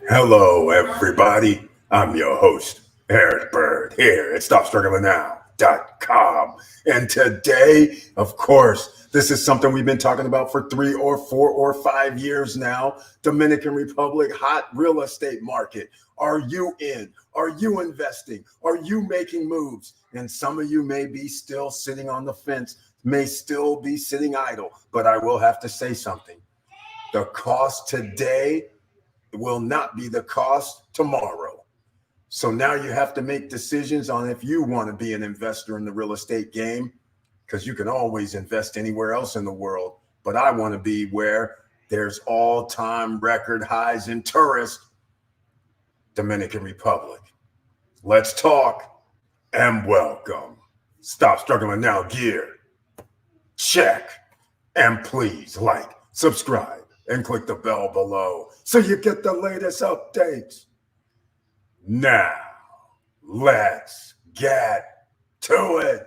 Hello, everybody. I'm your host, Eric Bird, here at StopStrugglingNow.com. And today, of course, this is something we've been talking about for 3 or 4 or 5 years now. Dominican Republic, hot real estate market. Are you in? Are you investing? Are you making moves? And some of you may be still sitting on the fence, may still be sitting idle, but I will have to say something. The cost today will not be the cost tomorrow. So now you have to make decisions on if you want to be an investor in the real estate game, because you can always invest anywhere else in the world. But I want to be where there's all-time record highs in tourists, Dominican Republic. Let's talk and welcome. Stop Struggling Now gear. Check. And please like, subscribe, and click the bell below so you get the latest updates. Now, let's get to it.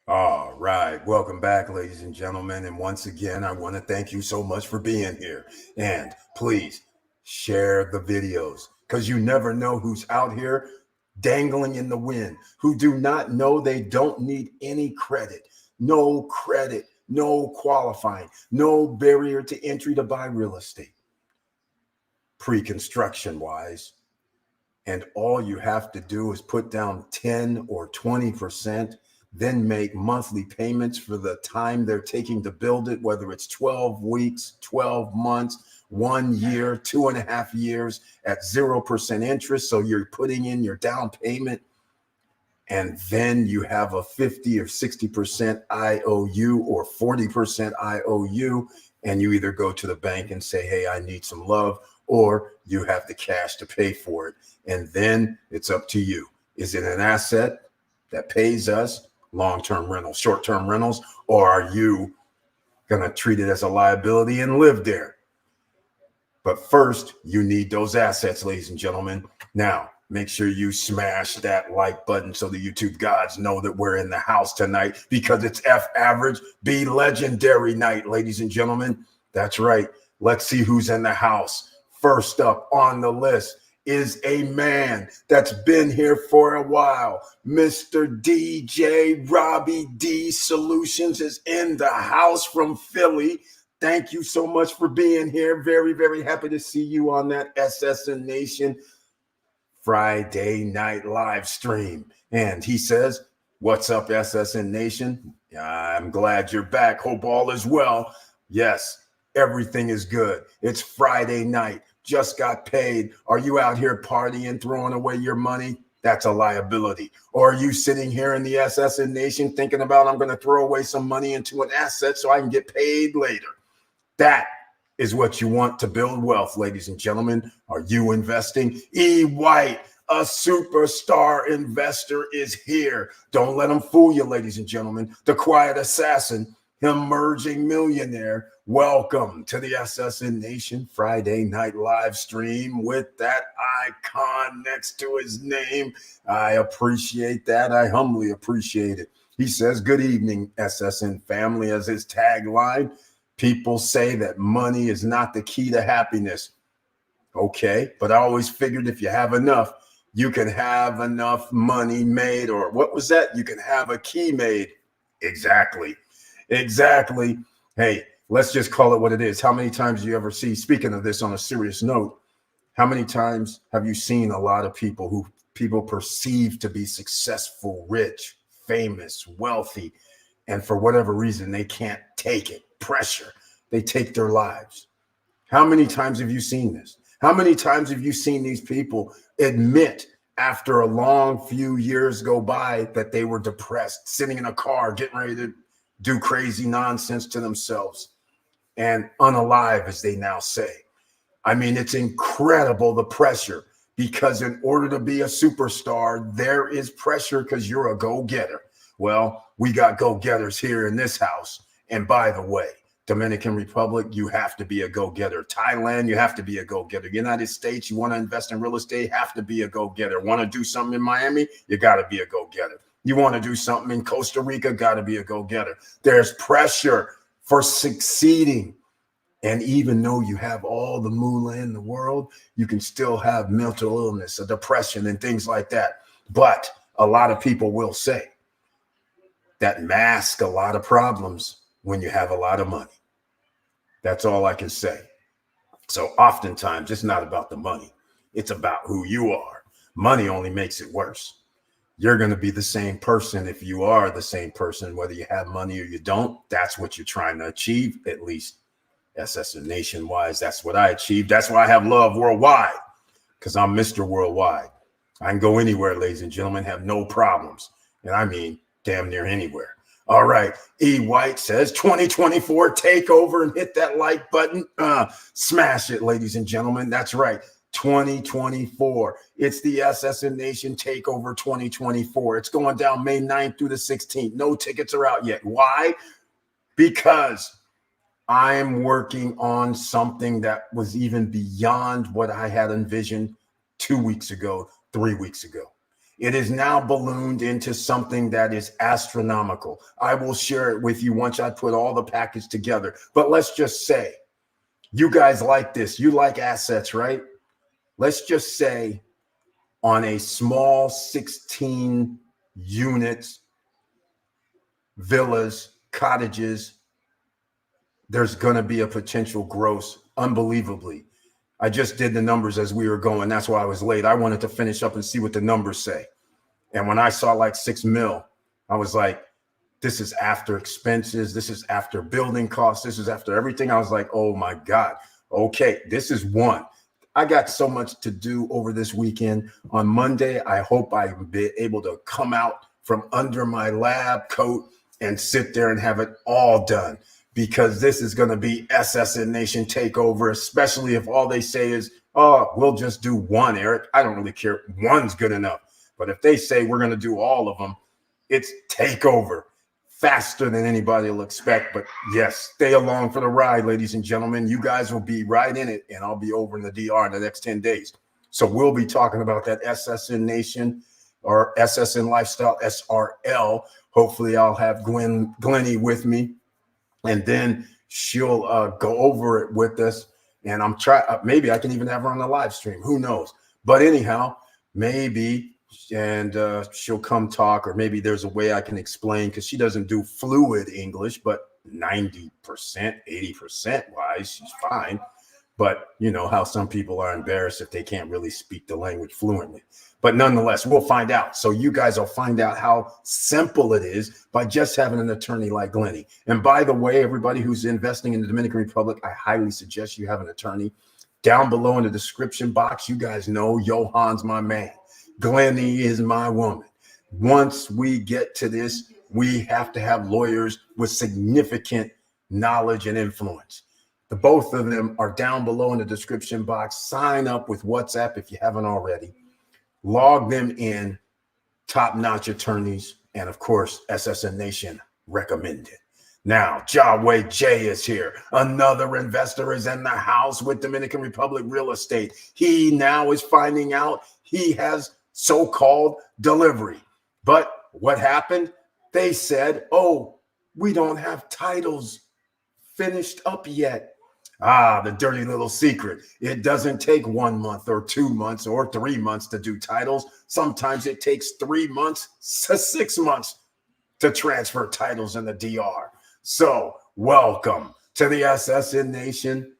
All right, welcome back, ladies and gentlemen. And once again, I want to thank you so much for being here. And please share the videos, because you never know who's out here dangling in the wind, who do not know they don't need any credit, no qualifying, no barrier to entry to buy real estate, pre-construction wise. And all you have to do is put down 10 or 20%, then make monthly payments for the time they're taking to build it, whether it's 12 weeks, 12 months, 1 year, 2.5 years at 0% interest. So you're putting in your down payment, and then you have a 50 or 60% IOU or 40% IOU, and you either go to the bank and say, hey, I need some love, or you have the cash to pay for it. And then it's up to you. Is it an asset that pays us, long-term rentals, short-term rentals, or are you going to treat it as a liability and live there? But first, you need those assets, ladies and gentlemen. Now, make sure you smash that like button so the YouTube gods know that we're in the house tonight, because it's F average, B legendary night, ladies and gentlemen. That's right. Let's see who's in the house. First up on the list is a man that's been here for a while. Mr. DJ Robbie D Solutions is in the house from Philly. Thank you so much for being here. Very, very happy to see you on that SSN Nation Friday night live stream. And he says, what's up, SSN Nation? I'm glad you're back. Hope all is well. Yes, everything is good. It's Friday night. Just got paid. Are you out here partying, throwing away your money? That's a liability. Or are you sitting here in the SSN Nation thinking about, I'm going to throw away some money into an asset so I can get paid later? That is what you want to build wealth, ladies and gentlemen. Are you investing? E. White, a superstar investor, is here. Don't let him fool you, ladies and gentlemen. The quiet assassin, emerging millionaire. Welcome to the SSN Nation Friday night live stream with that icon next to his name. I appreciate that. I humbly appreciate it. He says, good evening, SSN family, as his tagline. People say that money is not the key to happiness. Okay, but I always figured if you have enough, you can have enough money made, or what was that? You can have a key made. Exactly. Hey, let's just call it what it is. How many times do you ever see, speaking of this on a serious note, how many times have you seen a lot of people who people perceive to be successful, rich, famous, wealthy, and for whatever reason, they can't take it? Pressure. They take their lives. How many times have you seen this? How many times have you seen these people admit after a long few years go by that they were depressed, sitting in a car, getting ready to do crazy nonsense to themselves, and unalive, as they now say? I mean, it's incredible, the pressure, because in order to be a superstar, there is pressure because you're a go-getter. Well, we got go-getters here in this house. And by the way, Dominican Republic, you have to be a go-getter. Thailand, you have to be a go-getter. United States, you want to invest in real estate, have to be a go-getter. Want to do something in Miami, you got to be a go-getter. You want to do something in Costa Rica, got to be a go-getter. There's pressure for succeeding. And even though you have all the moolah in the world, you can still have mental illness, a depression, and things like that. But a lot of people will say that masks a lot of problems when you have a lot of money. That's all I can say. So oftentimes it's not about the money. It's about who you are. Money only makes it worse. You're going to be the same person if you are the same person, whether you have money or you don't. That's what you're trying to achieve, at least SSN Nation-wise. That's what I achieved. That's why I have love worldwide, because I'm Mr. Worldwide. I can go anywhere, ladies and gentlemen, have no problems. And I mean damn near anywhere. All right. E. White says 2024, take over and hit that like button. Smash it, ladies and gentlemen. That's right. 2024. It's the SSN Nation Takeover 2024. It's going down May 9th through the 16th. No tickets are out yet. Why? Because I'm working on something that was even beyond what I had envisioned 2 weeks ago, 3 weeks ago. It is now ballooned into something that is astronomical. I will share it with you once I put all the package together. But let's just say you guys like this. You like assets, right? Let's just say on a small 16 units, villas, cottages, there's going to be a potential gross unbelievably. I just did the numbers as we were going. That's why I was late. I wanted to finish up and see what the numbers say. And when I saw like 6 mil, I was like, this is after expenses. This is after building costs. This is after everything. I was like, oh my God. Okay, this is one. I got so much to do over this weekend. On Monday, I hope I'll be able to come out from under my lab coat and sit there and have it all done, because this is going to be SSN Nation Takeover, especially if all they say is, oh, we'll just do one, Eric. I don't really care. One's good enough. But if they say we're going to do all of them, it's takeover faster than anybody will expect. But yes, stay along for the ride, ladies and gentlemen. You guys will be right in it, and I'll be over in the DR in the next 10 days. So we'll be talking about that SSN Nation or SSN Lifestyle, SRL. Hopefully I'll have Glennie with me, and then she'll go over it with us. And I'm trying, maybe I can even have her on the live stream. Who knows? But anyhow, maybe, and she'll come talk, or maybe there's a way I can explain, because she doesn't do fluid English, but 90%, 80% wise, she's fine. But you know how some people are embarrassed if they can't really speak the language fluently. But nonetheless, we'll find out. So you guys will find out how simple it is by just having an attorney like Glennie. And by the way, everybody who's investing in the Dominican Republic, I highly suggest you have an attorney. Down below in the description box, you guys know Johan's my man. Glennie is my woman. Once we get to this, we have to have lawyers with significant knowledge and influence. The both of them are down below in the description box. Sign up with WhatsApp if you haven't already. Log them in, top-notch attorneys, and of course, SSN Nation recommended. Now, Jaway J is here. Another investor is in the house with Dominican Republic Real Estate. He now is finding out he has so-called delivery. But what happened? They said, oh, we don't have titles finished up yet. Ah, the dirty little secret. It doesn't take 1 month or 2 months or 3 months to do titles. Sometimes it takes 3 months to 6 months to transfer titles in the DR. So welcome to the SSN Nation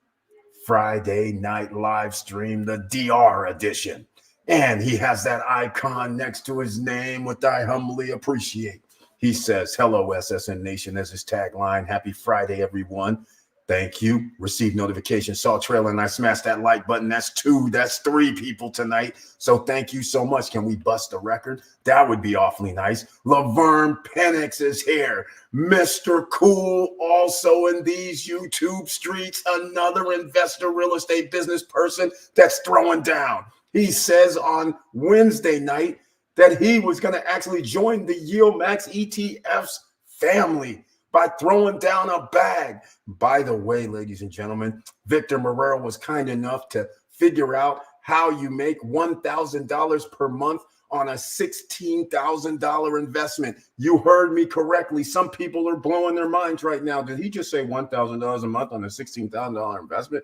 Friday night live stream, the DR edition. And he has that icon next to his name, which I humbly appreciate. He says, hello, SSN Nation, as his tagline. Happy Friday, everyone. Thank you. Received notification, saw trailer, and I smashed that like button. That's 2. That's 3 people tonight. So thank you so much. Can we bust a record? That would be awfully nice. Laverne Penix is here. Mr. Cool, also in these YouTube streets, another investor, real estate business person that's throwing down. He says on Wednesday night that he was going to actually join the Yield Max ETFs family by throwing down a bag. By the way, ladies and gentlemen, Victor Marrero was kind enough to figure out how you make $1,000 per month on a $16,000 investment. You heard me correctly. Some people are blowing their minds right now. Did he just say $1,000 a month on a $16,000 investment?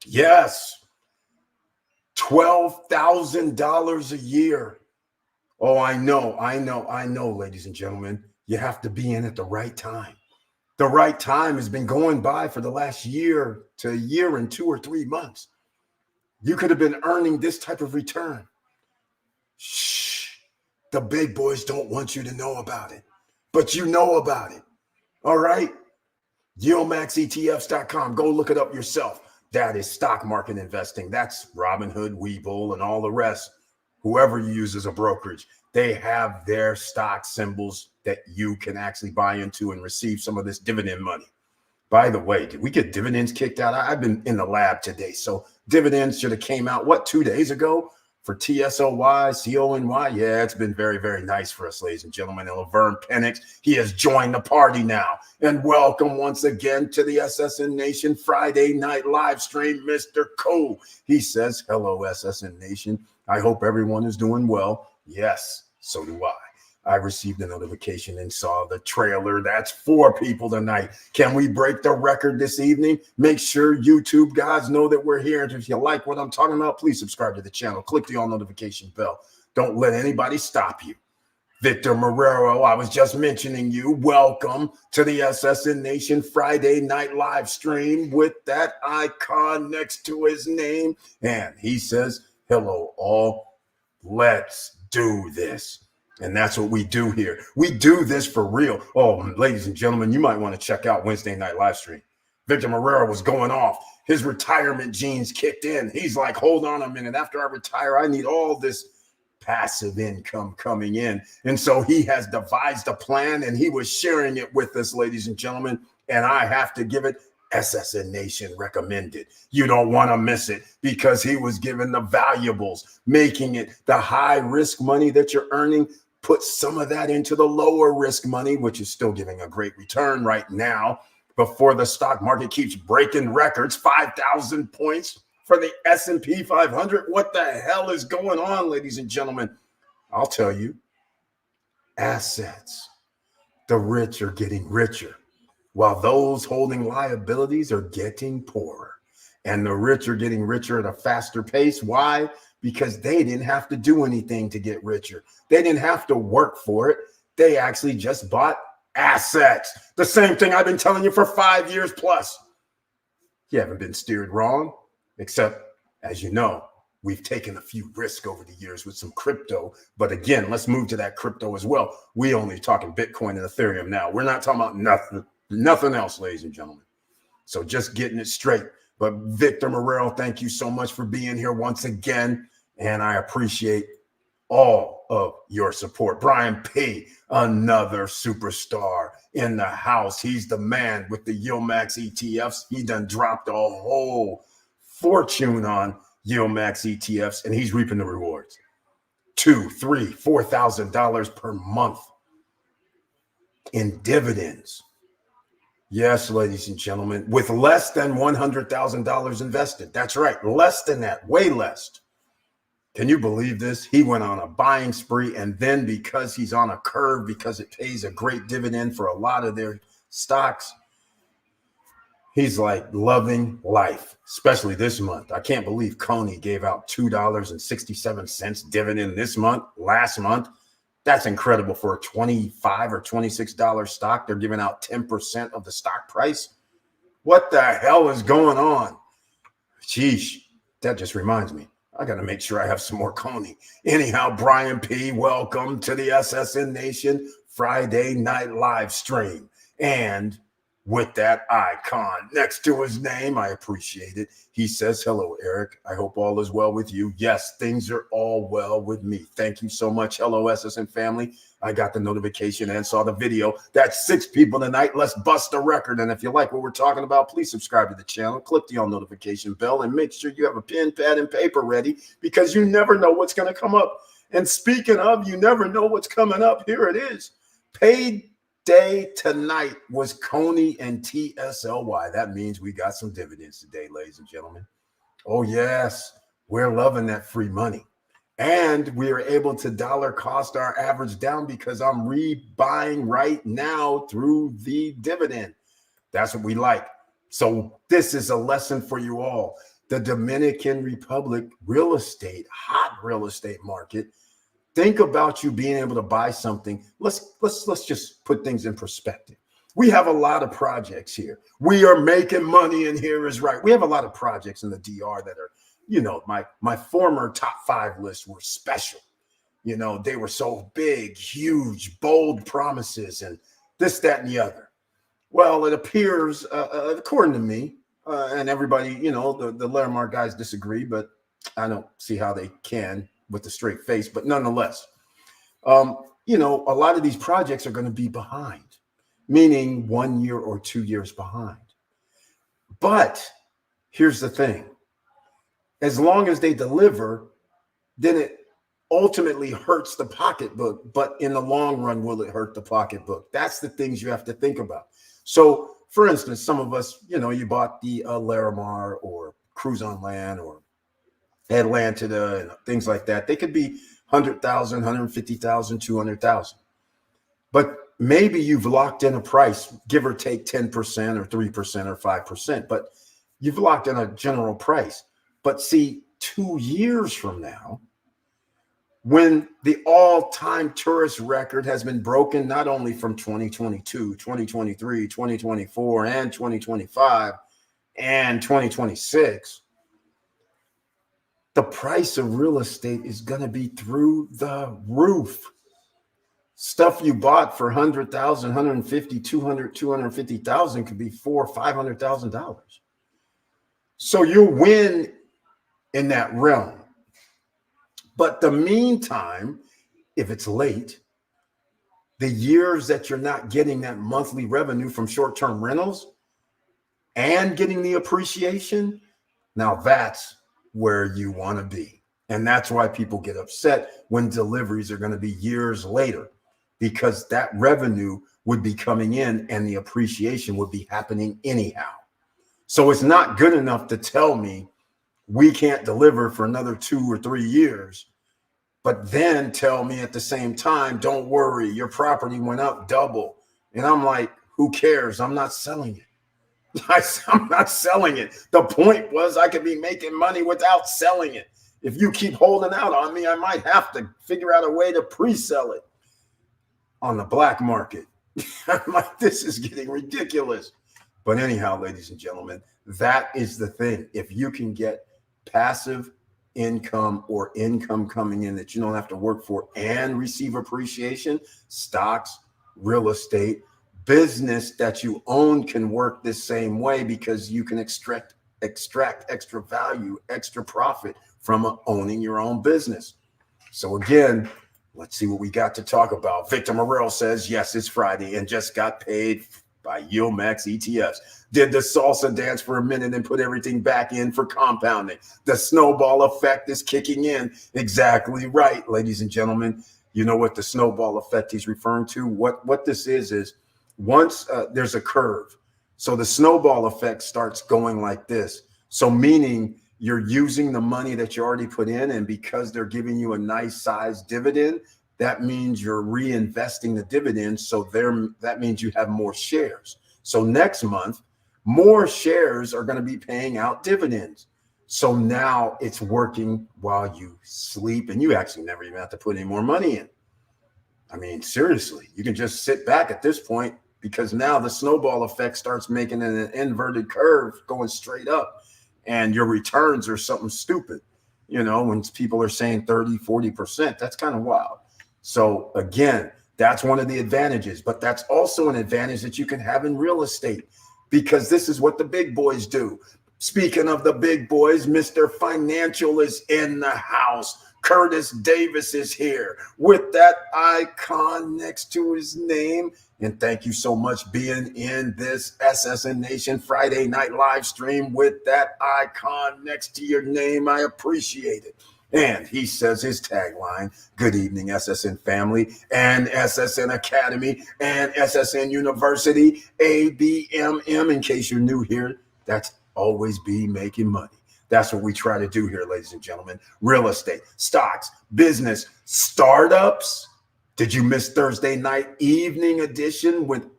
Yes. $12,000 a year. Oh, I know, ladies and gentlemen. You have to be in at the right time. The right time has been going by for the last year to a year and 2 or 3 months. You could have been earning this type of return. Shh. The big boys don't want you to know about it, but you know about it. All right? YieldMaxETFs.com. Go look it up yourself. That is stock market investing. That's Robinhood, Webull, and all the rest. Whoever you use as a brokerage, they have their stock symbols that you can actually buy into and receive some of this dividend money. By the way, did we get dividends kicked out? I've been in the lab today. So dividends should have came out, 2 days ago for TSOY, CONY. Yeah, it's been very, very nice for us, ladies and gentlemen. And Laverne Penix, he has joined the party now. And welcome once again to the SSN Nation Friday night live stream, Mr. Cole. He says, hello, SSN Nation. I hope everyone is doing well. Yes, so do I. I received a notification and saw the trailer. That's 4 people tonight. Can we break the record this evening? Make sure YouTube guys know that we're here. And if you like what I'm talking about, please subscribe to the channel. Click the all notification bell. Don't let anybody stop you. Victor Marrero, I was just mentioning you. Welcome to the SSN Nation Friday night live stream with that icon next to his name. And he says, hello, all. Let's do this. And that's what we do here. We do this for real. Oh, ladies and gentlemen, you might want to check out Wednesday night live stream. Victor Marrero was going off. His retirement genes kicked in. He's like, hold on a minute. After I retire, I need all this passive income coming in. And so he has devised a plan, and he was sharing it with us, ladies and gentlemen. And I have to give it SSN Nation recommended. You don't want to miss it because he was given the valuables, making it the high risk money that you're earning. Put some of that into the lower risk money, which is still giving a great return right now before the stock market keeps breaking records. 5,000 points for the S&P 500. What the hell is going on, ladies and gentlemen? I'll tell you. Assets. The rich are getting richer, while those holding liabilities are getting poorer. And the rich are getting richer at a faster pace. Why? Because they didn't have to do anything to get richer. They didn't have to work for it. They actually just bought assets. The same thing I've been telling you for 5 years plus. You haven't been steered wrong, except, as you know, we've taken a few risks over the years with some crypto. But again, let's move to that crypto as well. We only talking Bitcoin and Ethereum now. We're not talking about nothing else, ladies and gentlemen. So just getting it straight. But Victor Marrero, thank you so much for being here once again. And I appreciate all of your support. Brian P., another superstar in the house. He's the man with the Yield Max ETFs. He done dropped a whole fortune on Yield Max ETFs, and he's reaping the rewards. $2,000, $3,000, $4,000 per month in dividends. Yes, ladies and gentlemen, with less than $100,000 invested. That's right, less than that, way less. Can you believe this? He went on a buying spree, and then because he's on a curve, because it pays a great dividend for a lot of their stocks, he's like loving life, especially this month. I can't believe Coney gave out $2.67 dividend this month, last month. That's incredible for a $25 or $26 stock. They're giving out 10% of the stock price. What the hell is going on? Sheesh, that just reminds me. I got to make sure I have some more Coney. Anyhow, Brian P., welcome to the SSN Nation Friday night live stream. And with that icon next to his name. I appreciate it. He says, hello, Eric. I hope all is well with you. Yes, things are all well with me. Thank you so much. Hello, SSN family. I got the notification and saw the video. That's 6 people tonight. Let's bust a record. And if you like what we're talking about, please subscribe to the channel, click the all notification bell, and make sure you have a pen, pad, and paper ready, because you never know what's going to come up. And speaking of, you never know what's coming up. Here it is. Paid day tonight was Coney and TSLY. That means we got some dividends today, ladies and gentlemen. Oh, yes. We're loving that free money. And we are able to dollar cost our average down because I'm rebuying right now through the dividend. That's what we like. So this is a lesson for you all. The Dominican Republic real estate, hot real estate market. Think about you being able to buy something. Let's just put things in perspective. We have a lot of projects here. We are making money, and here is right. We have a lot of projects in the DR that are, you know, my former top 5 lists were special. You know, they were so big, huge, bold promises, and this, that, and the other. Well, it appears, according to me, and everybody, you know, the Larimar guys disagree, but I don't see how they can with a straight face. But nonetheless, you know, a lot of these projects are going to be behind, meaning 1 year or 2 years behind. But here's the thing. As long as they deliver, then it ultimately hurts the pocketbook. But in the long run, will it hurt the pocketbook? That's the things you have to think about. So, for instance, some of us, you know, you bought the Larimar or Cruise on Land or Atlanta and things like that. They could be 100,000, 150,000, 200,000. But maybe you've locked in a price, give or take 10% or 3% or 5%, but you've locked in a general price. But see, 2 years from now, when the all-time tourist record has been broken, not only from 2022, 2023, 2024, and 2025, and 2026, the price of real estate is going to be through the roof. Stuff you bought for 100,000, 150, 200, 250,000 could be $400,000 or $500,000. So you win in that realm. But the meantime, if it's late, the years that you're not getting that monthly revenue from short-term rentals and getting the appreciation, now that's where you want to be. And that's why people get upset when deliveries are going to be years later, because that revenue would be coming in and the appreciation would be happening anyhow. So it's not good enough to tell me we can't deliver for another 2 or 3 years, but then tell me at the same time, don't worry, your property went up double. And I'm like, who cares? I'm not selling it. I'm not selling it. The point was I could be making money without selling it. If you keep holding out on me, I might have to figure out a way to pre-sell it on the black market. I'm like, this is getting ridiculous. But anyhow, ladies and gentlemen, that is the thing. If you can get passive income or income coming in that you don't have to work for and receive appreciation, stocks, real estate, business that you own can work this same way, because you can extract extra value, extra profit from owning your own business. So again, let's see what we got to talk about. Victor Morrell says, yes, it's Friday and just got paid by YieldMax ETFs. Did the salsa dance for a minute and put everything back in for compounding. The snowball effect is kicking in. Exactly right, ladies and gentlemen. You know what the snowball effect he's referring to? What this is once there's a curve. So the snowball effect starts going like this. So meaning you're using the money that you already put in, and because they're giving you a nice size dividend, that means you're reinvesting the dividends. So that means you have more shares. So next month, more shares are going to be paying out dividends. So now it's working while you sleep, and you actually never even have to put any more money in. I mean, seriously, you can just sit back at this point, because now the snowball effect starts making an inverted curve going straight up, and your returns are something stupid. You know, when people are saying 30, 40%, that's kind of wild. So again, that's one of the advantages, but that's also an advantage that you can have in real estate. because this is what the big boys do. Speaking of the big boys, Mr. Financial is in the house. Curtis Davis is here with that icon next to his name. And thank you so much being in this SSN Nation Friday night live stream with that icon next to your name. I appreciate it. And he says his tagline, good evening, SSN family and SSN Academy and SSN University, ABMM. In case you're new here, that's always be making money. That's what we try to do here, ladies and gentlemen. Real estate, stocks, business, startups. Did you miss Thursday night evening edition with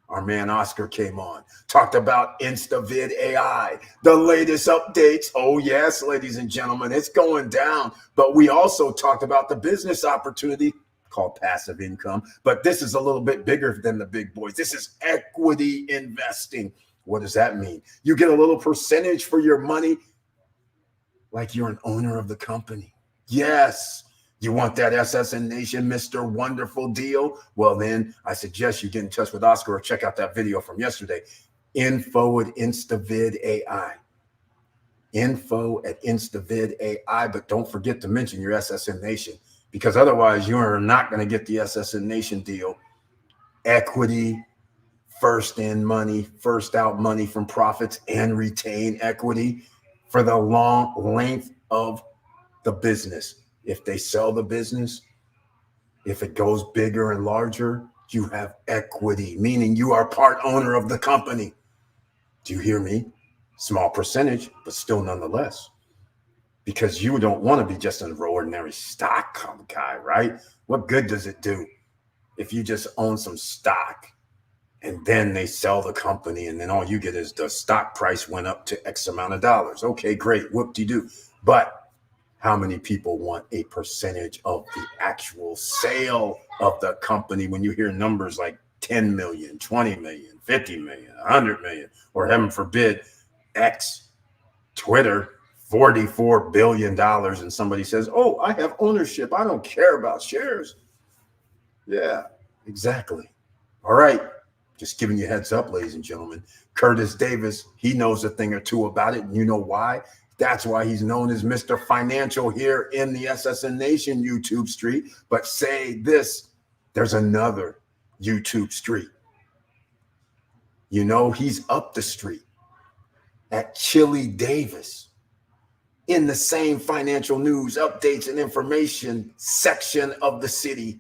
our man Oscar came on, talked about InstaVid AI, the latest updates. Oh, yes, ladies and gentlemen, it's going down. But we also talked about the business opportunity called passive income. But this is a little bit bigger than the big boys. This is equity investing. What does that mean? You get a little percentage for your money like you're an owner of the company. Yes. You want that SSN Nation Mr. Wonderful deal? Well, then I suggest you get in touch with Oscar or check out that video from yesterday. Info at InstaVid AI. Info at InstaVid AI. But don't forget to mention your SSN Nation, because otherwise you are not going to get the SSN Nation deal. Equity, first in money, first out money from profits, and retain equity for the long length of the business. If they sell the business, if it goes bigger and larger, you have equity, meaning you are part owner of the company. Do you hear me? Small percentage, but still nonetheless. Because you don't want to be just an ordinary stock guy, right? What good does it do if you just own some stock and then they sell the company and then all you get is the stock price went up to X amount of dollars? Okay, great, whoop-de-doo. But how many people want a percentage of the actual sale of the company when you hear numbers like 10 million, 20 million, 50 million, 100 million, or heaven forbid, X, Twitter, $44 billion, and somebody says, oh, I have ownership. I don't care about shares. Yeah, exactly. All right. Just giving you a heads up, ladies and gentlemen. Curtis Davis, he knows a thing or two about it, and you know why? That's why he's known as Mr. Financial here in the SSN Nation YouTube street. But say this, there's another YouTube street. You know, he's up the street at Chili Davis in the same financial news, updates, and information section of the city.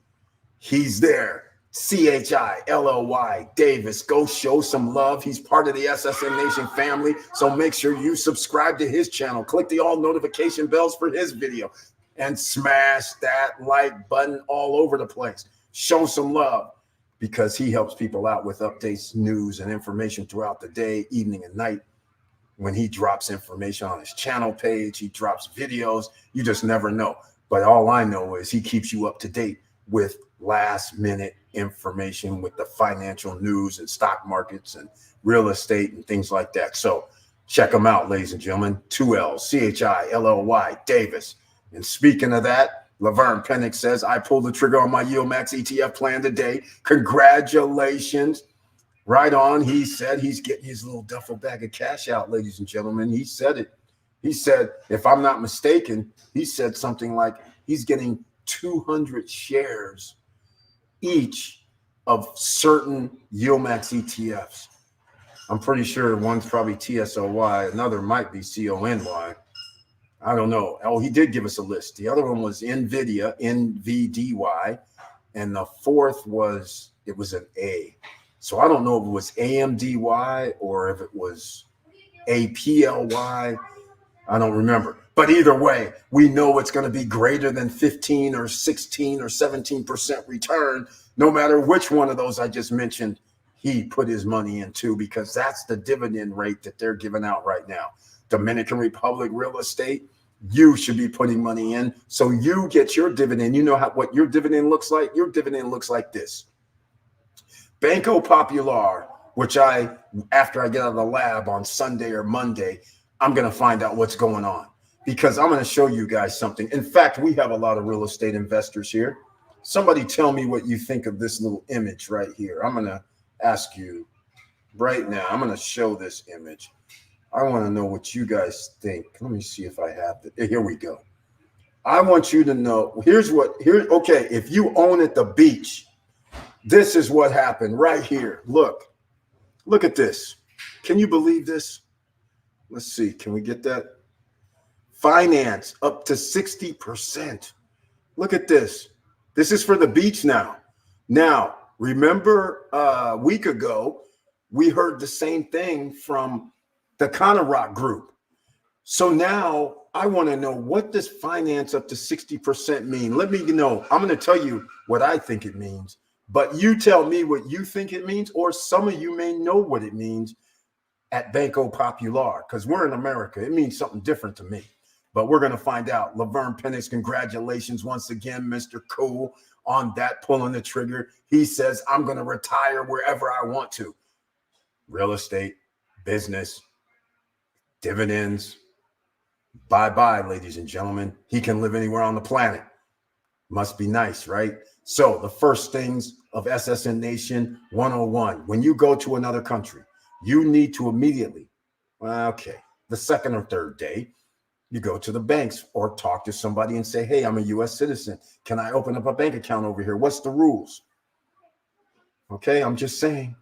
He's there. CHILLY Davis. Go show some love. He's part of the SSN Nation family. So make sure you subscribe to his channel. Click the all notification bells for his video and smash that like button all over the place. Show some love because he helps people out with updates, news, and information throughout the day, evening, and night. When he drops information on his channel page, he drops videos. You just never know. But all I know is he keeps you up to date with last minute information with the financial news and stock markets and real estate and things like that. So check them out, ladies and gentlemen. 2 L's, CHILLY Davis. And speaking of that, Laverne Pennick says, I pulled the trigger on my YieldMax ETF plan today. Congratulations. Right on. He said he's getting his little duffel bag of cash out, ladies and gentlemen. He said it. He said, if I'm not mistaken, he said something like he's getting 200 shares each of certain YieldMax ETFs. I'm pretty sure one's probably TSOY, another might be CONY. I don't know. Oh, he did give us a list. The other one was NVIDIA, NVDY, and the fourth was, it was an A. So I don't know if it was AMDY or if it was APLY. I don't remember. But either way, we know it's going to be greater than 15 or 16 or 17% return, no matter which one of those I just mentioned he put his money into, because that's the dividend rate that they're giving out right now. Dominican Republic real estate, you should be putting money in so you get your dividend. You know what your dividend looks like? Your dividend looks like this. Banco Popular, which after I get out of the lab on Sunday or Monday, I'm going to find out what's going on because I'm going to show you guys something. In fact, we have a lot of real estate investors here. Somebody tell me what you think of this little image right here. I'm going to ask you right now. I'm going to show this image. I want to know what you guys think. Let me see if I have it. Here we go. I want you to know. Okay, if you own at the beach, this is what happened right here. Look at this. Can you believe this? Let's see. Can we get that? Finance up to 60%. Look at this. This is for the beach now. Now, remember a week ago, we heard the same thing from the Rock group. So now I want to know, what does finance up to 60% mean? Let me know. I'm going to tell you what I think it means, but you tell me what you think it means, or some of you may know what it means at Banco Popular, because we're in America. It means something different to me, but we're going to find out. Laverne Penix, congratulations once again, Mr. Cool, on that, pulling the trigger. He says, I'm going to retire wherever I want to. Real estate, business, dividends. Bye-bye, ladies and gentlemen. He can live anywhere on the planet. Must be nice, right? So the first things of SSN Nation 101, when you go to another country, you need to immediately, the second or third day, you go to the banks or talk to somebody and say, hey, I'm a U.S. citizen. Can I open up a bank account over here? What's the rules? Okay, I'm just saying.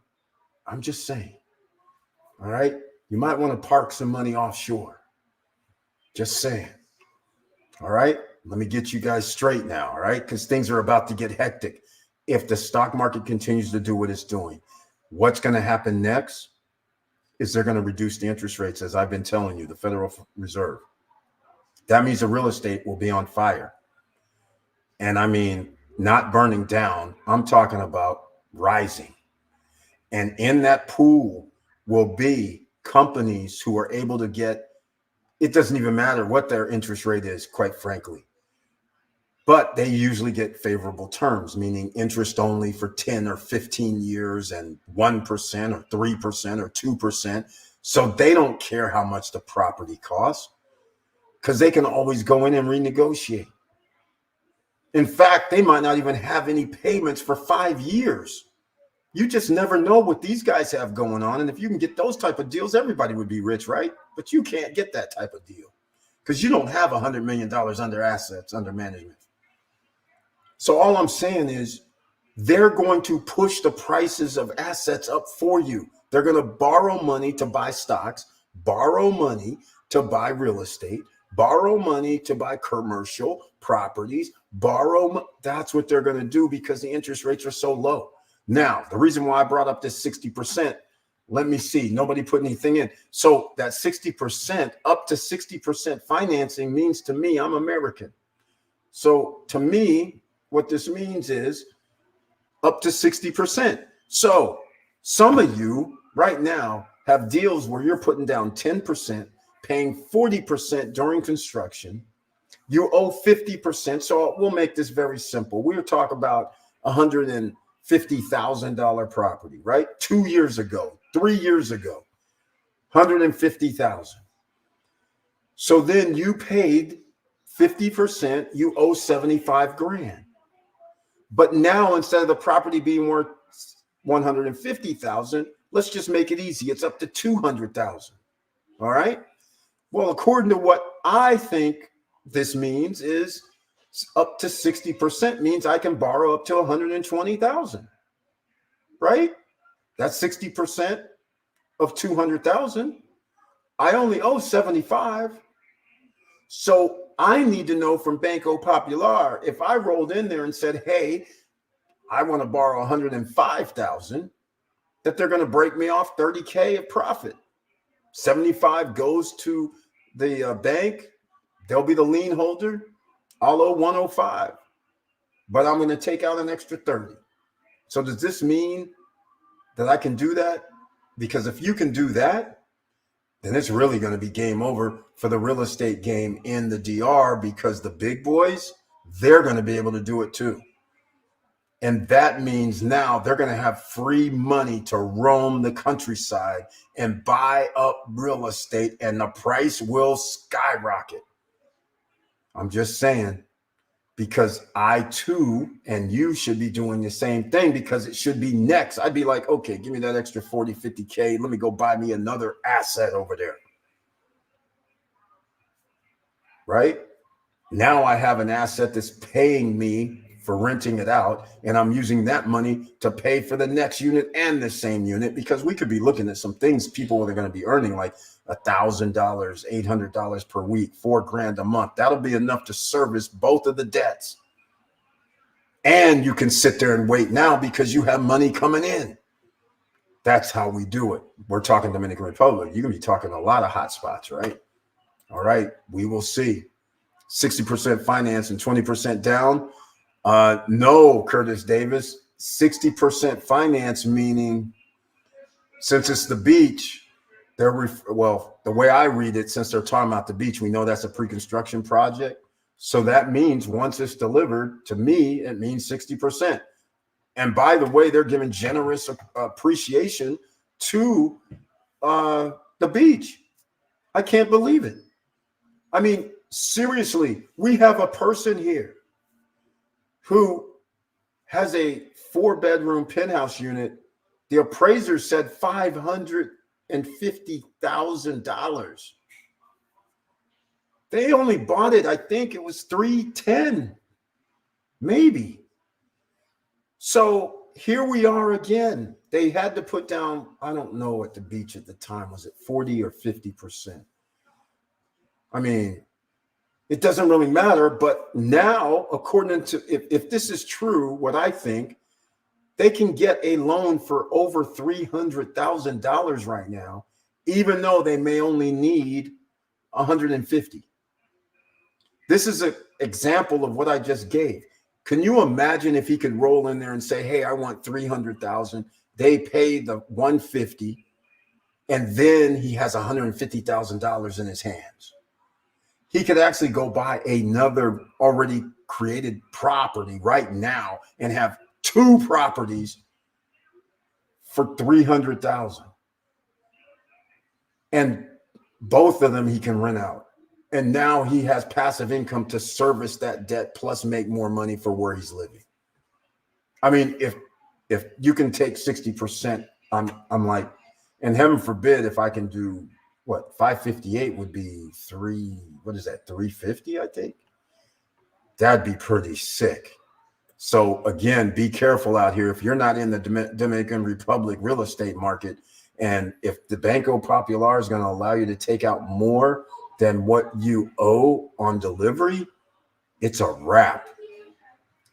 All right? You might want to park some money offshore. Just saying. All right? Let me get you guys straight now, all right? Because things are about to get hectic. If the stock market continues to do what it's doing, what's going to happen next is they're going to reduce the interest rates, as I've been telling you, the Federal Reserve. That means the real estate will be on fire. And I mean, not burning down. I'm talking about rising. And in that pool will be companies who are able to get, it doesn't even matter what their interest rate is, quite frankly. But they usually get favorable terms, meaning interest only for 10 or 15 years and 1% or 3% or 2%. So they don't care how much the property costs, because they can always go in and renegotiate. In fact, they might not even have any payments for 5 years. You just never know what these guys have going on. And if you can get those type of deals, everybody would be rich, right? But you can't get that type of deal because you don't have $100 million under management. So all I'm saying is they're going to push the prices of assets up for you. They're going to borrow money to buy stocks, borrow money to buy real estate, borrow money to buy commercial properties, that's what they're going to do because the interest rates are so low. Now, the reason why I brought up this 60%, let me see, nobody put anything in. So that 60%, up to 60% financing means to me, I'm American. So to me, what this means is up to 60%. So some of you right now have deals where you're putting down 10%, paying 40% during construction. You owe 50%. So we'll make this very simple. We'll talk about $150,000 property, right? 2 years ago, 3 years ago, $150,000. So then you paid 50%, you owe 75 grand. But now instead of the property being worth 150,000, let's just make it easy. It's up to 200,000. All right. Well, according to what I think this means is up to 60% means I can borrow up to 120,000. Right? That's 60% of 200,000. I only owe 75. So I need to know from Banco Popular, if I rolled in there and said, hey, I want to borrow 105,000, that they're going to break me off 30K of profit. 75 goes to the bank. They'll be the lien holder. I'll owe 105, but I'm going to take out an extra 30. So does this mean that I can do that? Because if you can do that, then it's really going to be game over for the real estate game in the DR, because the big boys, they're going to be able to do it too. And that means now they're going to have free money to roam the countryside and buy up real estate, and the price will skyrocket. I'm just saying, because I too, and you should be doing the same thing, because it should be next. I'd be like, okay, give me that extra 40, 50K. Let me go buy me another asset over there. Right? Now I have an asset that's paying me for renting it out, and I'm using that money to pay for the next unit and the same unit, because we could be looking at some things people are going to be earning like $1,000, $800 per week, $4,000 a month. That'll be enough to service both of the debts. And you can sit there and wait now because you have money coming in. That's how we do it. We're talking Dominican Republic. You're going to be talking a lot of hot spots, right? All right, we will see. 60% finance and 20% down. No, Curtis Davis, 60% finance, meaning since it's the beach, well, the way I read it, since they're talking about the beach, we know that's a pre-construction project. So that means once it's delivered, to me, it means 60%. And by the way, they're giving generous appreciation to the beach. I can't believe it. I mean, seriously, we have a person here who has a 4-bedroom penthouse unit. The appraiser said $550,000. They only bought it, I think it was $310, maybe. So here we are again. They had to put down, I don't know at the beach at the time, was it 40 or 50%? I mean, it doesn't really matter. But now, according to, if this is true, what I think, they can get a loan for over $300,000 right now, even though they may only need 150. This is an example of what I just gave. Can you imagine if he could roll in there and say, hey, I want 300,000. They pay the 150, and then he has $150,000 in his hands. He could actually go buy another already created property right now and have 2 properties for 300,000. And both of them he can rent out. And now he has passive income to service that debt plus make more money for where he's living. I mean, if you can take 60%, I'm like, and heaven forbid if I can do what 558 would be what is that, 350, I think. That'd be pretty sick. So again, be careful out here. If you're not in the Dominican Republic real estate market, and if the Banco Popular is going to allow you to take out more than what you owe on delivery, it's a wrap.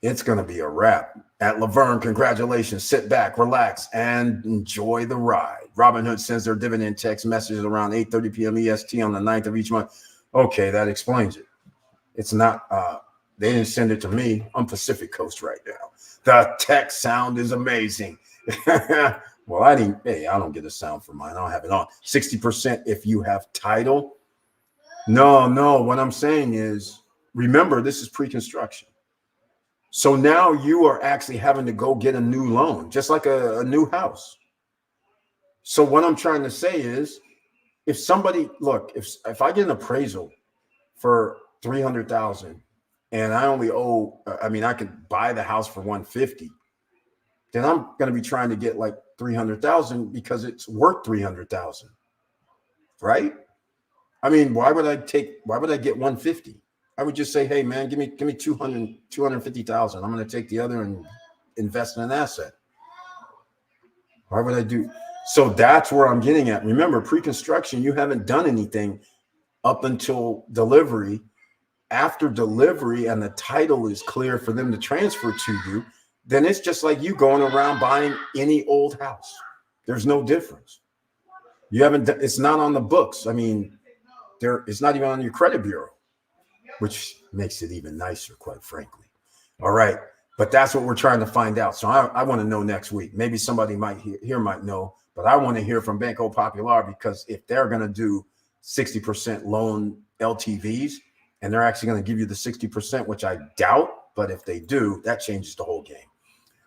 It's going to be a wrap. At Laverne, congratulations. Sit back, relax, and enjoy the ride. Robinhood sends their dividend text messages around 8:30 p.m. EST on the 9th of each month. Okay, that explains it. It's not, they didn't send it to me. I'm Pacific Coast right now. The text sound is amazing. Well, I don't get a sound for mine. I don't have it on. 60% if you have title. No, what I'm saying is, remember, this is pre-construction. So now you are actually having to go get a new loan, just like a new house. So what I'm trying to say is, if somebody, look, if I get an appraisal for 300,000 and I only owe, I could buy the house for 150, then I'm going to be trying to get like 300,000 because it's worth 300,000, right? I mean, why would I get 150? I would just say, hey man, give me 250,000. I'm going to take the other and invest in an asset. Why would I do? So that's where I'm getting at. Remember, pre-construction, you haven't done anything up until delivery. After delivery and the title is clear for them to transfer to you, then it's just like you going around buying any old house. There's no difference. It's not on the books. I mean, it's not even on your credit bureau, which makes it even nicer, quite frankly. All right. But that's what we're trying to find out. So I want to know next week. Maybe somebody might know, but I want to hear from Banco Popular, because if they're going to do 60% loan LTVs and they're actually going to give you the 60%, which I doubt, but if they do, that changes the whole game.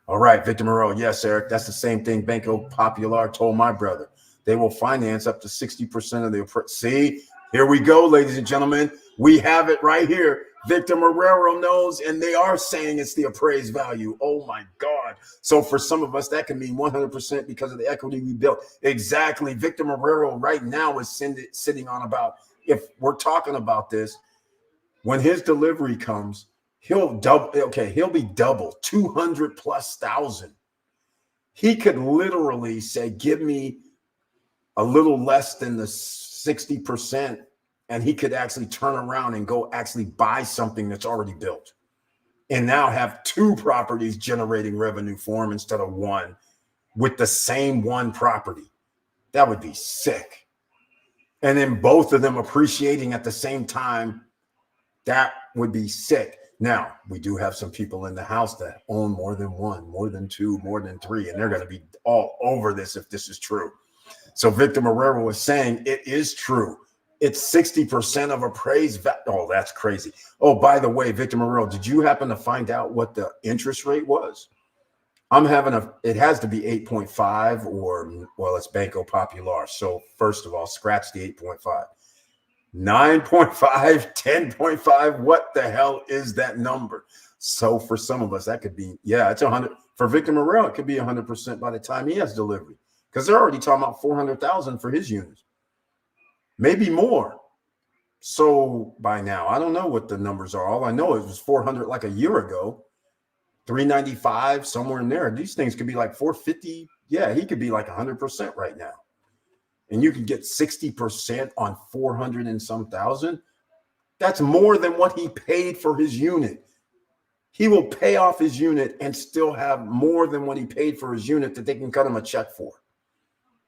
All right, Victor Moreau. Yes, Eric, that's the same thing Banco Popular told my brother. They will finance up to 60% of the. See, here we go, ladies and gentlemen. We have it right here. Victor Marrero knows, and they are saying it's the appraised value. Oh my God. So for some of us, that can mean 100% because of the equity we built. Exactly. Victor Marrero right now is sitting on about, if we're talking about this, when his delivery comes, he'll double. Okay, he'll be double, 200 plus thousand. He could literally say, give me a little less than the 60%, and he could actually turn around and go actually buy something that's already built and now have two properties generating revenue for him instead of one with the same one property. That would be sick. And then both of them appreciating at the same time. That would be sick. Now, we do have some people in the house that own more than one, more than two, more than three, and they're going to be all over this if this is true. So Victor Marrero was saying it is true. It's 60% of appraised value. Oh, that's crazy. Oh, by the way, Victor Marrero, did you happen to find out what the interest rate was? It has to be 8.5 or, well, it's Banco Popular. So first of all, scratch the 8.5. 9.5, 10.5. What the hell is that number? So for some of us, that could be, yeah, it's 100. For Victor Marrero, it could be 100% by the time he has delivery, because they're already talking about 400,000 for his units, maybe more. So by now, I don't know what the numbers are. All I know is it was 400 like a year ago, 395, somewhere in there. These things could be like 450. Yeah, he could be like 100% right now. And you can get 60% on 400 and some thousand. That's more than what he paid for his unit. He will pay off his unit and still have more than what he paid for his unit that they can cut him a check for.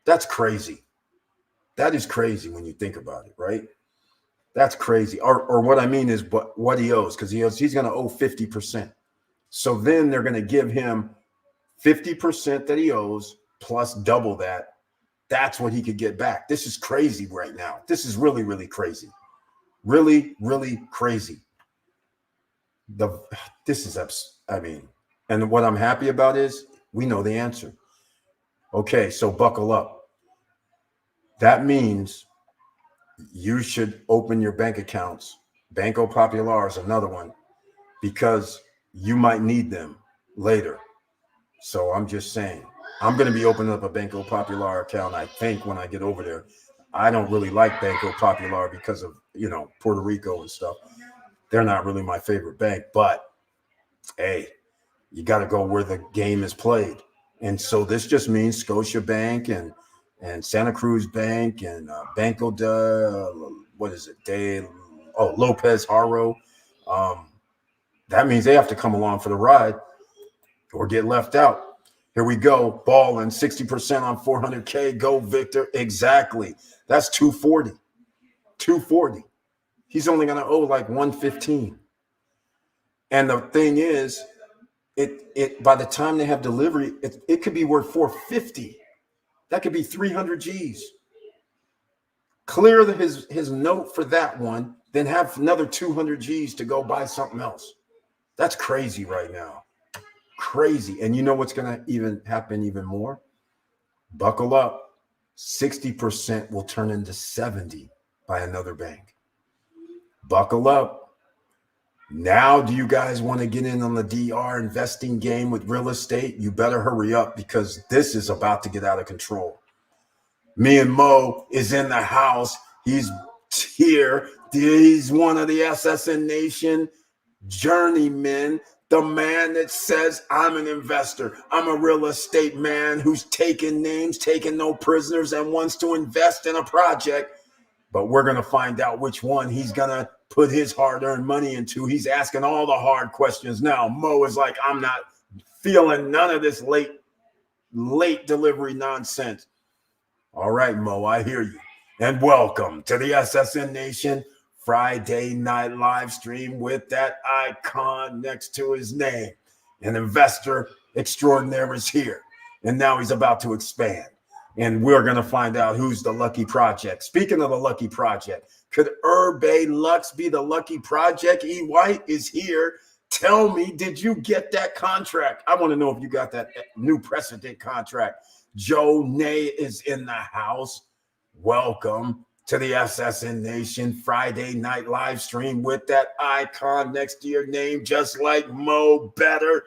That's crazy. That is crazy when you think about it, right? That's crazy. Or what I mean is what he owes, because he's going to owe 50%. So then they're going to give him 50% that he owes plus double that. That's what he could get back. This is crazy right now. This is really, really crazy. Really, really crazy. And what I'm happy about is we know the answer. Okay, so buckle up. That means you should open your bank accounts. Banco Popular is another one, because you might need them later. So I'm just saying, I'm going to be opening up a Banco Popular account, I think, when I get over there. I don't really like Banco Popular because of, Puerto Rico and stuff. They're not really my favorite bank, but hey, you got to go where the game is played. And so this just means Scotia Bank and Santa Cruz Bank and Banco Lopez Haro. That means they have to come along for the ride or get left out. Here we go. Balling 60% on 400K. Go, Victor. Exactly. That's 240. 240. He's only going to owe like 115. And the thing is, it by the time they have delivery, it could be worth 450. That could be 300 G's. Clear his note for that one, then have another 200 G's to go buy something else. That's crazy right now. Crazy. And you know what's going to even happen even more? Buckle up. 60% will turn into 70 by another bank. Buckle up. Now, do you guys want to get in on the DR investing game with real estate? You better hurry up, because this is about to get out of control. Me and Mo is in the house. He's here. He's one of the SSN Nation journeymen, the man that says, I'm an investor. I'm a real estate man who's taking names, taking no prisoners, and wants to invest in a project. But we're going to find out which one he's going to put his hard-earned money into. He's asking all the hard questions now. Mo is like, I'm not feeling none of this late delivery nonsense. All right, Mo, I hear you. And welcome to the SSN Nation Friday night live stream with that icon next to his name. An investor extraordinaire is here. And now he's about to expand. And we're going to find out who's the lucky project. Speaking of the lucky project, could Herbe Lux be the lucky project? E. White is here. Tell me, did you get that contract? I want to know if you got that new precedent contract. Joe Nay is in the house. Welcome. to the SSN Nation Friday night live stream with that icon next to your name, just like Mo Better.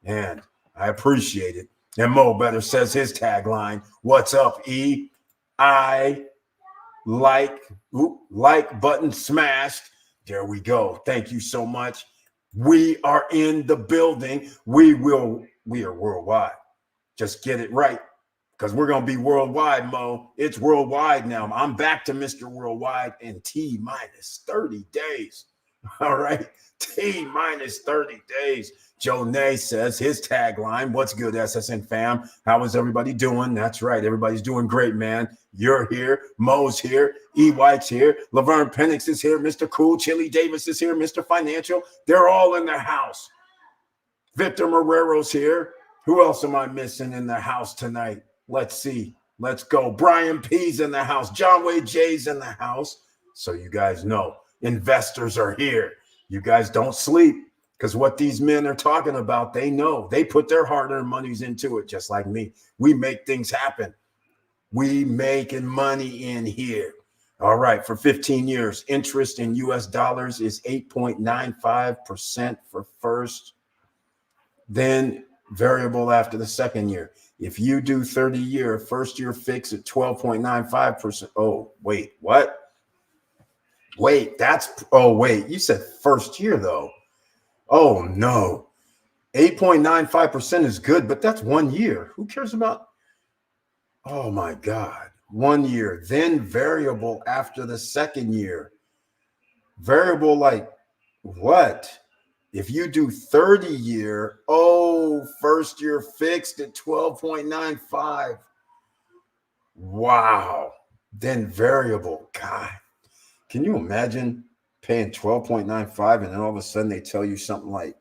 And I appreciate it. And Mo Better says his tagline, what's up, E? I like button smashed. There we go. Thank you so much. We are in the building. We are worldwide. Just get it right, because we're going to be worldwide, Mo. It's worldwide now. I'm back to Mr. Worldwide in T-minus 30 days. All right. T-minus 30 days. Joe Nay says his tagline, what's good, SSN fam? How is everybody doing? That's right. Everybody's doing great, man. You're here. Mo's here. E. White's here. Laverne Penix is here. Mr. Cool. Chili Davis is here. Mr. Financial. They're all in the house. Victor Marrero's here. Who else am I missing in the house tonight? Let's see. Let's go. Brian P's in the house. John Wayne J's in the house. So you guys know, investors are here. You guys don't sleep, because what these men are talking about, they know. They put their hard-earned monies into it, just like me. We make things happen. We making money in here. All right, for 15 years, interest in U.S. dollars is 8.95% for first, then variable after the second year. If you do 30-year, first year fix at 12.95%. Oh, wait, what? Wait, you said first year, though. Oh, no. 8.95% is good, but that's 1 year. Who cares about? Oh, my God. 1 year, then variable after the second year. Variable like what? If you do 30-year, first year fixed at 12.95. Wow. Then variable. God, can you imagine paying 12.95 and then all of a sudden they tell you something like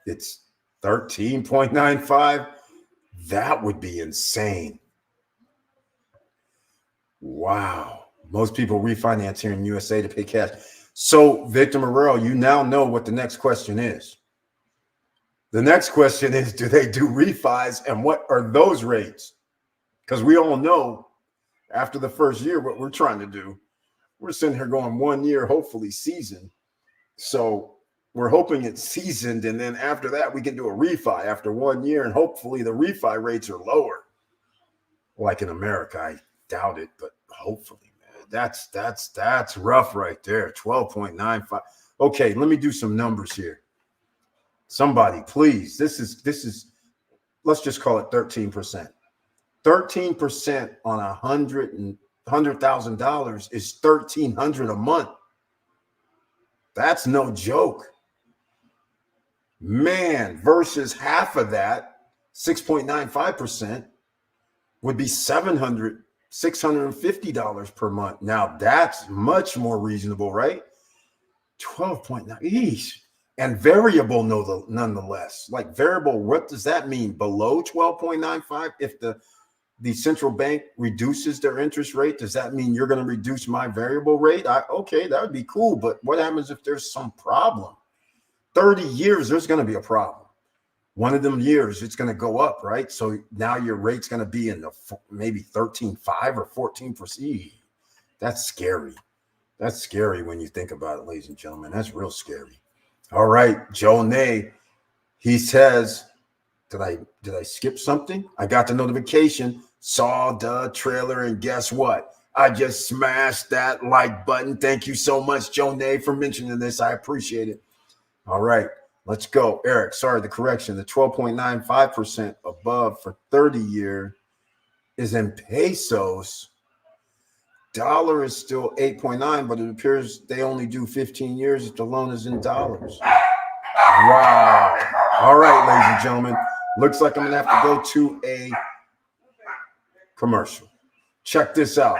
it's 13.95? That would be insane. Wow. Most people refinance here in USA to pay cash. So, Victor Morrell, you now know what the next question is. The next question is, do they do refis, and what are those rates? Because we all know after the first year what we're trying to do. We're sitting here going 1 year, hopefully seasoned. So we're hoping it's seasoned, and then after that, we can do a refi after 1 year, and hopefully the refi rates are lower. Like in America, I doubt it, but hopefully. That's rough right there. 12.95. Okay, let me do some numbers here. Somebody, please. This is let's just call it 13%. 13% on $100,000 is $1,300 a month. That's no joke. Man, versus half of that, 6.95% would be $650 per month. Now that's much more reasonable, right? 12.9, eesh. And variable nonetheless. Like variable, what does that mean? Below 12.95? If the central bank reduces their interest rate, does that mean you're going to reduce my variable rate? Okay, that would be cool. But what happens if there's some problem? 30 years, there's going to be a problem. One of them years, it's going to go up, right? So now your rate's going to be in the maybe 13.5 or 14%. That's scary. That's scary when you think about it, ladies and gentlemen. That's real scary. All right, Joe Nay, he says, did I skip something? I got the notification, saw the trailer, and guess what? I just smashed that like button. Thank you so much, Joe Nay, for mentioning this. I appreciate it. All right. Let's go. Eric, sorry, the correction. The 12.95% above for 30 year is in pesos. Dollar is still 8.9, but it appears they only do 15 years if the loan is in dollars. Wow. All right, ladies and gentlemen. Looks like I'm going to have to go to a commercial. Check this out.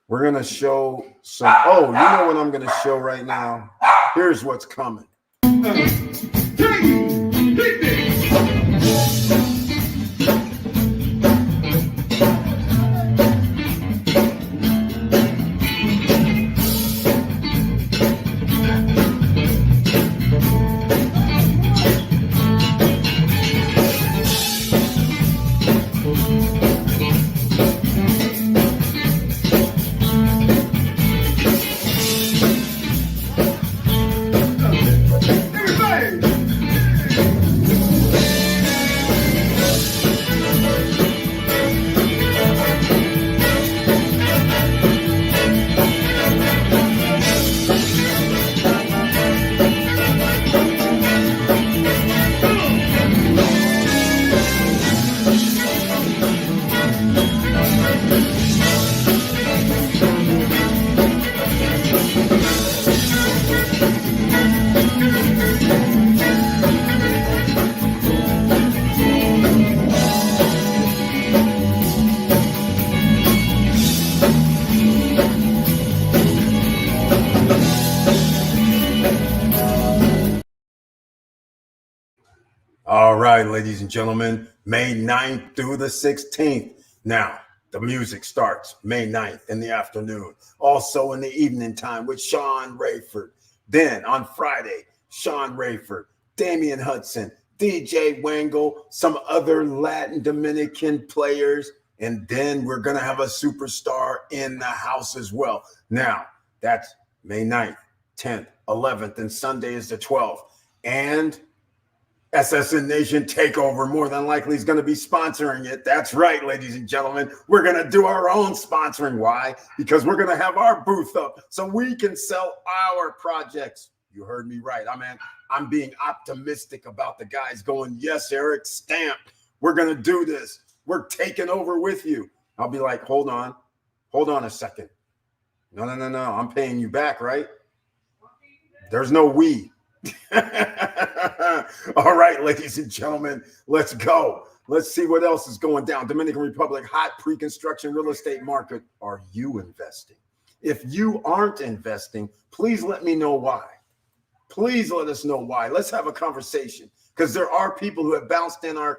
We're going to show some. Oh, you know what I'm going to show right now? Here's what's coming. All right, ladies and gentlemen, May 9th through the 16th. Now, the music starts May 9th in the afternoon, also in the evening time with Sean Rayford. Then on Friday, Sean Rayford, Damian Hudson, DJ Wangle, some other Latin Dominican players, and then we're going to have a superstar in the house as well. Now, that's May 9th, 10th, 11th, and Sunday is the 12th. And SSN Nation Takeover more than likely is going to be sponsoring it. That's right, ladies and gentlemen. We're going to do our own sponsoring. Why? Because we're going to have our booth up so we can sell our projects. You heard me right. I'm being optimistic about the guys going, yes, Eric, stamp. We're going to do this. We're taking over with you. I'll be like, hold on a second. No. I'm paying you back, right? There's no we. All right, ladies and gentlemen, let's go. Let's see what else is going down. Dominican Republic, hot pre-construction real estate market. Are you investing? If you aren't investing, please let me know why. Please let us know why. Let's have a conversation, because there are people who have bounced in our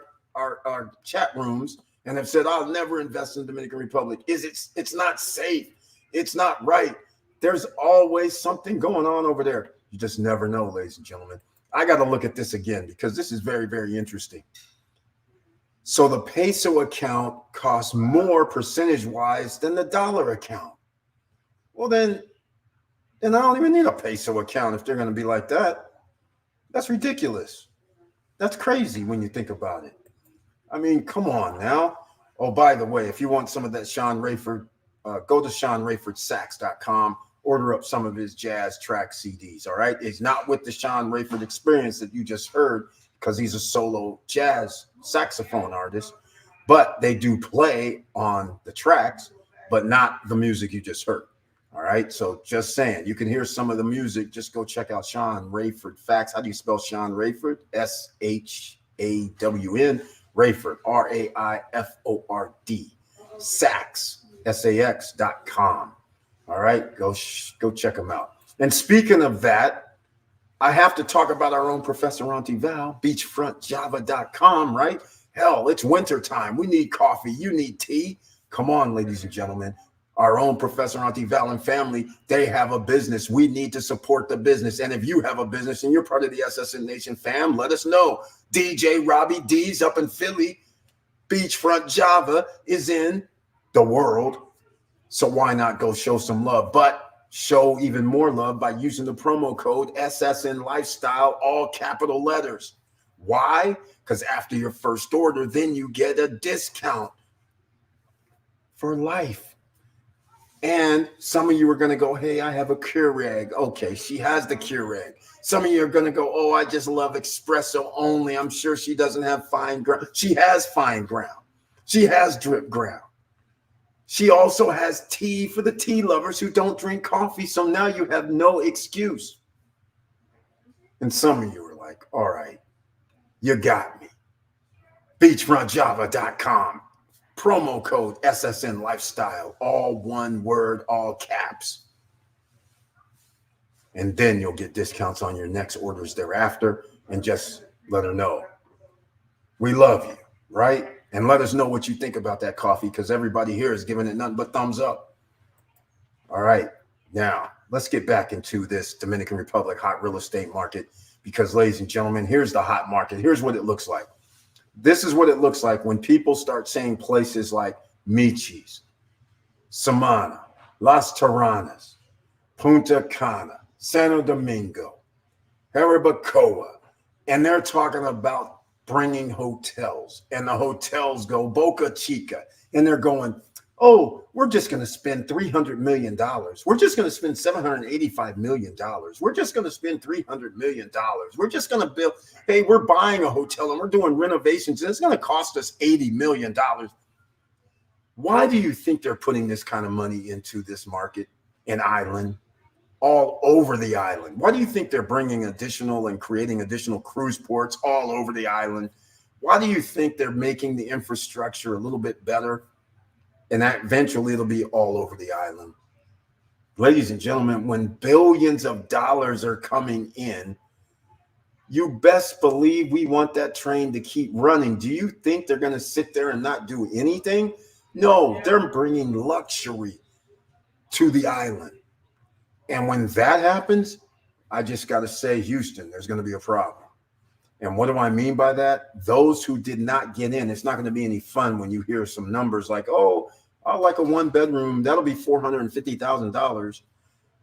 chat rooms and have said, I'll never invest in the Dominican Republic. It's not safe. It's not right. There's always something going on over there. You just never know, ladies and gentlemen. I got to look at this again because this is very, very interesting. So the peso account costs more percentage-wise than the dollar account. Well, then I don't even need a peso account if they're going to be like that. That's ridiculous. That's crazy when you think about it. I mean, come on now. Oh, by the way, if you want some of that Sean Rayford, go to SeanRayfordSax.com. Order up some of his jazz track CDs, all right? It's not with the Sean Rayford experience that you just heard, because he's a solo jazz saxophone artist, but they do play on the tracks, but not the music you just heard, all right? So just saying, you can hear some of the music. Just go check out Sean Rayford Fax. How do you spell Sean Rayford? S-H-A-W-N, Rayford, R-A-I-F-O-R-D, Sax, S-A-X.com. All right, go check them out. And speaking of that, I have to talk about our own Professor Auntie Val, beachfrontjava.com, right? Hell, it's winter time. We need coffee. You need tea. Come on, ladies and gentlemen. Our own Professor Auntie Val and family, they have a business. We need to support the business. And if you have a business and you're part of the SSN Nation fam, let us know. DJ Robbie D's up in Philly. Beachfront Java is in the world. So why not go show some love? But show even more love by using the promo code SSN Lifestyle, all capital letters. Why? Because after your first order, then you get a discount for life. And some of you are going to go, hey, I have a Keurig. Okay, she has the Keurig. Some of you are going to go, oh, I just love espresso only. I'm sure she doesn't have fine ground. She has fine ground. She has drip ground. She also has tea for the tea lovers who don't drink coffee. So now you have no excuse. And some of you are like, all right, you got me. Beachfrontjava.com. Promo code SSN Lifestyle. All one word, all caps. And then you'll get discounts on your next orders thereafter. And just let her know. We love you, right? And let us know what you think about that coffee, because everybody here is giving it nothing but thumbs up. All right. Now, let's get back into this Dominican Republic hot real estate market, because, ladies and gentlemen, here's the hot market. Here's what it looks like. This is what it looks like when people start saying places like Michis, Samana, Las Terranas, Punta Cana, Santo Domingo, Jarabacoa, and they're talking about bringing hotels, and the hotels go Boca Chica, and they're going, oh, we're just going to spend $300 million. We're just going to spend $785 million. We're just going to spend $300 million. We're just going to build, hey, we're buying a hotel and we're doing renovations, and it's going to cost us $80 million. Why do you think they're putting this kind of money into this market, an island, all over the island? Why do you think they're bringing additional and creating additional cruise ports all over the island? Why do you think they're making the infrastructure a little bit better? And that eventually it'll be all over the island. Ladies and gentlemen, when billions of dollars are coming in, You best believe we want that train to keep running. Do you think they're going to sit there and not do anything? No, they're bringing luxury to the island. And when that happens, I just got to say, Houston, there's going to be a problem. And what do I mean by that? Those who did not get in, it's not going to be any fun when you hear some numbers like, oh, I like a one bedroom, that'll be $450,000.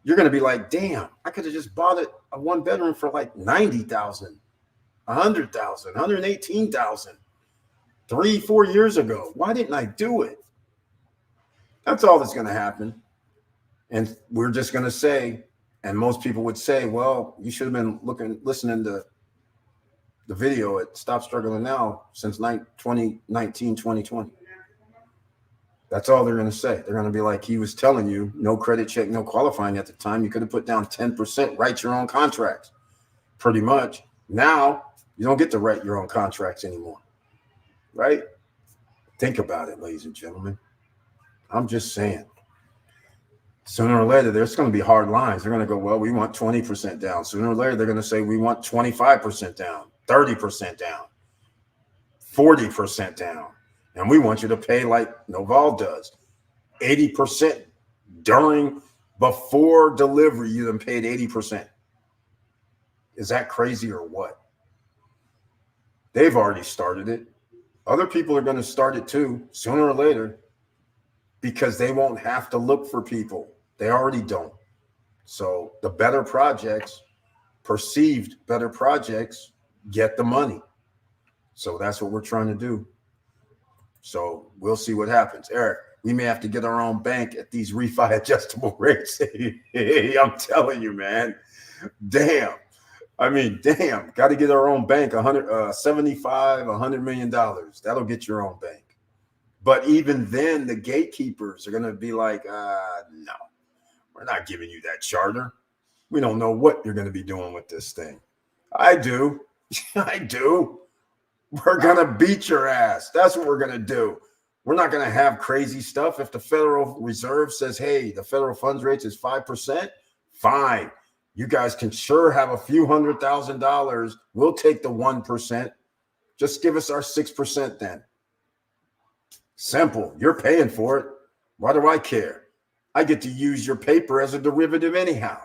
You're going to be like, damn, I could have just bought it a one bedroom for like 90,000, 100,000, 118,000 3-4 years ago. Why didn't I do it? That's all that's going to happen. And we're just going to say, and most people would say, well, you should have been listening to the video at Stop Struggling Now since 2019, 2020. That's all they're going to say. They're going to be like, he was telling you, no credit check, no qualifying at the time. You could have put down 10%, write your own contracts. Pretty much. Now, you don't get to write your own contracts anymore. Right? Think about it, ladies and gentlemen. I'm just saying. Sooner or later, there's going to be hard lines. They're going to go, well, we want 20% down. Sooner or later, they're going to say, we want 25% down, 30% down, 40% down. And we want you to pay like Noval does, 80% before delivery, you then paid 80%. Is that crazy or what? They've already started it. Other people are going to start it too, sooner or later, because they won't have to look for people. They already don't. So the better projects, perceived better projects, get the money. So that's what we're trying to do. So we'll see what happens. Eric, we may have to get our own bank at these refi adjustable rates. Hey, I'm telling you, man. Damn. I mean, damn. Got to get our own bank, 75, $100 million. That'll get your own bank. But even then, the gatekeepers are going to be like, no, we're not giving you that charter. We don't know what you're going to be doing with this thing. I do. I do. We're going to beat your ass. That's what we're going to do. We're not going to have crazy stuff. If the Federal Reserve says, hey, the federal funds rate is 5%, fine. You guys can sure have a few $100,000. We'll take the 1%. Just give us our 6% then. Simple. You're paying for it. Why do I care? I get to use your paper as a derivative anyhow.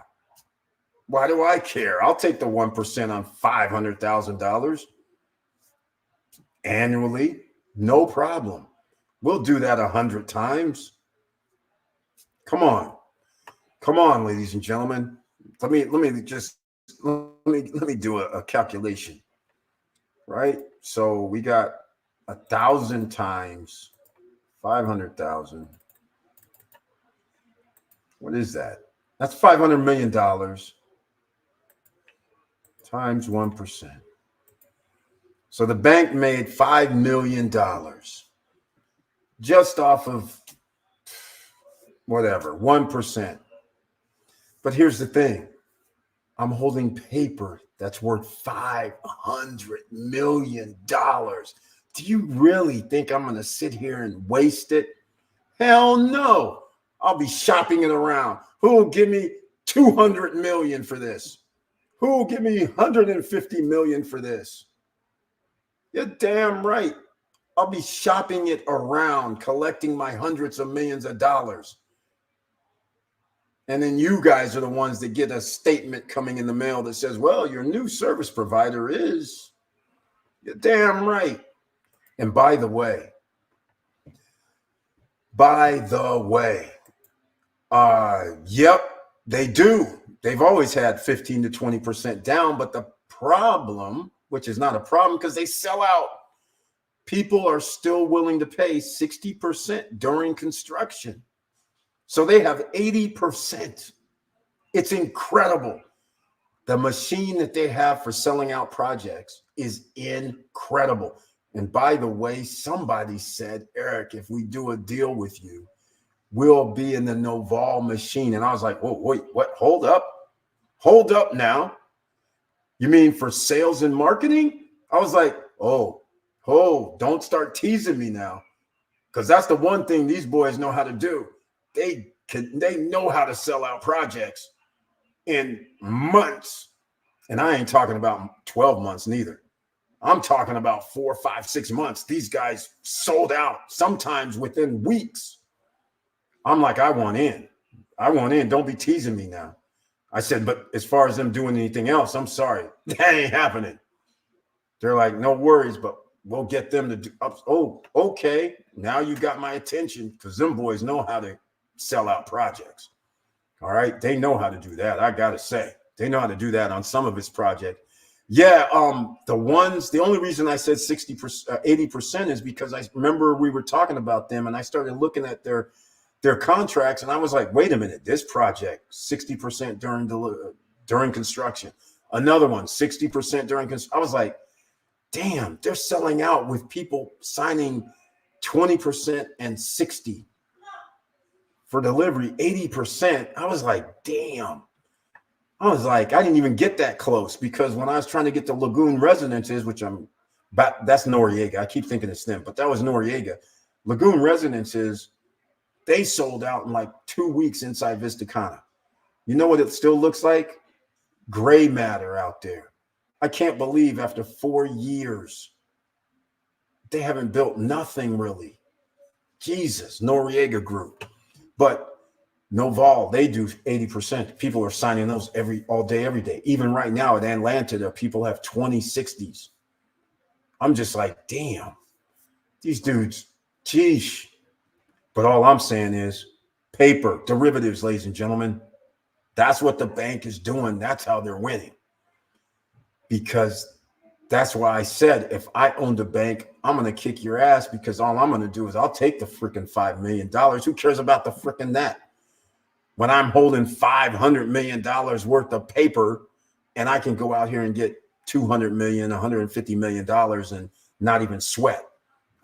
Why do I care? I'll take the 1% on $500,000 annually. No problem. We'll do that 100 times. Come on. Come on, ladies and gentlemen. Let me do a calculation. Right? So we got 1,000 times 500,000. What is that? That's $500 million times 1%. So the bank made $5 million just off of whatever, 1%. But here's the thing. I'm holding paper that's worth $500 million. Do you really think I'm going to sit here and waste it? Hell no. I'll be shopping it around. Who will give me $200 million for this? Who will give me $150 million for this? You're damn right. I'll be shopping it around, collecting my hundreds of millions of dollars. And then you guys are the ones that get a statement coming in the mail that says, well, your new service provider is. You're damn right. And by the way, yep, they do. They've always had 15 to 20% down. But the problem, which is not a problem because they sell out, people are still willing to pay 60% during construction. So they have 80%. It's incredible. The machine that they have for selling out projects is incredible. And by the way, somebody said, Eric, if we do a deal with you, we'll be in the Noval machine. And I was like, whoa, wait, what? Hold up now. You mean for sales and marketing? I was like, oh, don't start teasing me now. Because that's the one thing these boys know how to do. They know how to sell out projects in months. And I ain't talking about 12 months neither. I'm talking about 4, 5, 6 months. These guys sold out sometimes within weeks. I'm like, I want in. I want in. Don't be teasing me now. I said, but as far as them doing anything else, I'm sorry. That ain't happening. They're like, no worries, but we'll get them to do. Oh, okay. Now you got my attention because them boys know how to sell out projects. All right. They know how to do that. I got to say, they know how to do that on some of his projects. Yeah. The only reason I said 60%, 80% is because I remember we were talking about them and I started looking at their contracts and I was like, wait a minute, this project, 60% during construction, another one, 60% during construction. I was like, damn, they're selling out with people signing 20% and 60% for delivery, 80%. I was like, damn. I was like, I didn't even get that close because when I was trying to get the Lagoon Residences, that's Noriega. I keep thinking it's them, but that was Noriega. Lagoon Residences, they sold out in like 2 weeks inside Vista Cana. You know what it still looks like? Gray matter out there. I can't believe after 4 years, they haven't built nothing really. Jesus, Noriega Group. But Noval, they do 80%. People are signing those all day, every day. Even right now at Atlanta, there people have 2060s. I'm just like, damn, these dudes, geesh. But all I'm saying is paper, derivatives, ladies and gentlemen. That's what the bank is doing. That's how they're winning. Because that's why I said, if I owned a bank, I'm going to kick your ass because all I'm going to do is I'll take the freaking $5 million. Who cares about the freaking that? When I'm holding $500 million worth of paper and I can go out here and get $200 million, $150 million and not even sweat.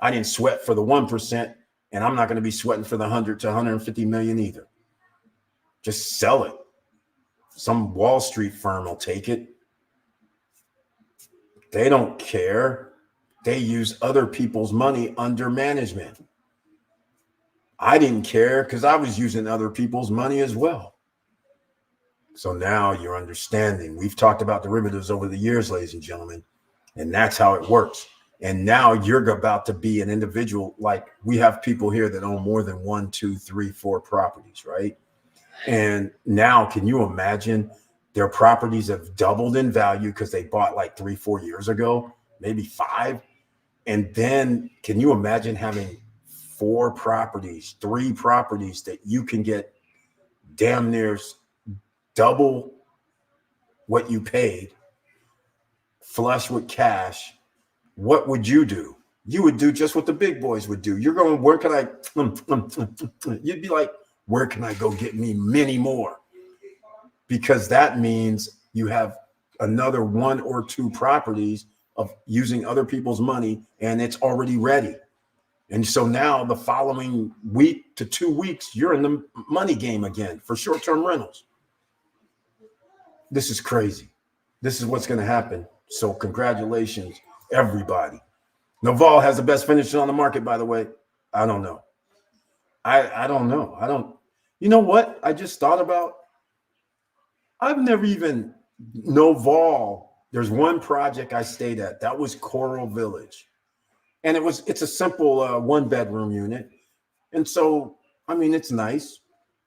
I didn't sweat for the 1% and I'm not going to be sweating for the 100 to 150 million either. Just sell it. Some Wall Street firm will take it. They don't care. They use other people's money under management. I didn't care because I was using other people's money as well. So now you're understanding. We've talked about derivatives over the years, ladies and gentlemen, and that's how it works. And now you're about to be an individual. Like we have people here that own more than 1, 2, 3, 4 properties, right? And now can you imagine their properties have doubled in value because they bought like 3, 4 years ago, maybe 5. And then can you imagine having 4 properties, 3 properties that you can get damn near double what you paid, flush with cash? What would you do? You would do just what the big boys would do. You're going, where can I? You'd be like, where can I go get me many more? Because that means you have another 1 or 2 properties of using other people's money and it's already ready. And so now the following week to 2 weeks, you're in the money game again for short-term rentals. This is crazy. This is what's going to happen. So congratulations, everybody. Noval has the best finishes on the market, by the way. I don't know. I don't know. You know what? I just thought about, I've never even, Noval, there's one project I stayed at. That was Coral Village. And it's a simple 1-bedroom unit. And so, I mean, it's nice.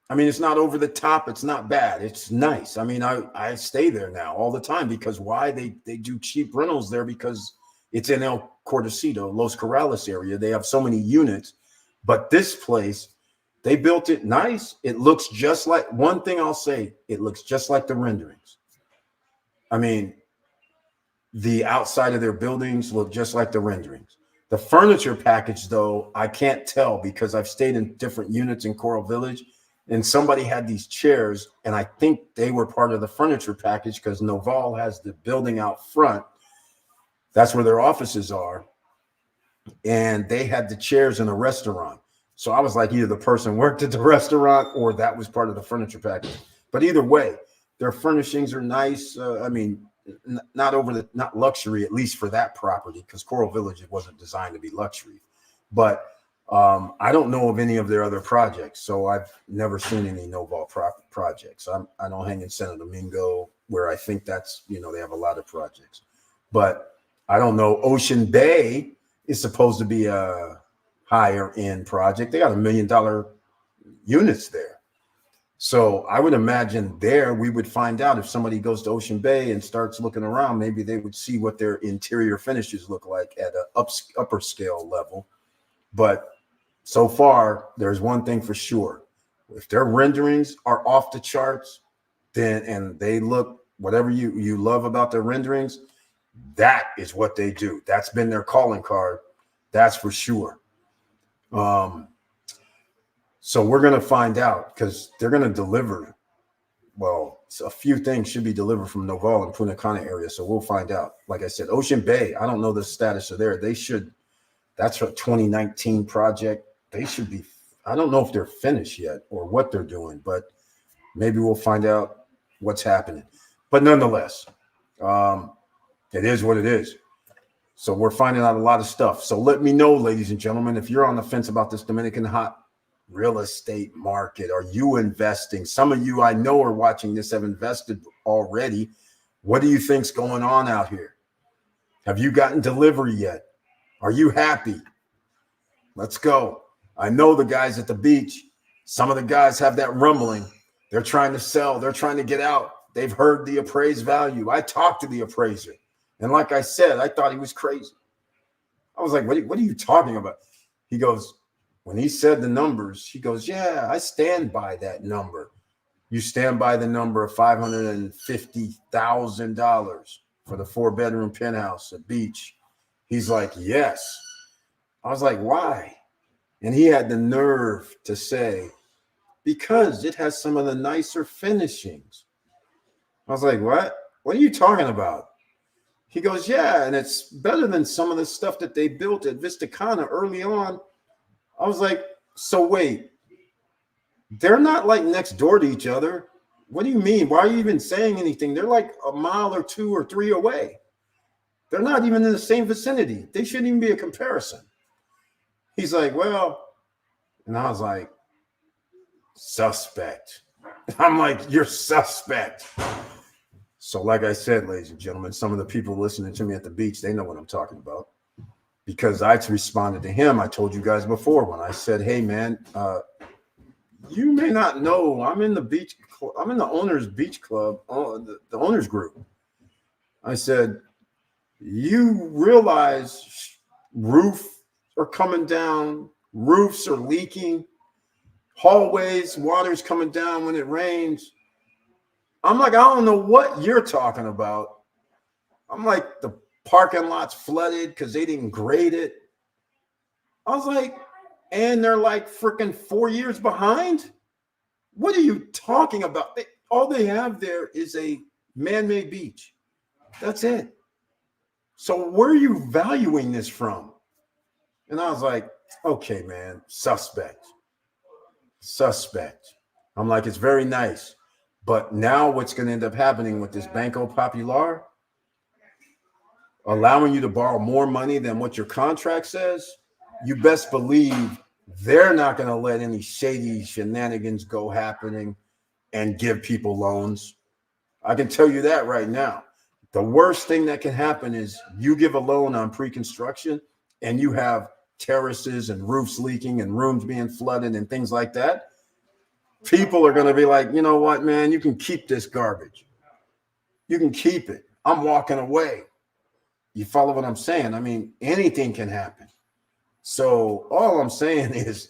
I mean, it's not over the top. It's not bad. It's nice. I mean, I stay there now all the time because why? They do cheap rentals there because it's in El Cordacito, Los Corrales area. They have so many units. But this place, they built it nice. It looks just like, one thing I'll say, it looks just like the renderings. I mean, the outside of their buildings look just like the renderings. The furniture package, though, I can't tell because I've stayed in different units in Coral Village, and somebody had these chairs, and I think they were part of the furniture package because Noval has the building out front. That's where their offices are. And they had the chairs in a restaurant. So I was like, either the person worked at the restaurant or that was part of the furniture package. But either way, their furnishings are nice. I mean, not luxury, at least for that property, because Coral Village, it wasn't designed to be luxury. But I don't know of any of their other projects. So I've never seen any Noval projects. I don't hang in Santo Domingo. where I think that's, they have a lot of projects. But I don't know. Ocean Bay is supposed to be a higher end project. They got $1 million units there. So I would imagine there we would find out if somebody goes to Ocean Bay and starts looking around, maybe they would see what their interior finishes look like at an upper scale level. But so far, there's one thing for sure. If their renderings are off the charts, then and they look whatever you love about their renderings, that is what they do. That's been their calling card. That's for sure. So we're going to find out because they're going to deliver. Well, a few things should be delivered from Noval and Punta Cana area. So we'll find out. Like I said, Ocean Bay, I don't know the status of there. They should, that's a 2019 project. They should be, I don't know if they're finished yet or what they're doing, but maybe we'll find out what's happening. But nonetheless, it is what it is. So we're finding out a lot of stuff. So let me know, ladies and gentlemen, if you're on the fence about this Dominican hot real estate market. Are you investing? Some of you I know are watching this have invested already. What do you think's going on out here? Have you gotten delivery yet? Are you happy? Let's go. I know the guys at the beach. Some of the guys have that rumbling. They're trying to sell. They're trying to get out. They've heard the appraised value. I talked to the appraiser. And like I said, I thought he was crazy. I was like, what are you talking about? He goes, when he said the numbers, he goes, yeah, I stand by that number. You stand by the number of $550,000 for the 4-bedroom penthouse at beach. He's like, yes. I was like, why? And he had the nerve to say, because it has some of the nicer finishings. I was like, what? What are you talking about? He goes, yeah, and it's better than some of the stuff that they built at Vista Cana early on. I was like, so wait, they're not like next door to each other. What do you mean? Why are you even saying anything? They're like a mile or 2 or 3 away. They're not even in the same vicinity. They shouldn't even be a comparison. He's like, well, and I was like, suspect. I'm like, you're suspect. So like I said, ladies and gentlemen, some of the people listening to me at the beach, they know what I'm talking about. Because I responded to him. I told you guys before when I said, hey, man, you may not know I'm in the beach. I'm in the owner's beach club, the owner's group. I said, you realize roofs are coming down, roofs are leaking, hallways, water's coming down when it rains. I'm like, I don't know what you're talking about. I'm like, the parking lot's flooded because they didn't grade it. I was like, and they're like freaking 4 years behind? What are you talking about? All they have there is a man-made beach. That's it. So where are you valuing this from? And I was like, okay, man, suspect. I'm like, it's very nice. But now what's going to end up happening with this Banco Popular, allowing you to borrow more money than what your contract says, you best believe they're not going to let any shady shenanigans go happening and give people loans. I can tell you that right now. The worst thing that can happen is you give a loan on pre-construction and you have terraces and roofs leaking and rooms being flooded and things like that. People are going to be like, you know what, man, you can keep this garbage. You can keep it. I'm walking away. You follow what I'm saying? I mean, anything can happen. So all I'm saying is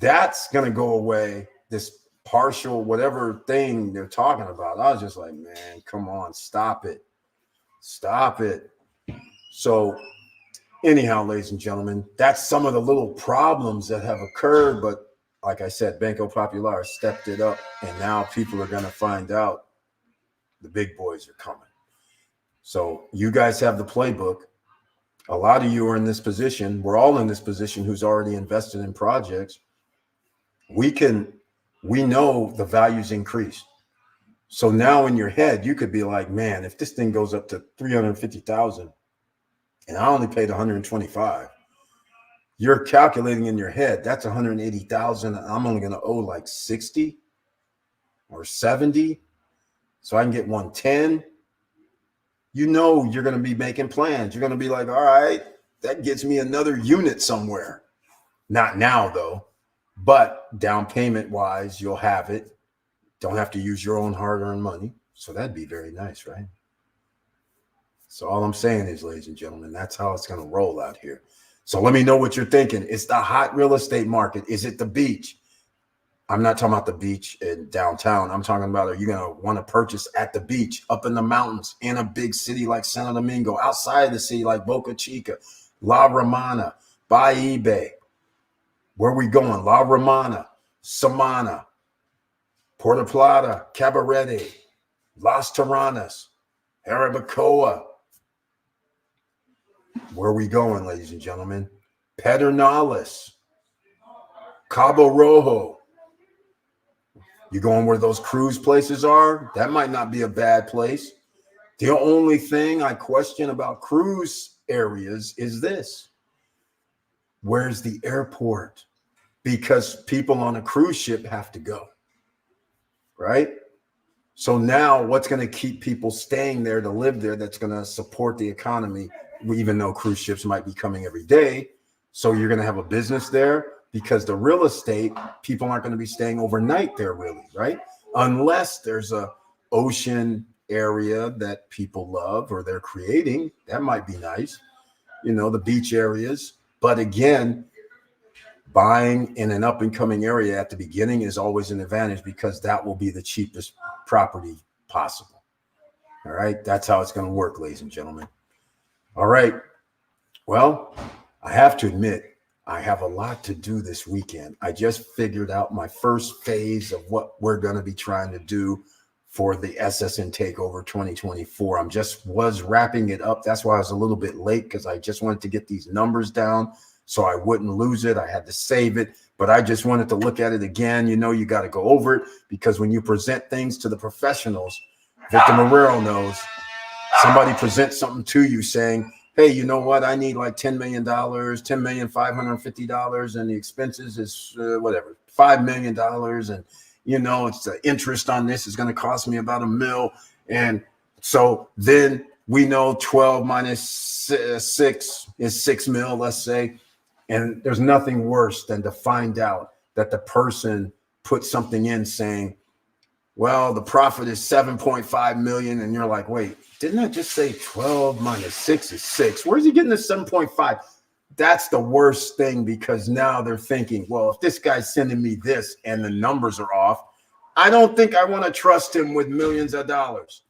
that's going to go away. This partial whatever thing they're talking about. I was just like, man, come on, stop it. So anyhow, ladies and gentlemen, that's some of the little problems that have occurred. But like I said, Banco Popular stepped it up, and now people are going to find out the big boys are coming. So you guys have the playbook. A lot of you are in this position. We're all in this position who's already invested in projects. We know the values increased. So now in your head, you could be like, man, if this thing goes up to 350,000 and I only paid 125, you're calculating in your head, that's 180,000. I'm only going to owe like 60 or 70. so I can get 110, you know you're going to be making plans. You're going to be like, all right, that gets me another unit somewhere. Not now, though, but down payment wise, you'll have it. Don't have to use your own hard-earned money. So that'd be very nice, right? So all I'm saying is, ladies and gentlemen, that's how it's going to roll out here. So let me know what you're thinking. It's the hot real estate market. Is it the beach? I'm not talking about the beach in downtown. I'm talking about, are you going to want to purchase at the beach, up in the mountains, in a big city like Santo Domingo, outside of the city like Boca Chica, La Romana, by eBay? Where are we going? La Romana, Samana, Puerto Plata, Cabarete, Las Terranas, Jarabacoa. Where are we going, ladies and gentlemen? Pedernales, Cabo Rojo. You going where those cruise places are? That might not be a bad place. The only thing I question about cruise areas is this. Where's the airport? Because people on a cruise ship have to go, right? So now what's going to keep people staying there to live there that's going to support the economy, even though cruise ships might be coming every day? So you're going to have a business there because the real estate, people aren't going to be staying overnight there really, right? Unless there's a ocean area that people love or they're creating. That might be nice, you know, the beach areas. But again, buying in an up and coming area at the beginning is always an advantage because that will be the cheapest property possible. All right. That's how it's going to work, ladies and gentlemen. All right. Well, I have to admit, I have a lot to do this weekend. I just figured out my first phase of what we're going to be trying to do for the SSN Takeover 2024. I'm just was wrapping it up. That's why I was a little bit late because I just wanted to get these numbers down so I wouldn't lose it. I had to save it, but I just wanted to look at it again. You know, you got to go over it because when you present things to the professionals, Victor Marrero knows, somebody presents something to you saying, hey, you know what? I need like $10 million, $10,550,000, and the expenses is whatever, $5 million. And, you know, it's the interest on this is going to cost me about $1 million. And so then we know 12 minus 6 is 6 mil, let's say. And there's nothing worse than to find out that the person put something in saying, well, the profit is 7.5 million. And you're like, wait, didn't I just say 12 minus 6 is 6? Where's he getting the 7.5? That's the worst thing because now they're thinking, well, if this guy's sending me this and the numbers are off, I don't think I want to trust him with millions of dollars.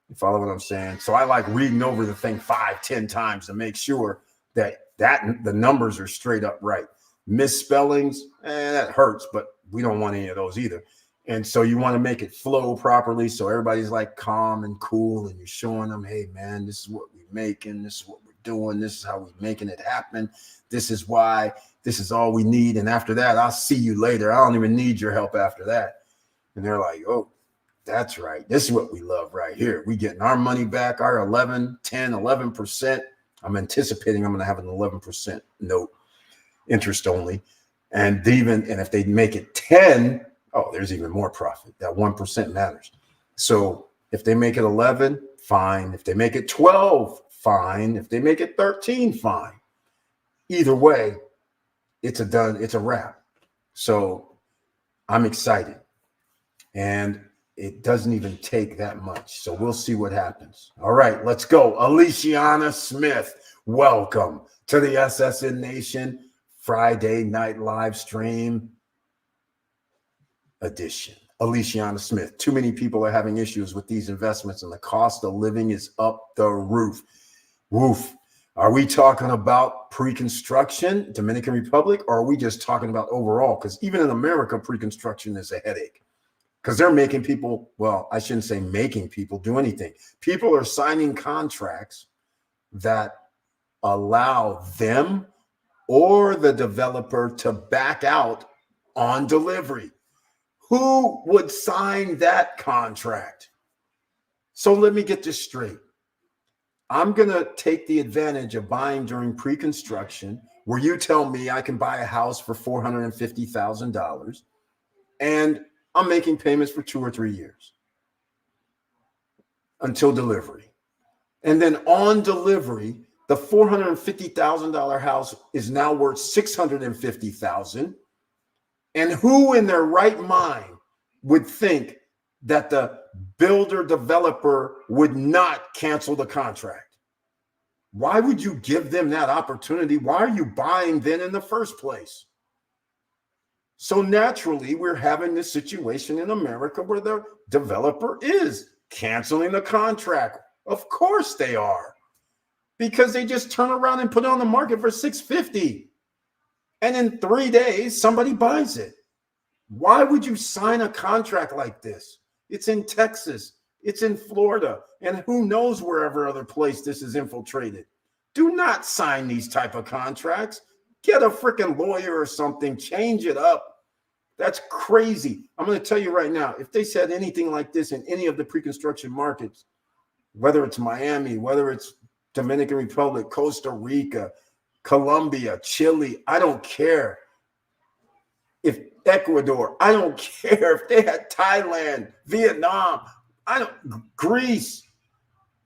You follow what I'm saying? So I like reading over the thing 5-10 times to make sure that the numbers are straight up right. Misspellings, that hurts, but we don't want any of those either. And so you want to make it flow properly so everybody's like calm and cool and you're showing them, hey, man, this is what we're making. This is what we're doing. This is how we're making it happen. This is why. This is all we need. And after that, I'll see you later. I don't even need your help after that. And they're like, oh, that's right. This is what we love right here. We getting our money back, our 11, 10, 11%. I'm anticipating I'm going to have an 11% note, interest only. And if they make it 10, oh, there's even more profit. That 1% matters. So if they make it 11, fine. If they make it 12, fine. If they make it 13, fine. Either way, it's a wrap. So I'm excited. And it doesn't even take that much. So we'll see what happens. All right, let's go. Aliciana Smith, welcome to the SSN Nation Friday night live stream edition. Aliciana Smith, too many people are having issues with these investments and the cost of living is up the roof. Woof. Are we talking about pre-construction, Dominican Republic, or are we just talking about overall? Because even in America, pre-construction is a headache. Because they're making people, well, I shouldn't say making people do anything. People are signing contracts that allow them or the developer to back out on delivery. Who would sign that contract? So let me get this straight. I'm going to take the advantage of buying during pre-construction where you tell me I can buy a house for $450,000 and I'm making payments for 2 or 3 years. until delivery. And then on delivery, the $450,000 house is now worth $650,000. And who in their right mind would think that the builder developer would not cancel the contract? Why would you give them that opportunity? Why are you buying then in the first place? So naturally, we're having this situation in America where the developer is canceling the contract. Of course they are, because they just turn around and put it on the market for $650,000. And in 3 days, somebody buys it. Why would you sign a contract like this? It's in Texas, it's in Florida, and who knows wherever other place this is infiltrated. Do not sign these type of contracts. Get a freaking lawyer or something, change it up. That's crazy. I'm going to tell you right now, if they said anything like this in any of the pre-construction markets, whether it's Miami, whether it's Dominican Republic, Costa Rica, Colombia, Chile, I don't care. If Ecuador, I don't care. If they had Thailand, Vietnam, Greece,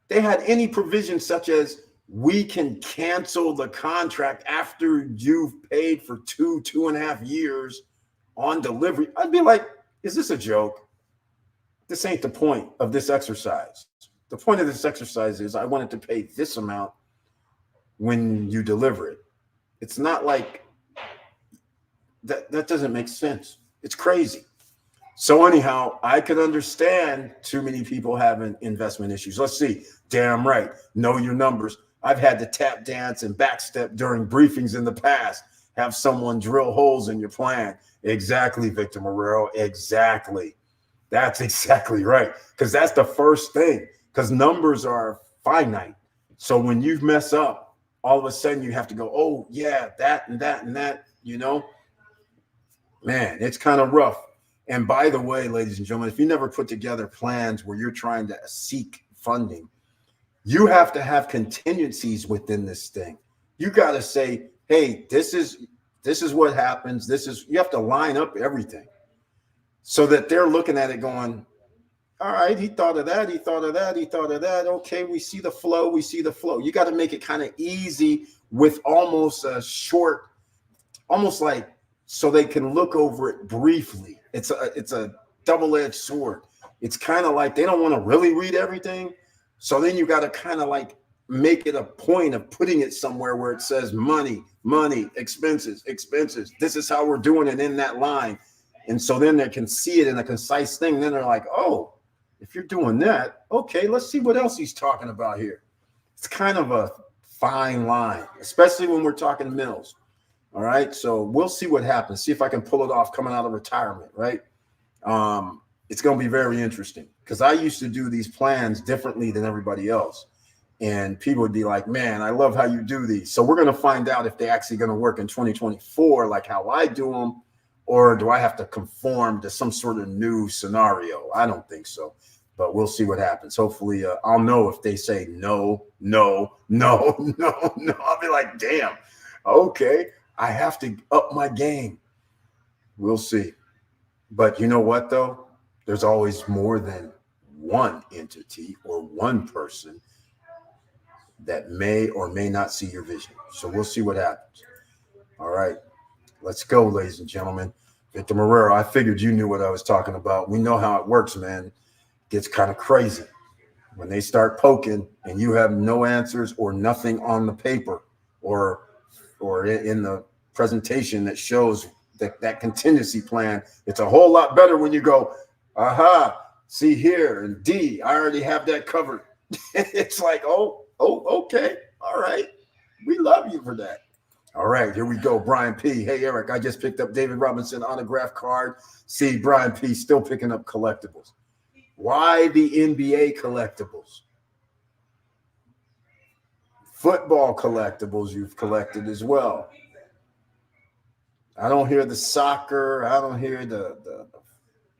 they had any provision such as we can cancel the contract after you've paid for 2.5 years on delivery, I'd be like, is this a joke? This ain't the point of this exercise. The point of this exercise is I wanted to pay this amount when you deliver it. It's not like that doesn't make sense. It's crazy. So anyhow, I could understand too many people having investment issues. Let's see. Damn right. Know your numbers. I've had to tap dance and backstep during briefings in the past. Have someone drill holes in your plan. Exactly, Victor Marrero. Exactly. That's exactly right. Because that's the first thing. Because numbers are finite. So when you mess up, all of a sudden you have to go, oh, yeah, that and that and that, you know. Man, it's kind of rough. And by the way, ladies and gentlemen, if you never put together plans where you're trying to seek funding, you have to have contingencies within this thing. You got to say, hey, this is what happens. You have to line up everything so that they're looking at it going, all right, he thought of that. He thought of that. He thought of that. Okay, we see the flow. We see the flow. You got to make it kind of easy with almost a short, almost like so they can look over it briefly. It's a double-edged sword. It's kind of like they don't want to really read everything. So then you got to kind of like make it a point of putting it somewhere where it says money, expenses. This is how we're doing it in that line. And so then they can see it in a concise thing. Then they're like, oh, if you're doing that, okay, let's see what else he's talking about here. It's kind of a fine line, especially when we're talking mills. All right. So we'll see what happens. See if I can pull it off coming out of retirement. Right. It's going to be very interesting because I used to do these plans differently than everybody else. And people would be like, man, I love how you do these. So we're going to find out if they're actually going to work in 2024, like how I do them, or do I have to conform to some sort of new scenario? I don't think so, but we'll see what happens. Hopefully I'll know if they say no. I'll be like, damn, okay, I have to up my game. We'll see. But you know what, though? There's always more than one entity or one person that may or may not see your vision. So we'll see what happens. All right. Let's go, ladies and gentlemen. Victor Marrero, I figured you knew what I was talking about. We know how it works, man. It gets kind of crazy when they start poking and you have no answers or nothing on the paper or in the presentation that shows that contingency plan. It's a whole lot better when you go, aha, see here, and D, I already have that covered. It's like, oh, okay, all right. We love you for that. All right, here we go. Brian P. Hey, Eric, I just picked up David Robinson autograph card. See, Brian P. still picking up collectibles. Why the NBA collectibles? Football collectibles you've collected as well. I don't hear the soccer. I don't hear the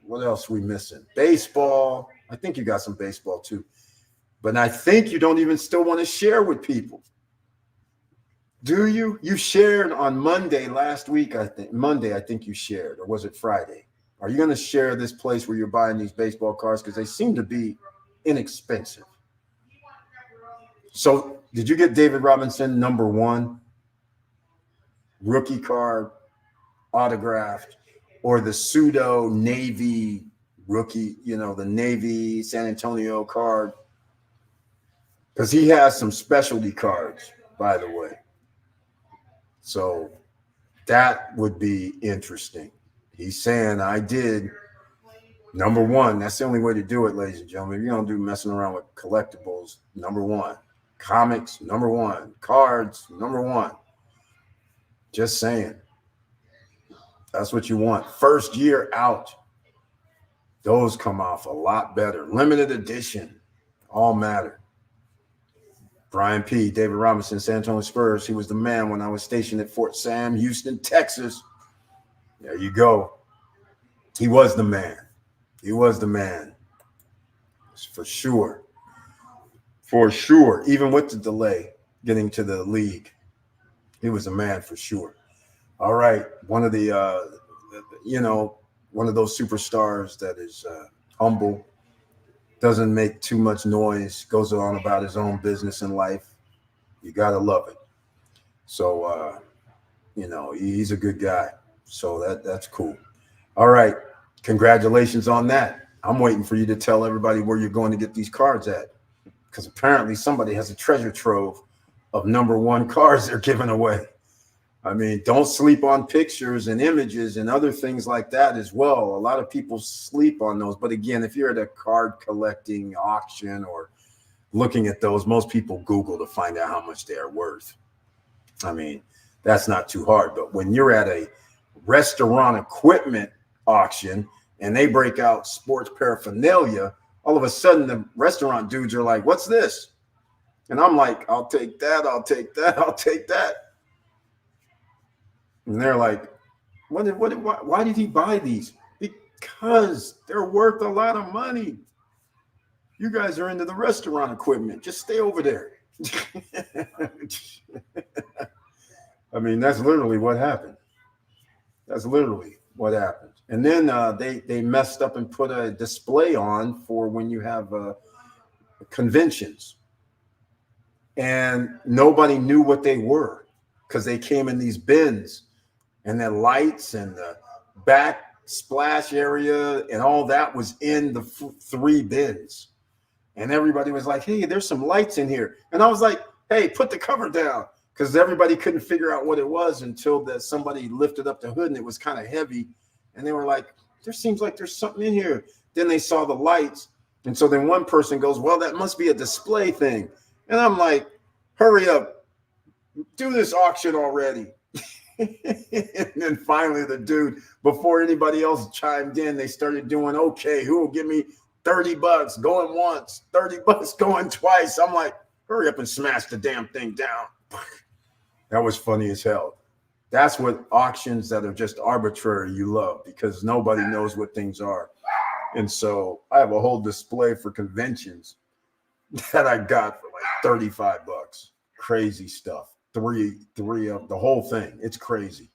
what else we missing? Baseball. I think you got some baseball too. But I think you don't even still want to share with people. Do you? You shared on Monday last week, I think. Monday, I think you shared. Or was it Friday? Are you going to share this place where you're buying these baseball cards? Because they seem to be inexpensive. So did you get David Robinson #1 rookie card autographed, or the pseudo Navy rookie, the Navy San Antonio card? Because he has some specialty cards, by the way. So that would be interesting. He's saying I did #1. That's the only way to do it, ladies and gentlemen. If you don't do messing around with collectibles, #1. Comics, #1. Cards, #1. Just saying. That's what you want. First year out, those come off a lot better. Limited edition, all matter. Brian P., David Robinson, San Antonio Spurs. He was the man when I was stationed at Fort Sam, Houston, Texas. There you go. He was the man. He was the man. For sure. For sure. Even with the delay getting to the league, he was a man for sure. All right. One of the, one of those superstars that is humble, doesn't make too much noise, goes on about his own business in life. You got to love it. So, he's a good guy. So that's cool. All right. Congratulations on that. I'm waiting for you to tell everybody where you're going to get these cards at, because apparently somebody has a treasure trove of #1 cards they're giving away. I mean, don't sleep on pictures and images and other things like that as well. A lot of people sleep on those. But again, if you're at a card collecting auction or looking at those, most people Google to find out how much they are worth. I mean, that's not too hard. But when you're at a restaurant equipment auction and they break out sports paraphernalia, all of a sudden the restaurant dudes are like, "What's this?" And I'm like, "I'll take that. I'll take that. I'll take that." And they're like, why did he buy these? Because they're worth a lot of money. You guys are into the restaurant equipment. Just stay over there. I mean, that's literally what happened. That's literally what happened. And then they messed up and put a display on for when you have conventions. And nobody knew what they were because they came in these bins. And then lights and the back splash area and all that was in the 3 bins. And everybody was like, "Hey, there's some lights in here." And I was like, "Hey, put the cover down," because everybody couldn't figure out what it was until somebody lifted up the hood and it was kind of heavy. And they were like, "There seems like there's something in here." Then they saw the lights. And so then one person goes, "Well, that must be a display thing." And I'm like, "Hurry up. Do this auction already." And then finally the dude, before anybody else chimed in, they started doing, "Okay, who will give me $30 going once, $30 going twice?" I'm like, "Hurry up and smash the damn thing down." That was funny as hell. That's what auctions that are just arbitrary you love, because nobody knows what things are. And so I have a whole display for conventions that I got for like $35. Crazy stuff. Three of the whole thing. It's crazy.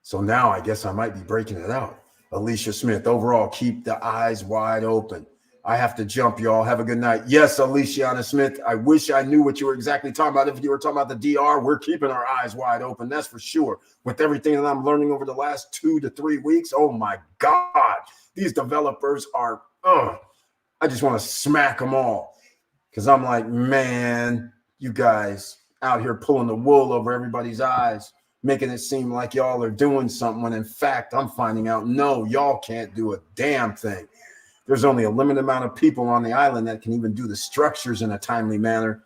So now I guess I might be breaking it out. Alicia Smith, overall, keep the eyes wide open. I have to jump, y'all. Have a good night. Yes, Alicia Smith, I wish I knew what you were exactly talking about. If you were talking about the DR, we're keeping our eyes wide open. That's for sure. With everything that I'm learning over the last 2 to 3 weeks, oh my God, these developers are, I just want to smack them all. Because I'm like, man, you guys out here pulling the wool over everybody's eyes, making it seem like y'all are doing something when in fact I'm finding out, no, y'all can't do a damn thing. There's only a limited amount of people on the island that can even do the structures in a timely manner,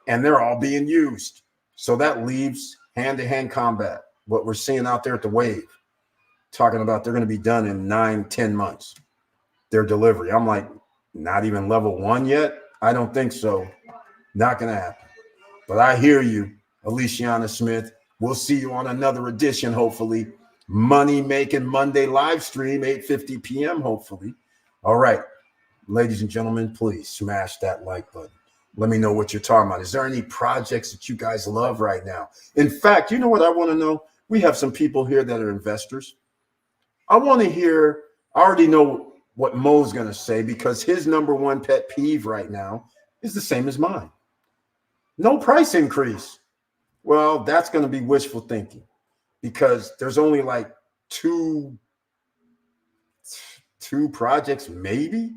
and they're all being used. So that leaves hand-to-hand combat, what we're seeing out there at the Wave, talking about they're going to be done in 9-10 months, their delivery. I'm like, not even level 1 yet? I don't think so. Not going to happen. But I hear you, Alicia Smith. We'll see you on another edition, hopefully. Money Making Monday live stream, 8:50 p.m., hopefully. All right, ladies and gentlemen, please smash that like button. Let me know what you're talking about. Is there any projects that you guys love right now? In fact, you know what I want to know? We have some people here that are investors. I want to hear, I already know what Mo's going to say, because his number one pet peeve right now is the same as mine. No price increase. Well, that's going to be wishful thinking, because there's only like two projects maybe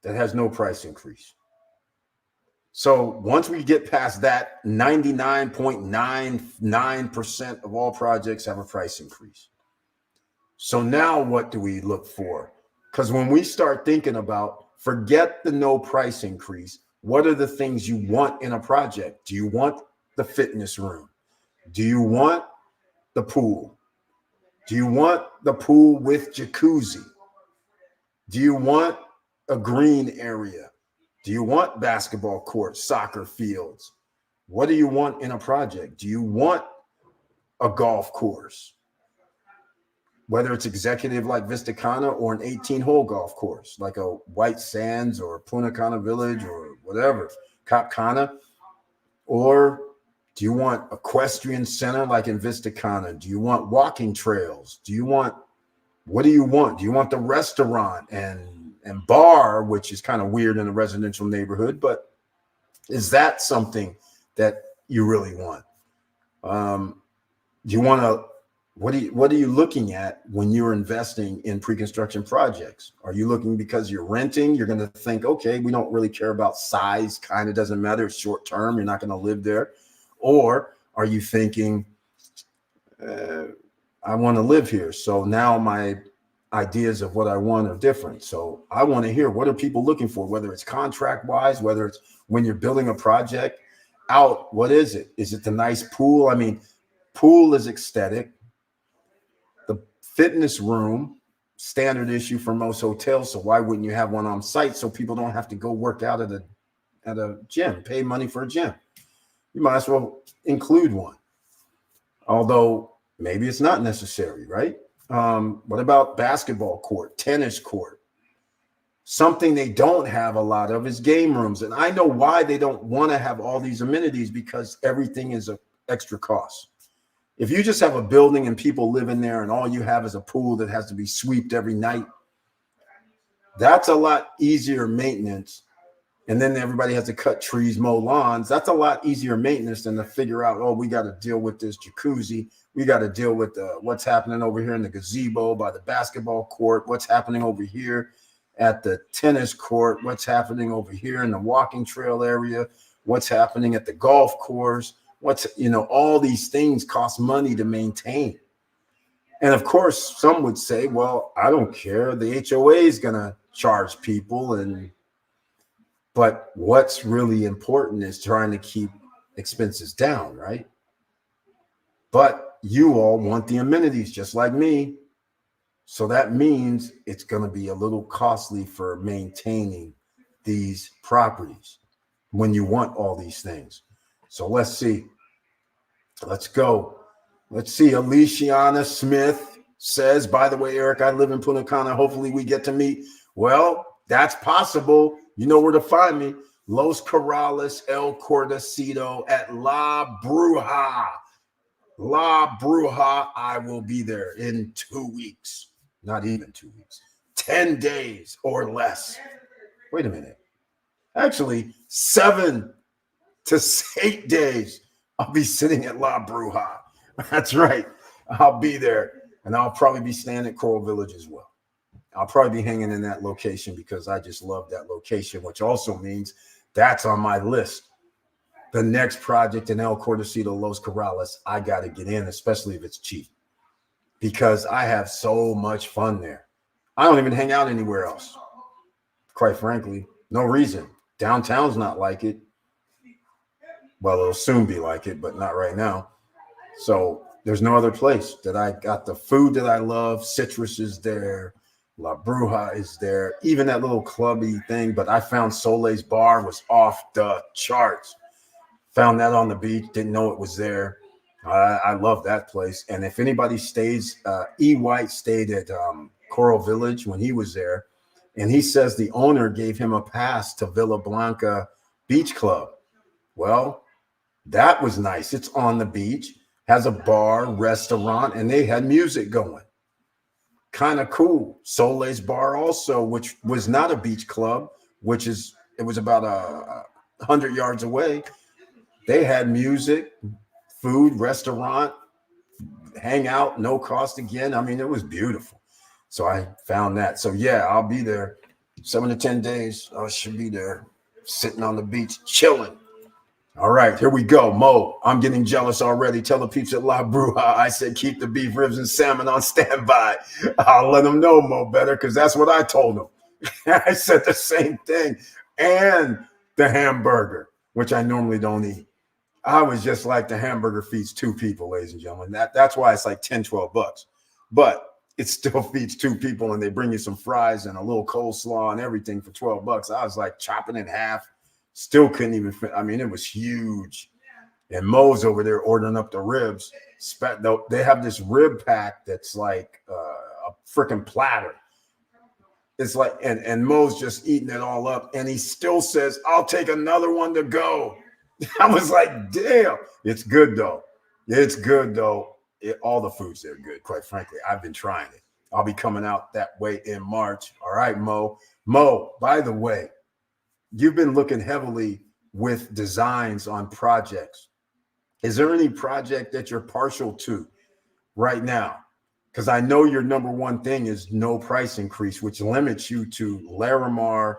that has no price increase. So once we get past that, 99.99% of all projects have a price increase. So now what do we look for? Because when we start thinking about, forget the no price increase, what are the things you want in a project? Do you want the fitness room? Do you want the pool? Do you want the pool with jacuzzi? Do you want a green area? Do you want basketball courts, soccer fields? What do you want in a project? Do you want a golf course? Whether it's executive like Vista Cana or an 18-hole golf course, like a White Sands or Punta Cana Village or whatever, Cap Cana. Or do you want equestrian center like in Vista Cana? Do you want walking trails? What do you want? Do you want the restaurant and bar, which is kind of weird in a residential neighborhood, but is that something that you really want? Do you want to, what are you looking at when you're investing in pre-construction projects? Are you looking because you're renting? You're going to think, okay, we don't really care about size, kind of doesn't matter. It's short term. You're not going to live there. Or are you thinking, I want to live here, so now my ideas of what I want are different. So I want to hear, what are people looking for, whether it's contract wise, whether it's when you're building a project out, what is it? Is it the nice pool? I mean, pool is aesthetic. The fitness room, standard issue for most hotels. So why wouldn't you have one on site so people don't have to go work out at a gym, pay money for a gym? You might as well include one. Although maybe it's not necessary, right? What about basketball court, tennis court? Something they don't have a lot of is game rooms. And I know why they don't want to have all these amenities, because everything is an extra cost. If you just have a building and people live in there and all you have is a pool that has to be swept every night, that's a lot easier maintenance. And then everybody has to cut trees, mow lawns. That's a lot easier maintenance than to figure out, oh, we got to deal with this jacuzzi. We got to deal with what's happening over here in the gazebo by the basketball court. What's happening over here at the tennis court? What's happening over here in the walking trail area? What's happening at the golf course? All these things cost money to maintain. And of course, some would say, well, I don't care. The HOA is going to charge people. But what's really important is trying to keep expenses down, right? But you all want the amenities just like me. So that means it's going to be a little costly for maintaining these properties when you want all these things. So let's see. Let's go. Let's see. Aliciana Smith says, by the way, Eric, I live in Punta Cana. Hopefully we get to meet. Well, that's possible. You know where to find me. Los Corrales, El Cordacito at La Bruja. La Bruja. I will be there in 2 weeks. Not even 2 weeks. 10 days or less. Wait a minute. Actually, 7 to 8 days. I'll be sitting at La Bruja. That's right. I'll be there. And I'll probably be staying at Coral Village as well. I'll probably be hanging in that location because I just love that location, which also means that's on my list. The next project in El Cordacito, Los Corrales, I got to get in, especially if it's cheap, because I have so much fun there. I don't even hang out anywhere else. Quite frankly, no reason. Downtown's not like it. Well, it'll soon be like it, but not right now. So there's no other place that I got the food that I love. Citrus is there. La Bruja is there. Even that little clubby thing. But I found Soleil's Bar was off the charts. Found that on the beach. Didn't know it was there. I love that place. And if anybody stays, E. White stayed at Coral Village when he was there. And he says the owner gave him a pass to Villa Blanca Beach Club. Well, that was nice. It's on the beach, has a bar, restaurant, and they had music going. kind of cool. Soleil's Bar also, which was not a beach club, it was about 100 yards away. They had music, food, restaurant, hang out, no cost again. I mean, it was beautiful. So I found that. So yeah, I'll be there 7 to 10 days. I should be there sitting on the beach, chilling. All right, here we go. Mo, I'm getting jealous already. Tell the peeps at La Bruja I said keep the beef, ribs, and salmon on standby. I'll let them know, Mo, better, because that's what I told them. I said the same thing. And the hamburger, which I normally don't eat. I was just like, the hamburger feeds 2 people, ladies and gentlemen. That's why it's like 10, 12 bucks. But it still feeds 2 people, and they bring you some fries and a little coleslaw and everything for 12 bucks. I was like chopping in half. Still couldn't even fit. I mean, it was huge. And Mo's over there ordering up the ribs. They have this rib pack that's like a freaking platter. It's like, and Mo's just eating it all up. And he still says, I'll take another one to go. I was like, damn. It's good, though. It's good, though. All the foods there are good, quite frankly. I've been trying it. I'll be coming out that way in March. All right, Mo. Mo, by the way, you've been looking heavily with designs on projects. Is there any project that you're partial to right now? Because I know your number one thing is no price increase, which limits you to Larimar,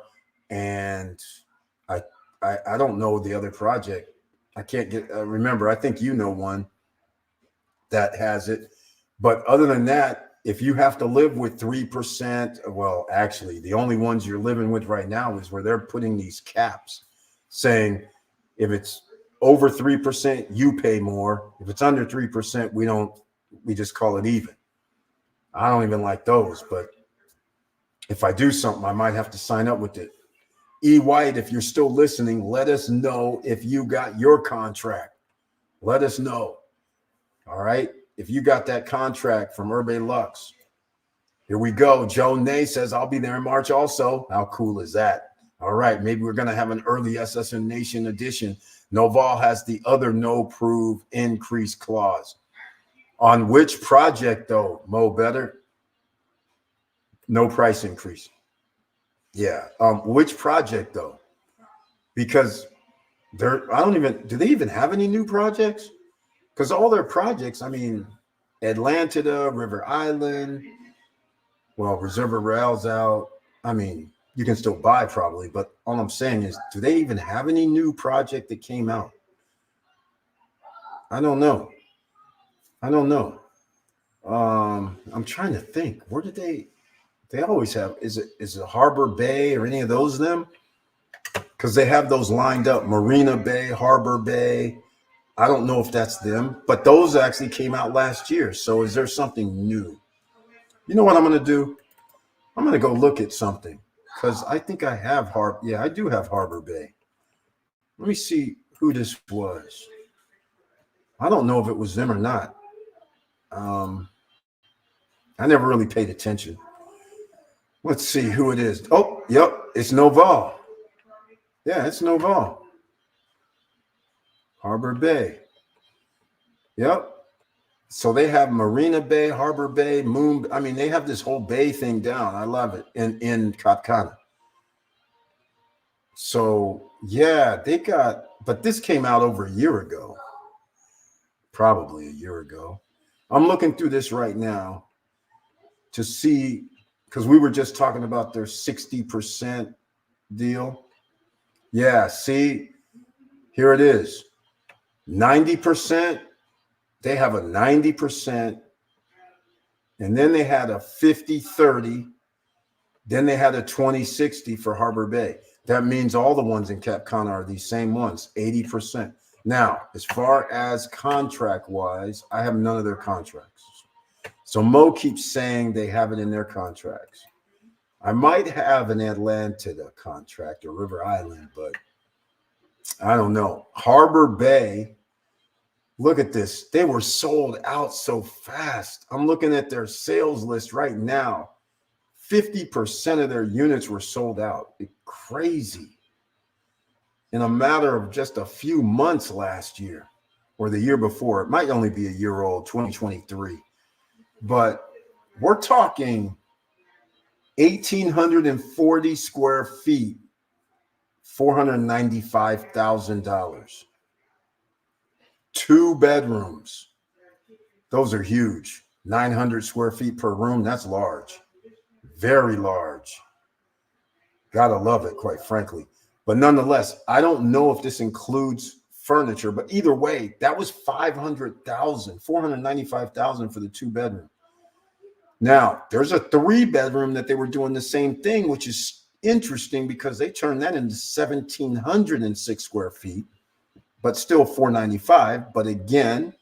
and I don't know the other project. I can't remember. I think you know one that has it. But other than that, if you have to live with 3%, well, actually, the only ones you're living with right now is where they're putting these caps saying if it's over 3%, you pay more. If it's under 3%, we just call it even. I don't even like those, but if I do something, I might have to sign up with it. E. White, if you're still listening, let us know if you got your contract. Let us know. All right. If you got that contract from Herbe Lux. Here we go. Joe Nay says, I'll be there in March also. How cool is that? All right. Maybe we're going to have an early SSN Nation edition. Noval has the other no prove increase clause. On which project, though, Mo Better? No price increase. Yeah. Which project, though? Because do they even have any new projects? Because all their projects, I mean, Atlantida, River Island, well, Reserve Rail's out. I mean, you can still buy probably, but all I'm saying is, do they even have any new project that came out? I don't know. I'm trying to think. Where did they always have, is it Harbor Bay or any of those of them? Because they have those lined up, Marina Bay, Harbor Bay. I don't know if that's them, but those actually came out last year. So is there something new? You know what I'm going to do? I'm going to go look at something because I think I have I do have Harbor Bay. Let me see who this was. I don't know if it was them or not. I never really paid attention. Let's see who it is. Oh, yep, it's Noval. Yeah, it's Noval. Harbor Bay. Yep. So they have Marina Bay, Harbor Bay, Moon. I mean, they have this whole bay thing down. I love it in Cap Cana. So yeah, but this came out over a year ago. Probably a year ago. I'm looking through this right now to see, because we were just talking about their 60% deal. Yeah, see, here it is. 90%. They have a 90%. And then they had a 50-30. Then they had a 20-60 for Harbor Bay. That means all the ones in Cap Cana are these same ones, 80%. Now, as far as contract-wise, I have none of their contracts. So Mo keeps saying they have it in their contracts. I might have an Atlantida contract or River Island, but I don't know. Harbor Bay, look at this. They were sold out so fast. I'm looking at their sales list right now. 50% of their units were sold out. Crazy. In a matter of just a few months last year or the year before. It might only be a year old, 2023. But We're talking 1,840 square feet, $495,000. 2 bedrooms. Those are huge. 900 square feet per room. That's large. Very large. Gotta love it, quite frankly. But nonetheless, I don't know if this includes furniture, but either way, that was 500,000, 495,000 for the 2 bedroom. Now, there's a 3 bedroom that they were doing the same thing, which is interesting because they turned that into 1,706 square feet, but still 495. But again,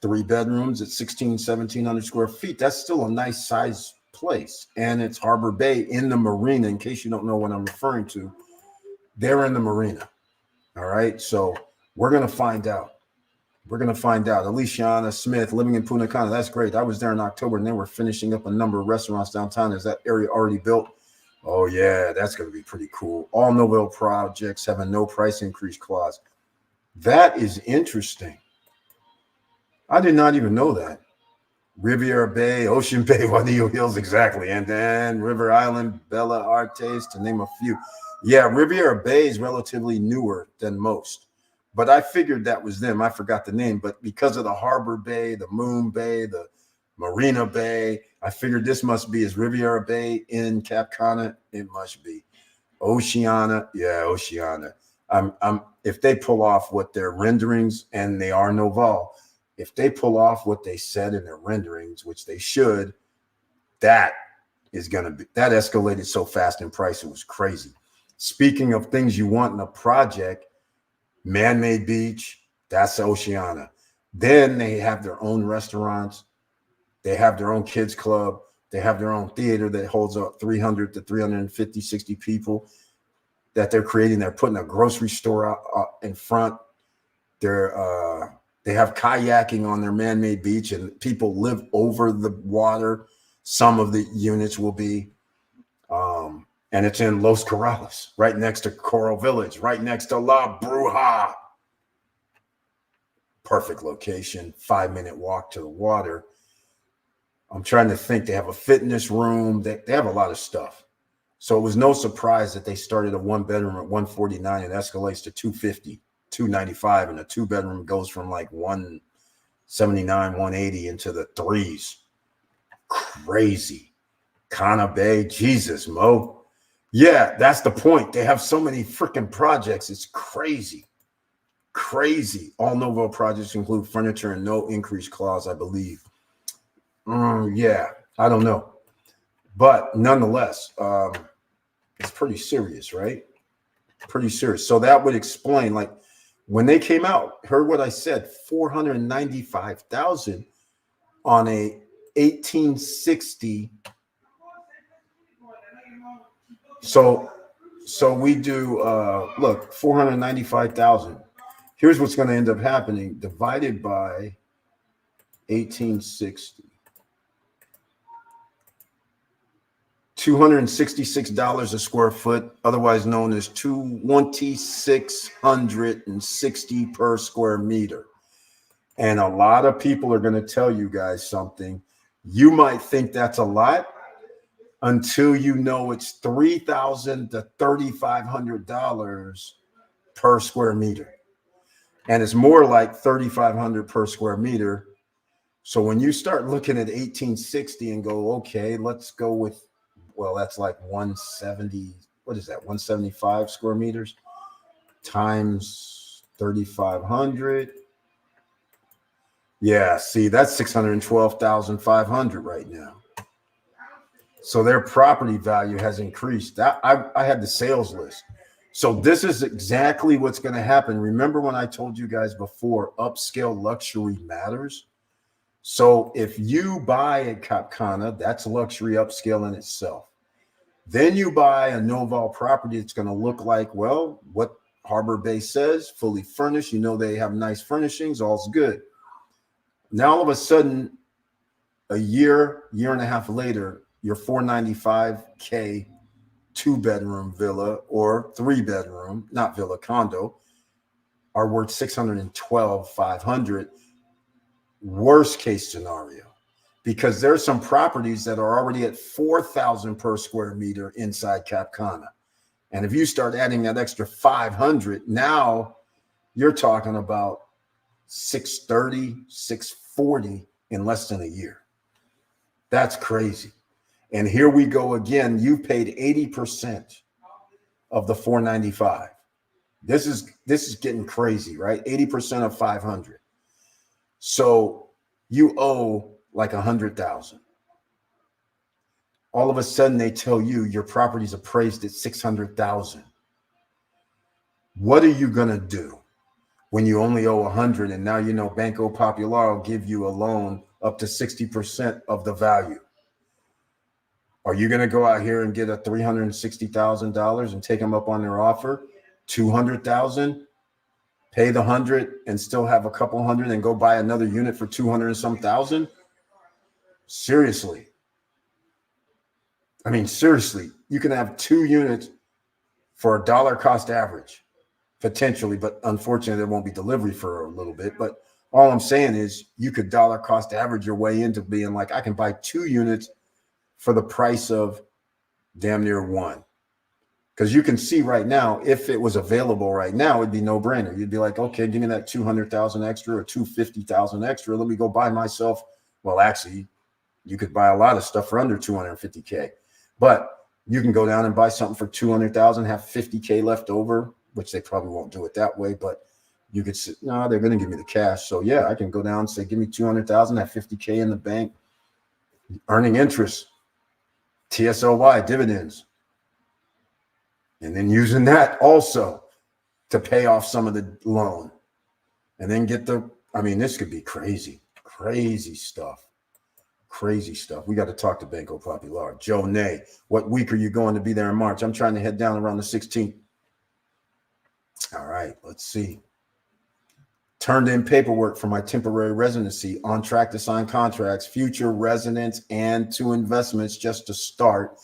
3 bedrooms at 1,700 square feet. That's still a nice size place. And it's Harbor Bay in the marina. In case you don't know what I'm referring to, they're in the marina. All right. So we're going to find out. We're going to find out. Aliciana Smith, living in Punta Cana. That's great. I was there in October and they were finishing up a number of restaurants downtown. Is that area already built? Oh, yeah. That's going to be pretty cool. All Novell projects have a no price increase clause. That is interesting. I did not even know that. Riviera Bay, Ocean Bay, Juanillo Hills, exactly. And then River Island, Bella Artes, to name a few. Yeah, Riviera Bay is relatively newer than most. But I figured that was them. I forgot the name. But because of the Harbor Bay, the Moon Bay, the Marina Bay, I figured this must be is Riviera Bay in Cap Cana. It must be. Oceana. Yeah, Oceana. If they pull off what their renderings, and they are Noval, if they pull off what they said in their renderings, which they should, that is going to be, that escalated so fast in price. It was crazy. Speaking of things you want in a project, man-made beach, that's Oceana. Then they have their own restaurants. They have their own kids club. They have their own theater that holds up 300 to 350, 60 people that they're creating. They're putting a grocery store out in front. They have kayaking on their man-made beach, and people live over the water. Some of the units will be, and it's in Los Corrales, right next to Coral Village, right next to La Bruja. Perfect location, 5-minute walk to the water. I'm trying to think. They have a fitness room. They have a lot of stuff. So it was no surprise that they started a 1-bedroom at 149 and escalates to 250. 295, and a 2-bedroom goes from like 179, 180 into the threes. Crazy. Cana Bay, Jesus, Mo. Yeah, that's the point. They have so many freaking projects. It's crazy. Crazy. All Novo projects include furniture and no increase clause, I believe. Yeah, I don't know. But nonetheless, it's pretty serious, right? Pretty serious. So that would explain, like, when they came out, heard what I said, 495,000 on a 1860. So we do, look, 495,000. Here's what's going to end up happening. Divided by 1860. $266 a square foot, otherwise known as $2,660 per square meter. And a lot of people are going to tell you guys something. You might think that's a lot until you know it's $3,000 to $3,500 per square meter. And it's more like $3,500 per square meter. So when you start looking at 1860 and go, okay, let's go with, well, that's like 170. What is that? 175 square meters times 3,500. Yeah, see, that's 612,500 right now. So their property value has increased. I had the sales list. So this is exactly what's going to happen. Remember when I told you guys before, upscale luxury matters? So if you buy a Cap Cana, that's luxury upscale in itself. Then you buy a Noval property that's going to look like, well, what Harbor Bay says, fully furnished. You know they have nice furnishings, all's good. Now all of a sudden, a year and a half later, your $495K 2-bedroom villa or 3-bedroom, not villa, condo, are worth $612,500. Worst case scenario. because there's some properties that are already at 4,000 per square meter inside Cap Cana. And if you start adding that extra 500, now you're talking about 630, 640 in less than a year. That's crazy. And here we go again. You paid 80% of the 495. This is getting crazy, right? 80% of 500. So you owe like 100,000. All of a sudden they tell you your property's appraised at 600,000. What are you going to do when you only owe 100 and now you know Banco Popular will give you a loan up to 60% of the value? Are you going to go out here and get a $360,000 and take them up on their offer? 200,000, pay the 100 and still have a couple hundred and go buy another unit for 200 and some thousand? Seriously. I mean, seriously, you can have 2 units for a dollar cost average, potentially, but unfortunately there won't be delivery for a little bit. But all I'm saying is you could dollar cost average your way into being like, I can buy 2 units for the price of damn near 1. Because you can see right now, if it was available right now, it'd be no brainer. You'd be like, okay, give me that 200,000 extra or 250,000 extra. Let me go buy myself. Well, actually, you could buy a lot of stuff for under 250K, but you can go down and buy something for 200,000, have 50K left over, which they probably won't do it that way, but you could say, no, they're going to give me the cash. So yeah, I can go down and say, give me 200,000, have 50K in the bank, earning interest, TSLY dividends. And then using that also to pay off some of the loan and then get I mean, this could be crazy stuff. Crazy stuff. We got to talk to Banco Popular. Joe Nay, what week are you going to be there in March? I'm trying to head down around the 16th. All right, let's see. Turned in paperwork for my temporary residency, on track to sign contracts, future residence, and 2 investments just to start.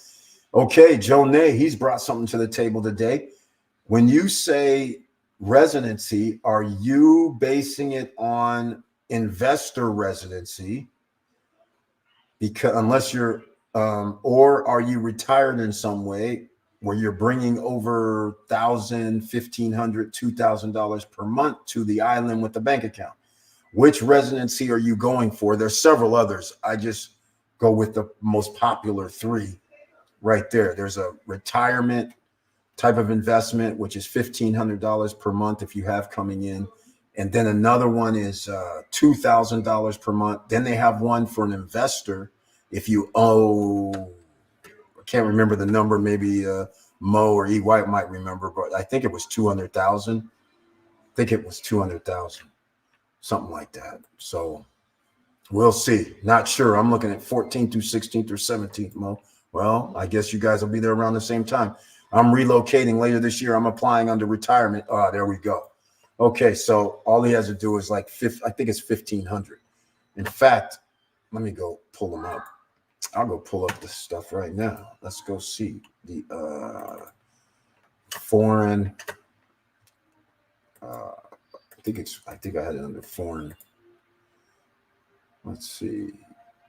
Okay, Joe Nay, he's brought something to the table today. When you say residency, are you basing it on investor residency? Because unless you're, or are you retired in some way where you're bringing over $1,000, $1,500, $2,000 per month to the island with the bank account? Which residency are you going for? There's several others. I just go with the most popular 3 right there. There's a retirement type of investment, which is $1,500 per month if you have coming in. And then another one is $2,000 per month. Then they have one for an investor. If you owe, I can't remember the number, maybe Mo or EY might remember, but I think it was 200,000. I think it was 200,000, something like that. So we'll see. Not sure. I'm looking at 14th through 16th or 17th, Mo. Well, I guess you guys will be there around the same time. I'm relocating later this year. I'm applying under retirement. There we go. Okay, so all he has to do is like I think it's 1,500. In fact, let me go pull them up. I'll go pull up this stuff right now. Let's go see the foreign. I think I had it under foreign. Let's see.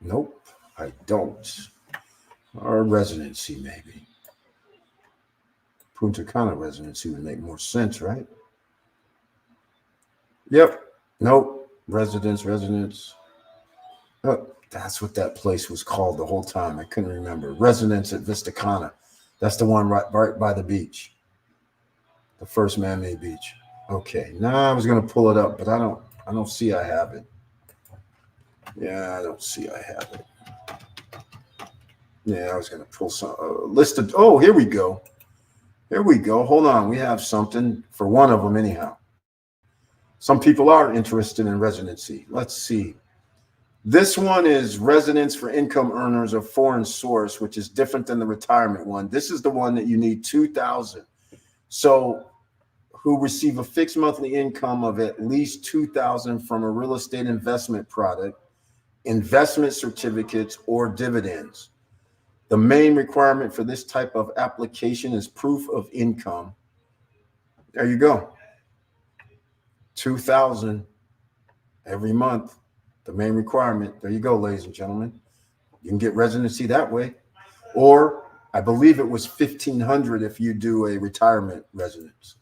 Nope, I don't. Or residency, maybe. Punta Cana residency would make more sense, right? Yep. Nope. Residence. Oh, that's what that place was called the whole time. I couldn't remember. Residence at Vista Cana. That's the one right by the beach. The first man-made beach. Okay. Now I was going to pull it up, but I don't see I have it. Yeah, I don't see I have it. Yeah, I was going to pull some list of. Oh, here we go. Here we go. Hold on. We have something for one of them anyhow. Some people are interested in residency. Let's see. This one is residence for income earners of foreign source, which is different than the retirement one. This is the one that you need 2,000. So who receive a fixed monthly income of at least 2,000 from a real estate investment product, investment certificates, or dividends. The main requirement for this type of application is proof of income. There you go. 2,000 every month. The main requirement. There you go, ladies and gentlemen. You can get residency that way. Or I believe it was $1,500 if you do a retirement residence.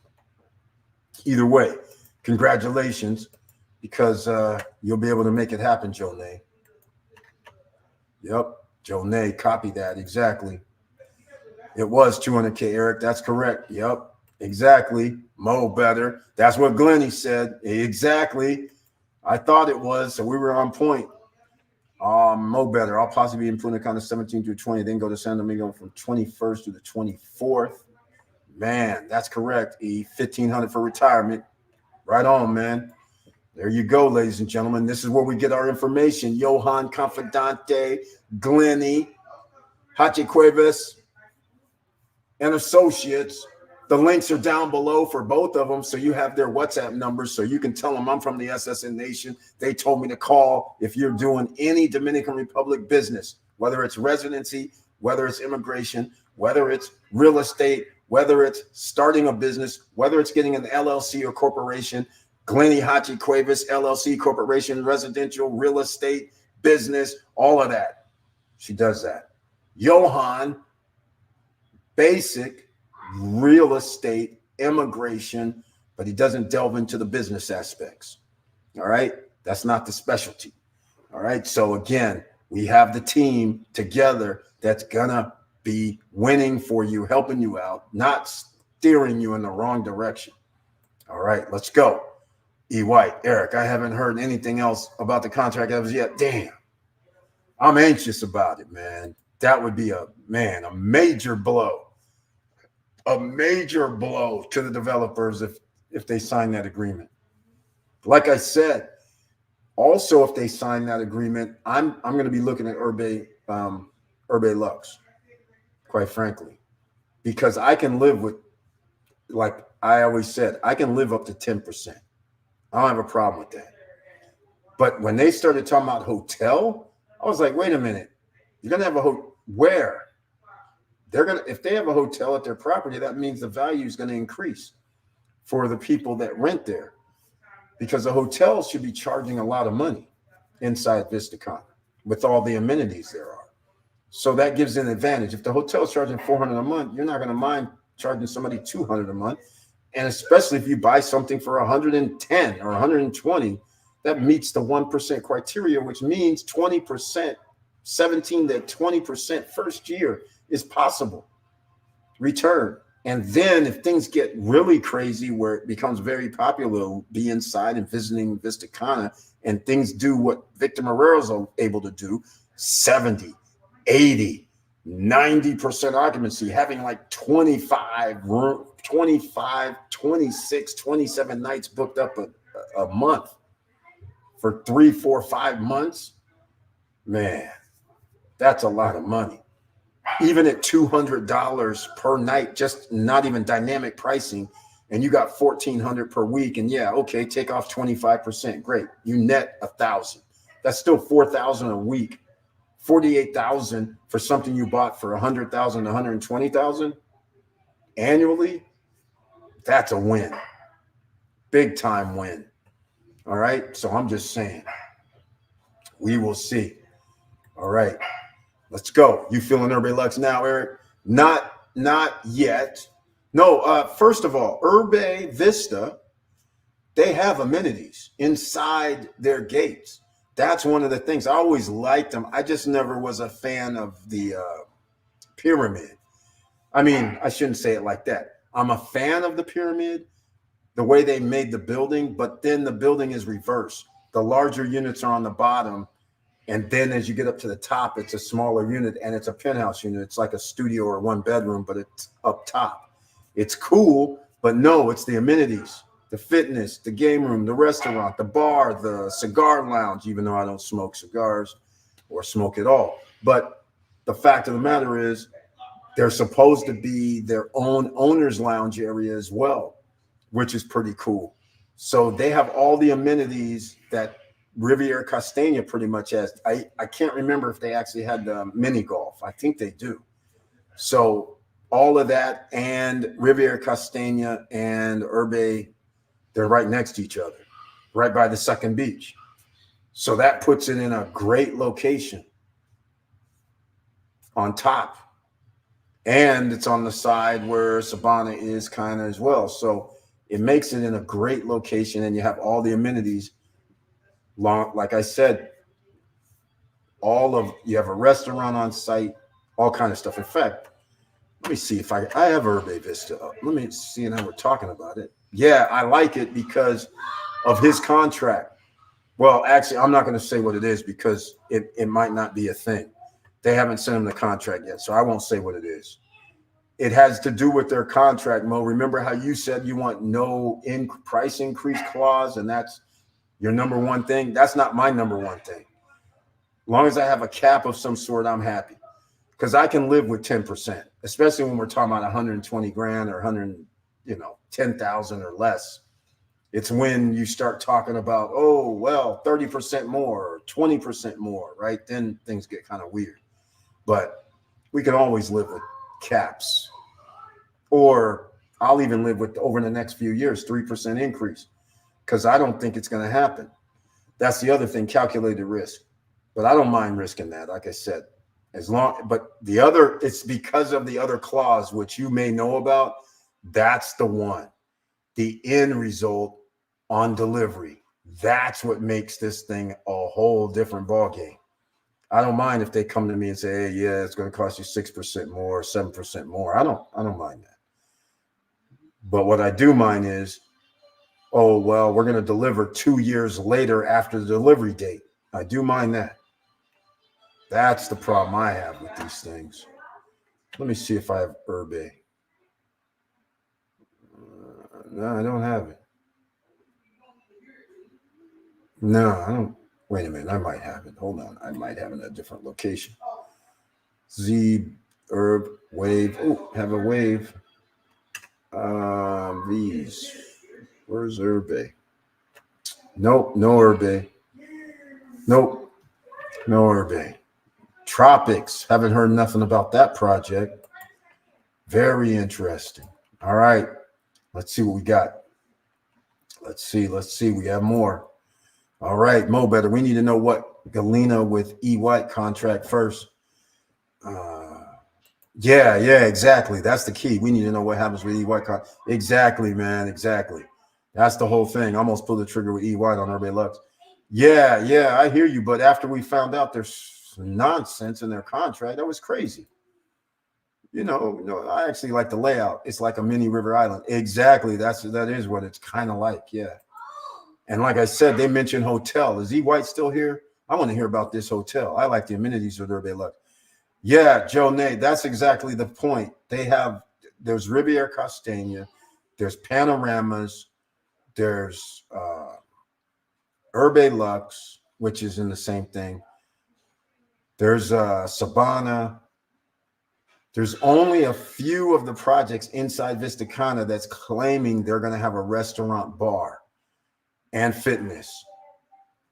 Either way, congratulations, because you'll be able to make it happen, Joe Nay. Yep, Joe Nay, copy that, exactly. It was 200K, Eric, that's correct. Yep, exactly. Mo better. That's what Glennie said. Exactly. I thought it was, so we were on point. Mo better. I'll possibly be in Punta Cana 17 through 20, then go to San Domingo from 21st to the 24th. Man, that's correct. E 1,500 for retirement. Right on, man. There you go, ladies and gentlemen. This is where we get our information. Johan Confidante, Glennie, Hachi Cuevas, and Associates. The links are down below for both of them, so you have their WhatsApp numbers, so you can tell them I'm from the SSN Nation. They told me to call if you're doing any Dominican Republic business, whether it's residency, whether it's immigration, whether it's real estate, whether it's starting a business, whether it's getting an LLC or corporation. Glennie Hachi Cuevas, LLC, corporation, residential, real estate, business, all of that. She does that. Johan, basic real estate, immigration, but he doesn't delve into the business aspects. All right. That's not the specialty. All right. So again, we have the team together that's gonna be winning for you, helping you out, not steering you in the wrong direction. All right, let's go. E. White, Eric, I haven't heard anything else about the contract as yet. Damn, I'm anxious about it, man. That would be a major blow. A major blow to the developers if they sign that agreement. Like I said, also if they sign that agreement, I'm going to be looking at Urbe Lux, quite frankly, because I can live with, like I always said, I can live up to 10%. I don't have a problem with that. But when they started talking about hotel, I was like, wait a minute, you're going to have a hotel where? If they have a hotel at their property, that means the value is going to increase for the people that rent there, because the hotels should be charging a lot of money inside VistaCon with all the amenities there are. So that gives an advantage. If the hotel is charging $400 a month, you're not going to mind charging somebody $200 a month. And especially if you buy something for 110 or 120, that meets the 1% criteria, which means 20%, 17 to 20% first year is possible return. And then if things get really crazy where it becomes very popular, be inside and visiting VistaCana, and things do what Victor Marrero's able to do, 70, 80, 90% occupancy, having like 25, 26, 27 nights booked up a month for 3, 4, 5 months, man, that's a lot of money. Even at $200 per night, just not even dynamic pricing, and you got $1,400 per week, and yeah, okay, take off 25%, great, you net $1,000. That's still $4,000 a week. $48,000 for something you bought for $100,000 to $120,000 annually. That's a win, big time win. All right, so I'm just saying, we will see. All right. Let's go. You feeling Urbe Lux now, Eric? Not yet. No, first of all, Urbe Vista, they have amenities inside their gates. That's one of the things. I always liked them. I just never was a fan of the pyramid. I mean, I shouldn't say it like that. I'm a fan of the pyramid, the way they made the building, but then the building is reversed. The larger units are on the bottom, and then as you get up to the top, it's a smaller unit, and it's a penthouse unit. It's like a studio or one bedroom, but it's up top. It's cool, but no, it's the amenities, the fitness, the game room, the restaurant, the bar, the cigar lounge, even though I don't smoke cigars or smoke at all. But the fact of the matter is, they're supposed to be their own owner's lounge area as well, which is pretty cool. So they have all the amenities that Riviera Castagna pretty much has. I can't remember if they actually had mini golf. I think they do. So all of that, and Riviera Castagna and Urbe, they're right next to each other, right by the second beach. So that puts it in a great location. on top. And it's on the side where Sabana is kind of as well. So it makes it in a great location, and you have all the amenities. Like I said, you have a restaurant on site, all kind of stuff. In fact, let me see if I have Urbe Vista up. Let me see now we're talking about it. Yeah, I like it because of his contract. Well, actually, I'm not going to say what it is because it might not be a thing. They haven't sent him the contract yet, so I won't say what it is. It has to do with their contract, Mo. Remember how you said you want no price increase clause, and that's your number one thing? That's not my number one thing. As long as I have a cap of some sort, I'm happy. Because I can live with 10%, especially when we're talking about 120 grand or 10,000 or less. It's when you start talking about, 30% more or 20% more, right? Then things get kind of weird. But we can always live with caps. Or I'll even live with, over the next few years, 3% increase, because I don't think it's going to happen. That's the other thing, calculated risk. But I don't mind risking that, like I said. It's because of the other clause, which you may know about. That's the one. The end result on delivery. That's what makes this thing a whole different ballgame. I don't mind if they come to me and say, hey, yeah, it's going to cost you 6% more, 7% more. I don't mind that. But what I do mind is, we're going to deliver 2 years later after the delivery date. I do mind that. That's the problem I have with these things. Let me see if I have Urbe. No, I don't have it. No, I don't. Wait a minute. I might have it. Hold on. I might have it in a different location. Z, Herb, Wave. Oh, have a Wave. These. Where's Urbe? Nope, no Urbe. Nope, no Urbe. Tropics. Haven't heard nothing about that project. Very interesting. All right. Let's see what we got. Let's see. We have more. All right, Mo Better. We need to know what Galena with E. White contract first. Yeah, exactly. That's the key. We need to know what happens with E. White. Exactly, man. Exactly. That's the whole thing. I almost pulled the trigger with E. White on Urbe Lux. Yeah, I hear you. But after we found out there's nonsense in their contract, that was crazy. I actually like the layout. It's like a mini River Island. Exactly. That is what it's kind of like. Yeah. And like I said, they mentioned hotel. Is E. White still here? I want to hear about this hotel. I like the amenities of Urbe Lux. Yeah, Joe Nay, that's exactly the point. There's Riviera Castagna, there's Panoramas, there's Urbe Lux, which is in the same thing. There's Sabana. There's only a few of the projects inside Vista Cana that's claiming they're going to have a restaurant bar and fitness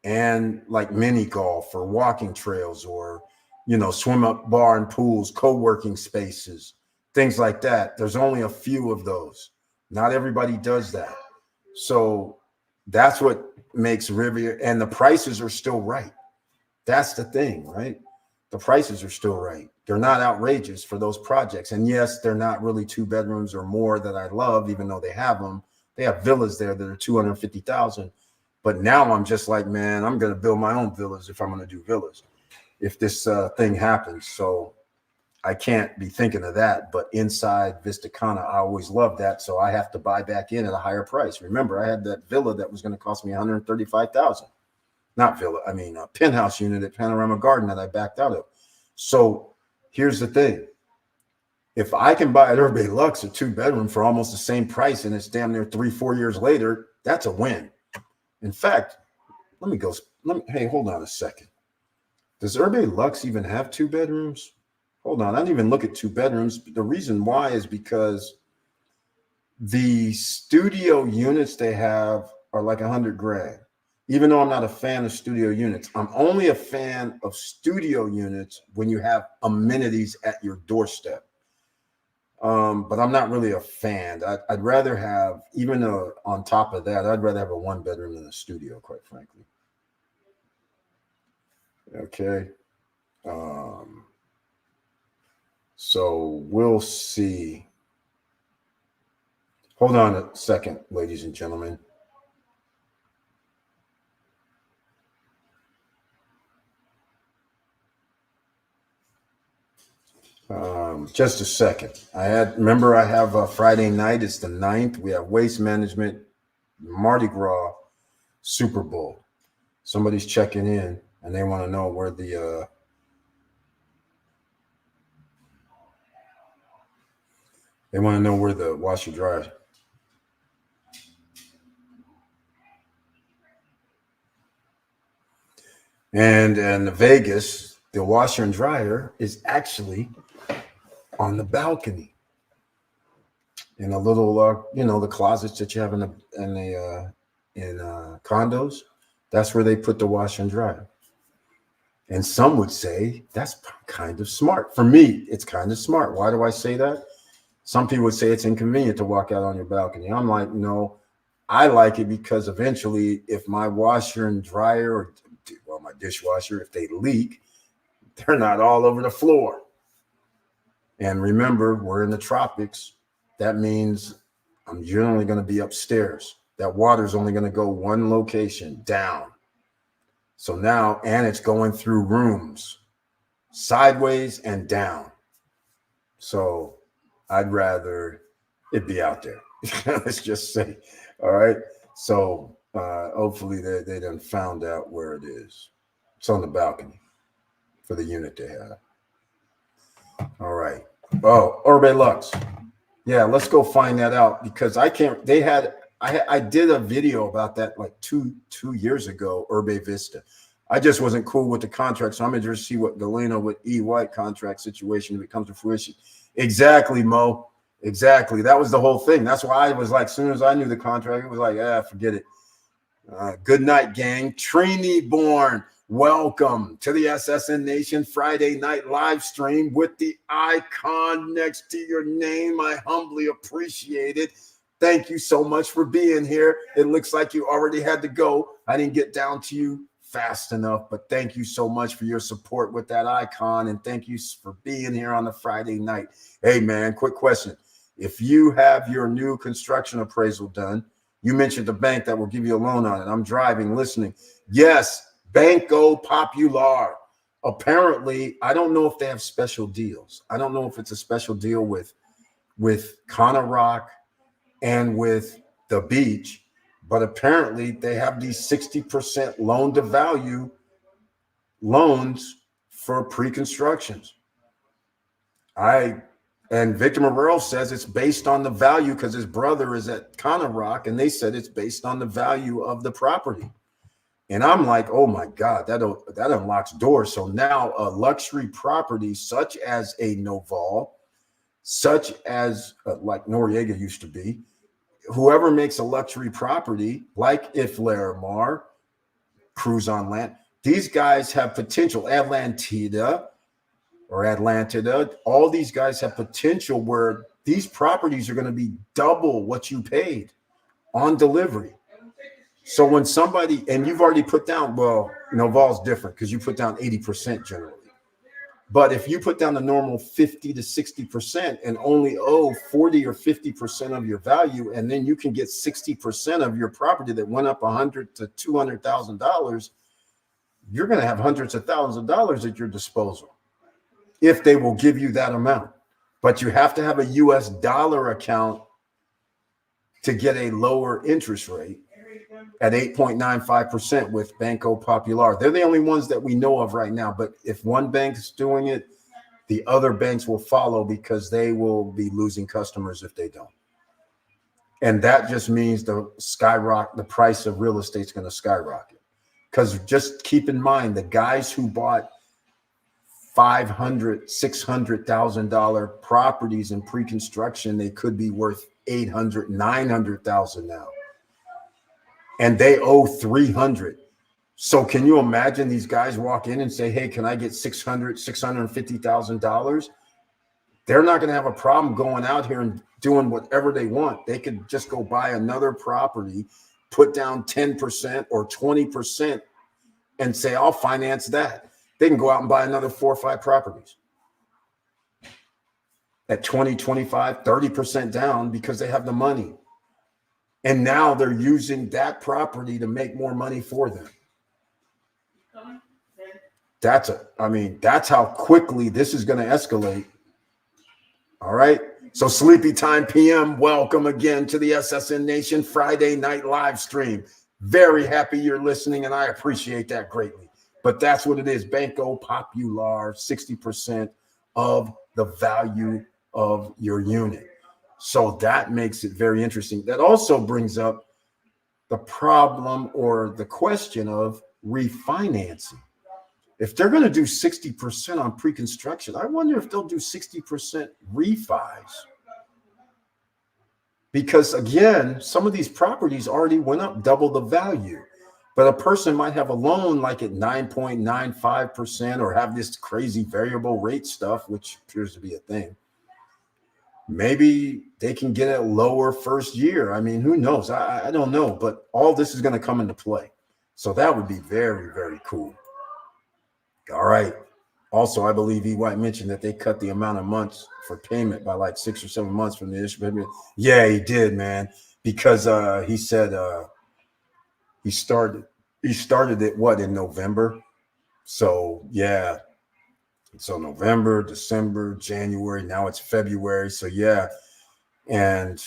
and like mini golf or walking trails or, swim up bar and pools, co-working spaces, things like that. There's only a few of those. Not everybody does that. So that's what makes Riviera, and the prices are still right. That's the thing, right? The prices are still right. They're not outrageous for those projects. And yes, they're not really 2 bedrooms or more that I love, even though they have them. They have villas there that are 250,000. But now I'm just like, man, I'm going to build my own villas if I'm going to do villas, if this thing happens. So I can't be thinking of that. But inside Vista Cana, I always loved that. So I have to buy back in at a higher price. Remember, I had that villa that was going to cost me $135,000. Not villa, I mean a penthouse unit at Panorama Garden that I backed out of. So here's the thing. If I can buy at Urbe Lux a 2 bedroom for almost the same price and it's damn near 3-4 years later, that's a win. In fact, hey, hold on a second. Does Urbe Lux even have 2 bedrooms? Hold on, I didn't even look at 2 bedrooms. The reason why is because the studio units they have are like 100 grand. Even though I'm not a fan of studio units, I'm only a fan of studio units when you have amenities at your doorstep. But I'm not really a fan. I'd rather have, even though on top of that, I'd rather have a 1 bedroom than a studio, quite frankly. Okay. So we'll see. Hold on a second, ladies and gentlemen. Just a second. I have a Friday night. It's the 9th. We have Waste Management, Mardi Gras, Super Bowl. Somebody's checking in and they want to know where the washer dryer. And in Vegas, the washer and dryer is actually on the balcony in a little, the closets that you have in condos. That's where they put the washer and dryer. And some would say that's kind of smart. For me, it's kind of smart. Why do I say that? Some people would say it's inconvenient to walk out on your balcony. I'm like, no, I like it because eventually, if my washer and dryer or my dishwasher, if they leak, they're not all over the floor. And remember, we're in the tropics. That means I'm generally going to be upstairs. That water is only going to go one location, down. So now, and it's going through rooms, sideways and down. So I'd rather it be out there. Let's just say, all right. So hopefully they done found out where it is. It's on the balcony for the unit they have. All right. Oh, Orbe Lux. Yeah, let's go find that out because I can't. I did a video about that like two years ago, Urbe Vista. I just wasn't cool with the contract, so I'm interested to see what Galena with E. White contract situation if it comes to fruition. Exactly, Mo. Exactly. That was the whole thing. That's why I was like, as soon as I knew the contract, it was like, forget it. Good night, gang. Trini Born, welcome to the SSN Nation Friday night live stream with the icon next to your name. I humbly appreciate it. Thank you so much for being here. It looks like you already had to go. I didn't get down to you fast enough, but thank you so much for your support with that icon. And thank you for being here on the Friday night. Hey, man, quick question. If you have your new construction appraisal done, you mentioned the bank that will give you a loan on it. I'm driving, listening. Yes, Banco Popular. Apparently, I don't know if they have special deals. I don't know if it's a special deal with Connor Rock and with the beach, but apparently they have these 60% loan to value loans for pre-constructions. And Victor Morrell says it's based on the value because his brother is at Connor Rock, and they said it's based on the value of the property. And I'm like, oh my God, that unlocks doors. So now a luxury property such as a Noval, such as like Noriega used to be, whoever makes a luxury property, like if Larimar, Cruise on Land, these guys have potential. Atlantida, all these guys have potential where these properties are going to be double what you paid on delivery. So when somebody, and you've already put down, well, Noval's different because you put down 80% generally. But if you put down the normal 50 to 60% and only owe 40 or 50% of your value, and then you can get 60% of your property that went up $100,000 to $200,000, you're going to have hundreds of thousands of dollars at your disposal if they will give you that amount. But you have to have a US dollar account to get a lower interest rate at 8.95% with Banco Popular. They're the only ones that we know of right now. But if one bank's doing it, the other banks will follow because they will be losing customers if they don't. And that just means the price of real estate is going to skyrocket. Because just keep in mind, the guys who bought $500,000, $600,000 properties in pre-construction, they could be worth $800,000, $900,000 now. And they owe $300,000. So can you imagine these guys walk in and say, hey, can I get $600,000, $650,000? They're not going to have a problem going out here and doing whatever they want. They could just go buy another property, put down 10% or 20% and say, I'll finance that. They can go out and buy another 4 or 5 properties. at 20, 25, 30% down because they have the money. And now they're using that property to make more money for them. That's how quickly this is going to escalate. All right. So Sleepy Time PM, welcome again to the SSN Nation Friday night live stream. Very happy you're listening, and I appreciate that greatly. But that's what it is. Banco Popular, 60% of the value of your unit. So that makes it very interesting. That also brings up the problem or the question of refinancing. If they're going to do 60% on pre-construction, I wonder if they'll do 60% refis. Because again, some of these properties already went up double the value. But a person might have a loan like at 9.95% or have this crazy variable rate stuff, which appears to be a thing. Maybe they can get it lower first year. I mean, who knows? I don't know. But all this is going to come into play. So that would be very, very cool. All right. Also, I believe E. White mentioned that they cut the amount of months for payment by like 6 or 7 months from the initial payment. Yeah, he did, man. Because he said he started it in November. So yeah. So November, December, January, now it's February. So yeah. And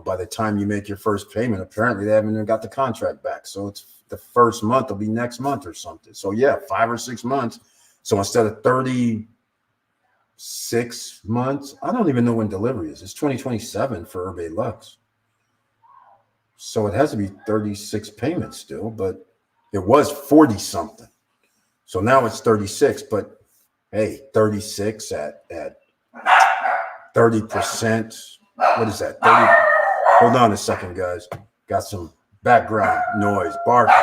by the time you make your first payment, apparently they haven't even got the contract back. So it's the first month will be next month or something. So yeah, 5 or 6 months. So instead of 36 months, I don't even know when delivery is. It's 2027 for Herbe Lux. So it has to be 36 payments still, but it was 40 something. So now it's 36, but hey, 36 at 30%. What is that? 30. Hold on a second, guys. Got some background noise, barking.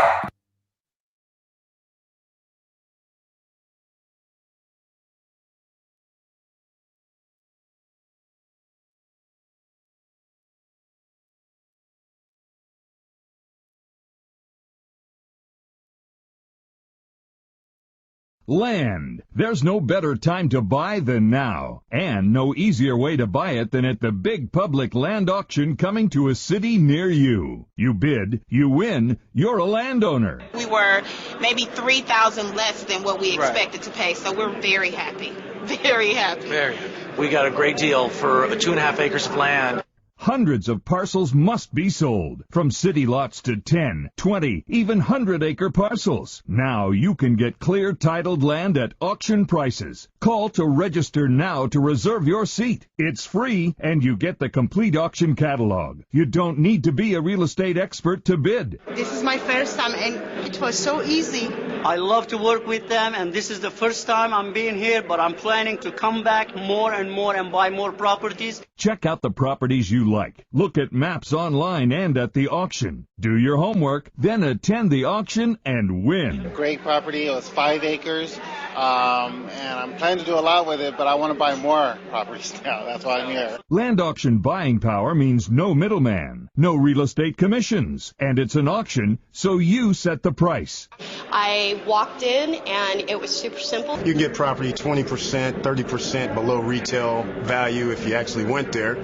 Land. There's no better time to buy than now, and no easier way to buy it than at the big public land auction coming to a city near you. You bid, you win, you're a landowner. We were maybe $3,000 less than what we expected to pay, so we're very happy. Very happy. Very. We got a great deal for 2.5 acres of land. Hundreds of parcels must be sold, from city lots to 10, 20, even 100-acre parcels. Now you can get clear titled land at auction prices. Call to register now to reserve your seat. It's free, and you get the complete auction catalog. You don't need to be a real estate expert to bid. This is my first time, and it was so easy. I love to work with them, and this is the first time I'm being here, but I'm planning to come back more and more and buy more properties. Check out the properties you like. Look at maps online and at the auction. Do your homework, then attend the auction and win. Great property. It was 5 acres, and I'm planning to do a lot with it, but I want to buy more properties now. That's why I'm here. Land auction buying power means no middleman, no real estate commissions, and it's an auction, so you set the price. I walked in and it was super simple. You can get property 20%, 30% below retail value if you actually went there.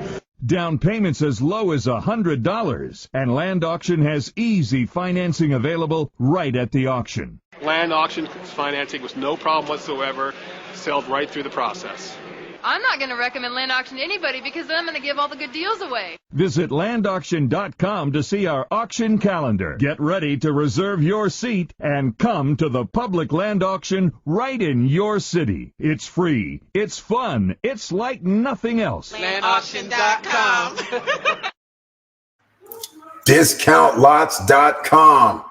Down payments as low as $100, and Land Auction has easy financing available right at the auction. Land auction financing was no problem whatsoever, sailed right through the process. I'm not going to recommend land auction to anybody because then I'm going to give all the good deals away. Visit landauction.com to see our auction calendar. Get ready to reserve your seat and come to the public land auction right in your city. It's free. It's fun. It's like nothing else. Landauction.com. Discountlots.com.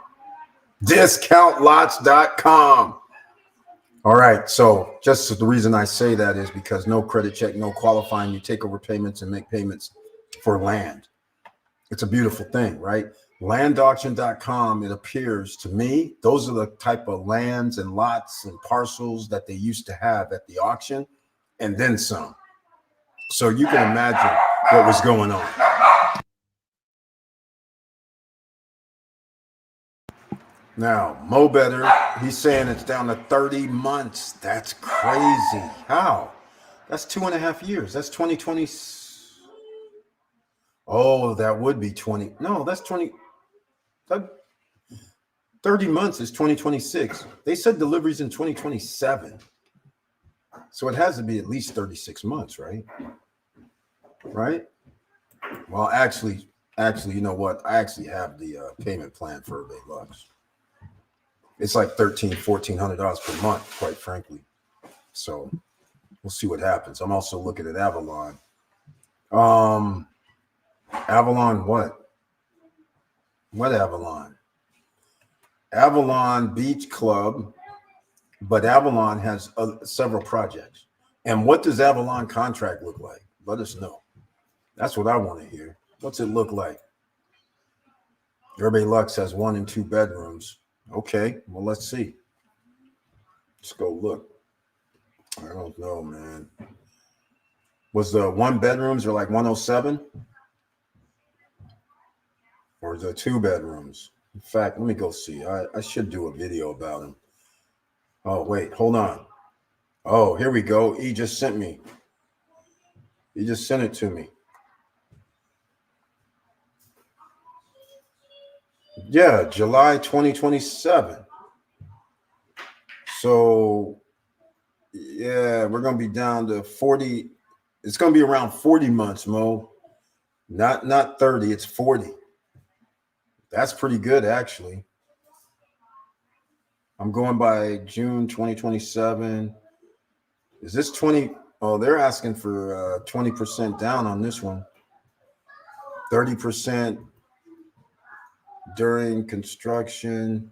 Discountlots.com. All right, so just the reason I say that is because no credit check, no qualifying. You take over payments and make payments for land. It's a beautiful thing, right? Landauction.com, it appears to me, those are the type of lands and lots and parcels that they used to have at the auction, and then some. So you can imagine what was going on. Now, Mo Better, he's saying it's down to 30 months. That's crazy. How? That's 2.5 years. That's 2020. Oh, that would be 20. No, that's 20. That 30 months is 2026. They said deliveries in 2027. So it has to be at least 36 months, right? Right? Well, actually, you know what? I actually have the payment plan for Urban Lux. It's like $1,400 per month, quite frankly. So we'll see what happens. I'm also looking at Avalon. Avalon what? What Avalon? Avalon Beach Club, but Avalon has several projects. And what does Avalon contract look like? Let us know. That's what I want to hear. What's it look like? Urban Lux has 1 and 2 bedrooms. Okay, well, let's see. Let's go look. I don't know, man. Was the 1 bedrooms are like 107? Or is it 2 bedrooms? In fact, let me go see. I should do a video about them. Oh, wait, hold on. Oh, here we go. He just sent me. He just sent it to me. Yeah, July 2027. So, yeah, we're going to be down to 40. It's going to be around 40 months, Mo. Not 30, it's 40. That's pretty good, actually. I'm going by June 2027. Is this 20? Oh, they're asking for 20% down on this one. 30% during construction.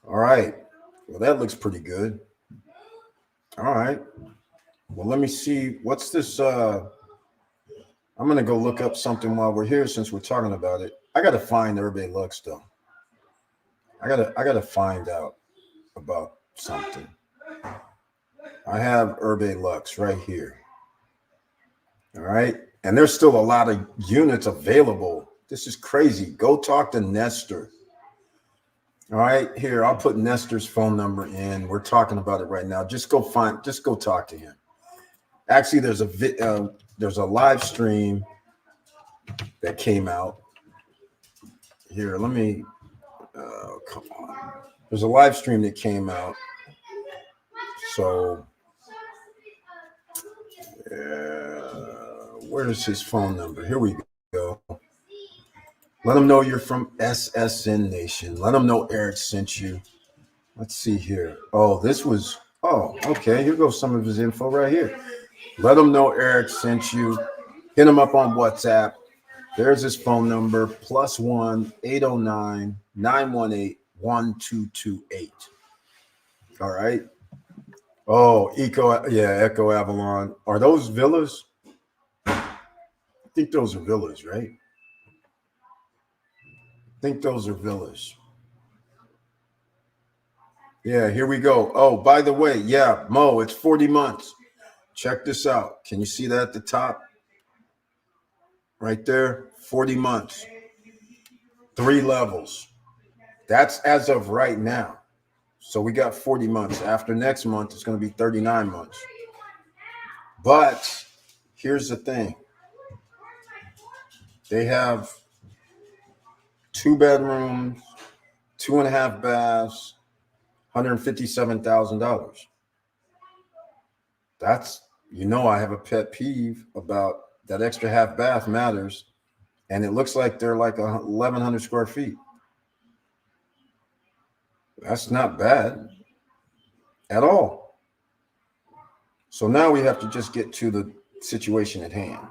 All right. Well, that looks pretty good. All right. Well, let me see. What's this? I'm going to go look up something while we're here since we're talking about it. I got to find Urban Lux, though. I gotta find out about something. I have Urban Lux right here. All right. And there's still a lot of units available. This is crazy. Go talk to Nestor. All right. Here, I'll put Nestor's phone number in. We're talking about it right now. Just go talk to him. Actually, there's a live stream that came out. Here, let me come on. There's a live stream that came out. So where's his phone number? Here we go. Let him know you're from SSN Nation. Let him know Eric sent you. Let's see here. Oh, okay. Here goes some of his info right here. Let him know Eric sent you. Hit him up on WhatsApp. There's his phone number, +1 809 918 1228. All right. Oh, Echo Avalon. Are those villas? I think those are villas, right? I think those are villas. Yeah, here we go. Oh, by the way, yeah, Mo, it's 40 months. Check this out. Can you see that at the top? Right there, 40 months. 3 levels. That's as of right now. So we got 40 months. After next month, it's going to be 39 months. But here's the thing. They have 2 bedrooms, 2.5 baths, $157,000. That's, I have a pet peeve about that extra half bath matters. And it looks like they're like 1,100 square feet. That's not bad at all. So now we have to just get to the situation at hand.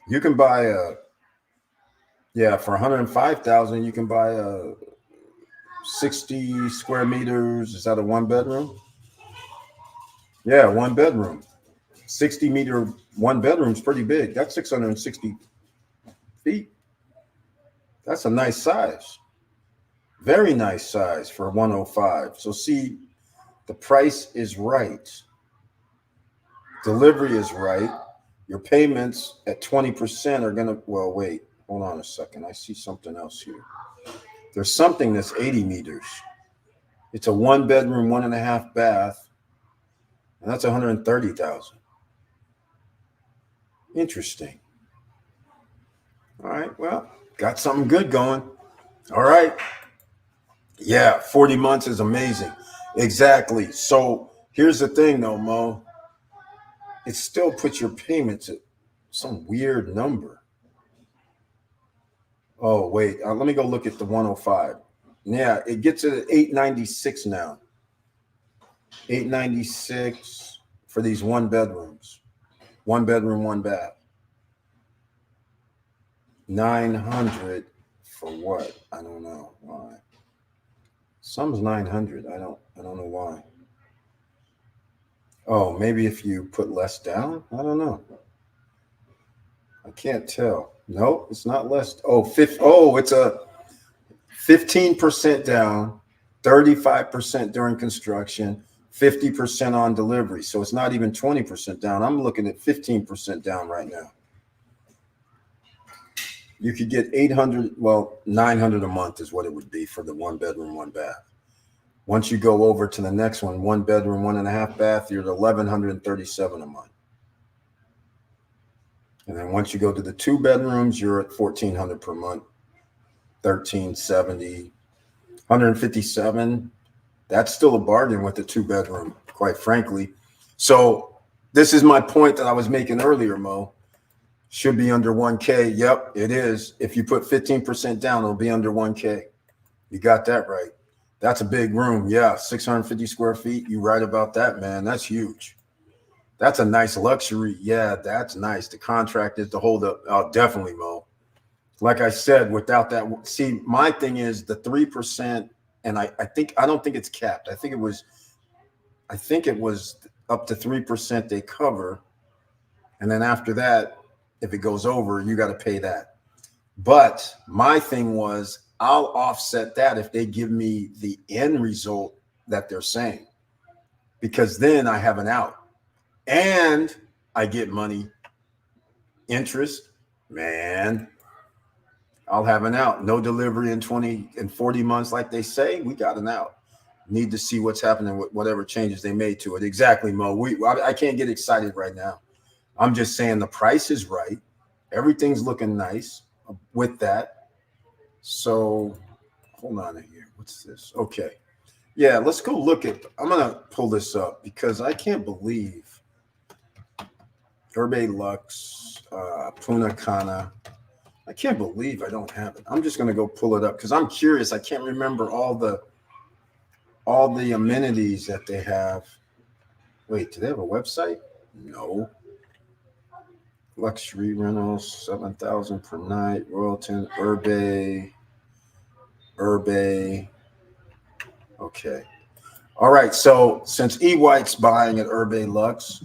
You can buy for $105,000, you can buy a 60 square meters. Is that a 1 bedroom? Yeah, 1 bedroom. 60 meter 1 bedroom is pretty big. That's 660 feet. That's a nice size. Very nice size for 105. So see, the price is right. Delivery is right. Your payments at 20% are going to, well, wait, hold on a second. I see something else here. There's something that's 80 meters. It's a 1 bedroom, 1.5 bath. And that's 130,000. Interesting. All right. Well, got something good going. All right. Yeah, 40 months is amazing. Exactly. So here's the thing, though, Mo. It still puts your payments at some weird number. Oh, wait. Let me go look at the 105. Yeah, it gets it at 896 now. 896 for these one bedrooms. One bedroom, one bath. 900 for what? I don't know why. Some's 900. I don't know why. Oh, maybe if you put less down? I don't know. I can't tell. Nope, it's not less. It's a 15% down, 35% during construction, 50% on delivery. So it's not even 20% down. I'm looking at 15% down right now. You could get 800, 900 a month is what it would be for the one bedroom, one bath. Once you go over to the next one bedroom, 1.5 bath, you're at 1,137 a month. And then once you go to the 2 bedrooms, you're at 1,400 per month, 1,370, 157. That's still a bargain with the 2 bedroom, quite frankly. So this is my point that I was making earlier, Mo. Should be under 1K. Yep, it is. If you put 15% down, it'll be under 1K. You got that right. That's a big room. Yeah, 650 square feet. You right about that, man. That's huge. That's a nice luxury. Yeah, that's nice. The contract is to hold up. Oh, definitely, Mo. Like I said, without that, see, my thing is the 3%, and I don't think it's capped. I think it was up to 3% they cover. And then after that, if it goes over, you got to pay that. But my thing was, I'll offset that if they give me the end result that they're saying, because then I have an out and I get money, interest, man. I'll have an out. No delivery in 20 and 40 months, like they say. We got an out. Need to see what's happening with whatever changes they made to it. Exactly, Mo. I can't get excited right now. I'm just saying the price is right. Everything's looking nice with that. So hold on here. What's this? Okay. Yeah, let's go look at. I'm going to pull this up because I can't believe Urbe Lux, Puna Cana. I can't believe I don't have it. I'm just going to go pull it up because I'm curious. I can't remember all the amenities that they have. Wait, do they have a website? No. Luxury rentals, 7,000 per night. Royalton, Urbe. Okay. All right. So since E. White's buying at Urbe Lux,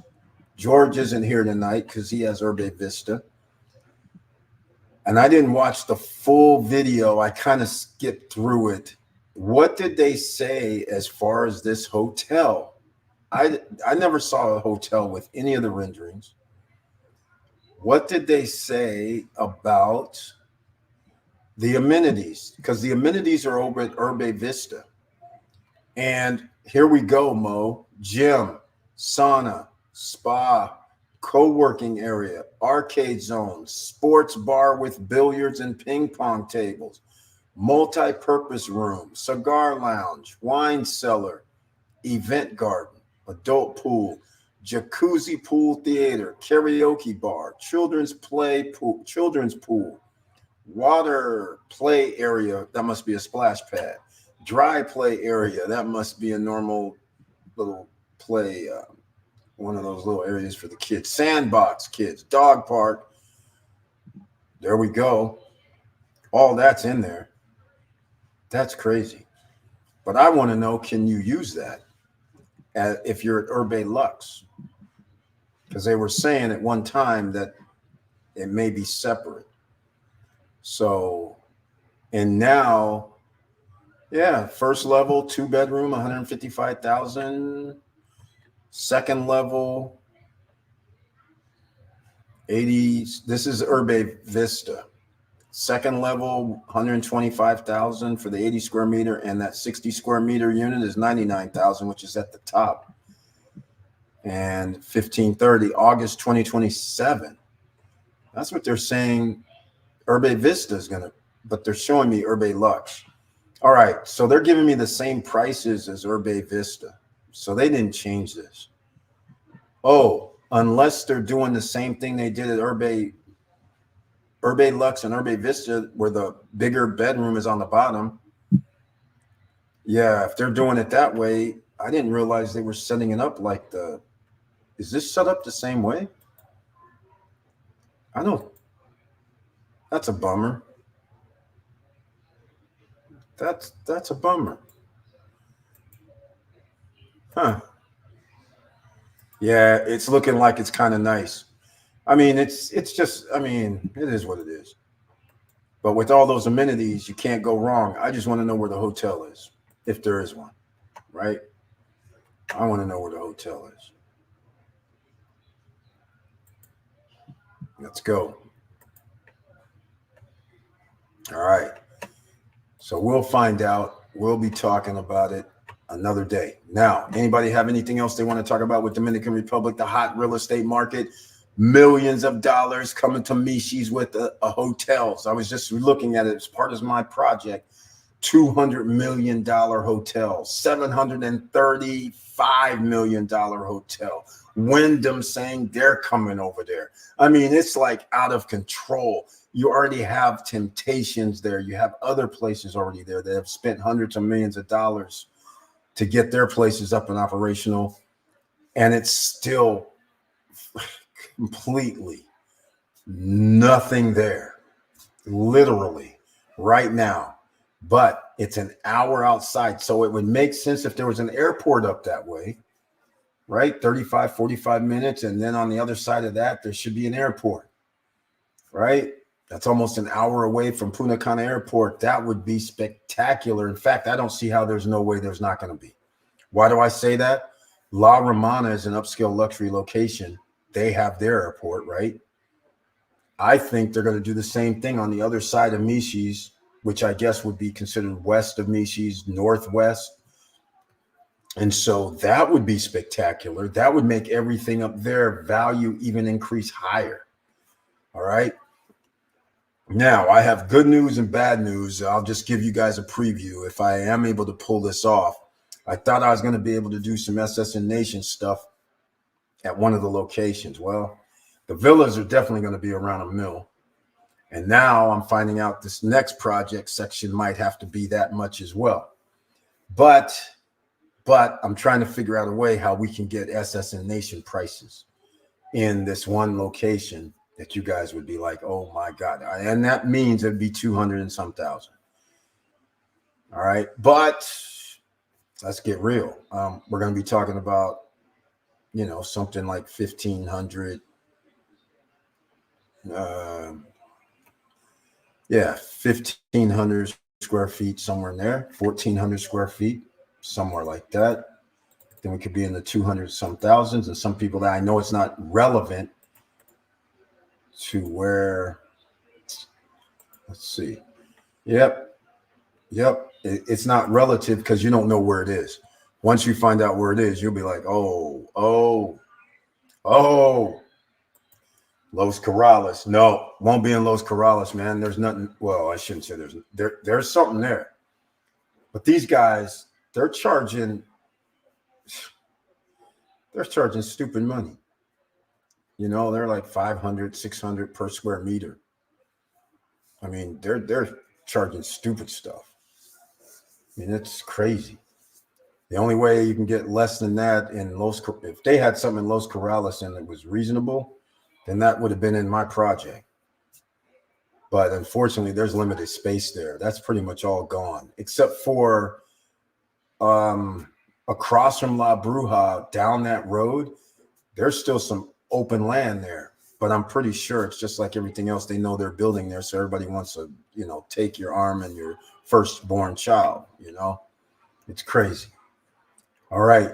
George isn't here tonight because he has Urbe Vista. And I didn't watch the full video. I kind of skipped through it. What did they say as far as this hotel? I never saw a hotel with any of the renderings. What did they say about the amenities? Because the amenities are over at Urbe Vista. And here we go, Mo. Gym, sauna, spa, co-working area, arcade zone, sports bar with billiards and ping pong tables, multi-purpose room, cigar lounge, wine cellar, event garden, adult pool, jacuzzi pool theater, karaoke bar, children's pool, water play area. That must be a splash pad. Dry play area. That must be a normal little play, one of those little areas for the kids. Sandbox kids, dog park. There we go. All that's in there. That's crazy. But I want to know, can you use that if you're at Urbe Lux? Because they were saying at one time that it may be separate. So, and now, yeah, first level, 2 bedroom, 155,000. Second level, 80. This is Urbe Vista. Second level, 125,000 for the 80 square meter, and that 60 square meter unit is 99,000, which is at the top. And 1530, August 2027. That's what they're saying. Urbe Vista is going to, but they're showing me Urbe Lux. All right. So they're giving me the same prices as Urbe Vista. So they didn't change this. Oh, unless they're doing the same thing they did at Urbe Lux and Urbe Vista, where the bigger bedroom is on the bottom. Yeah, if they're doing it that way, I didn't realize they were setting it up like the. Is this set up the same way? I don't. That's a bummer. That's a bummer. Huh. Yeah, it's looking like it's kind of nice. I mean, it's just, I mean, it is what it is. But with all those amenities, you can't go wrong. I just want to know where the hotel is, if there is one, right? I want to know where the hotel is. Let's go. All right. So we'll find out. We'll be talking about it another day. Now, anybody have anything else they want to talk about with Dominican Republic, the hot real estate market? Millions of dollars coming to Michis with a hotels. I was just looking at it as part of my project. $200 million hotel, $735 million hotel. Wyndham saying they're coming over there. I mean, it's like out of control. You already have Temptations there. You have other places already there that have spent hundreds of millions of dollars to get their places up and operational. And it's still completely nothing there, literally right now. But it's an hour outside. So it would make sense if there was an airport up that way, right? 35, 45 minutes. And then on the other side of that, there should be an airport, right? That's almost an hour away from Punta Cana Airport. That would be spectacular. In fact, I don't see how there's no way there's not going to be. Why do I say that? La Romana is an upscale luxury location. They have their airport, right? I think they're going to do the same thing on the other side of Michis, which I guess would be considered west of Michis, northwest. And so that would be spectacular. That would make everything up there value even increase higher. All right. Now, I have good news and bad news. I'll just give you guys a preview. If I am able to pull this off, I thought I was going to be able to do some SSN Nation stuff at one of the locations. Well, the villas are definitely going to be around $1 million. And now I'm finding out this next project section might have to be that much as well. But I'm trying to figure out a way how we can get SSN Nation prices in this one location that you guys would be like, oh my God. And that means it'd be 200 and some thousand. All right. But let's get real. We're going to be talking about, something like 1,500. 1,500 square feet, somewhere in there, 1,400 square feet, somewhere like that. Then we could be in the 200 some thousands. And some people that I know it's not relevant to where, let's see. Yep. It's not relative because you don't know where it is. Once you find out where it is, you'll be like, oh, Los Corrales. No, won't be in Los Corrales, man. There's nothing. Well, I shouldn't say there's something there. But these guys, they're charging stupid money. They're like 500, 600 per square meter. I mean, they're charging stupid stuff. I mean, it's crazy. The only way you can get less than that if they had something in Los Corrales and it was reasonable, then that would have been in my project. But unfortunately, there's limited space there. That's pretty much all gone, except for across from La Bruja, down that road, there's still some open land there. But I'm pretty sure it's just like everything else. They know they're building there, so everybody wants to, take your arm and your firstborn child. It's crazy. All right.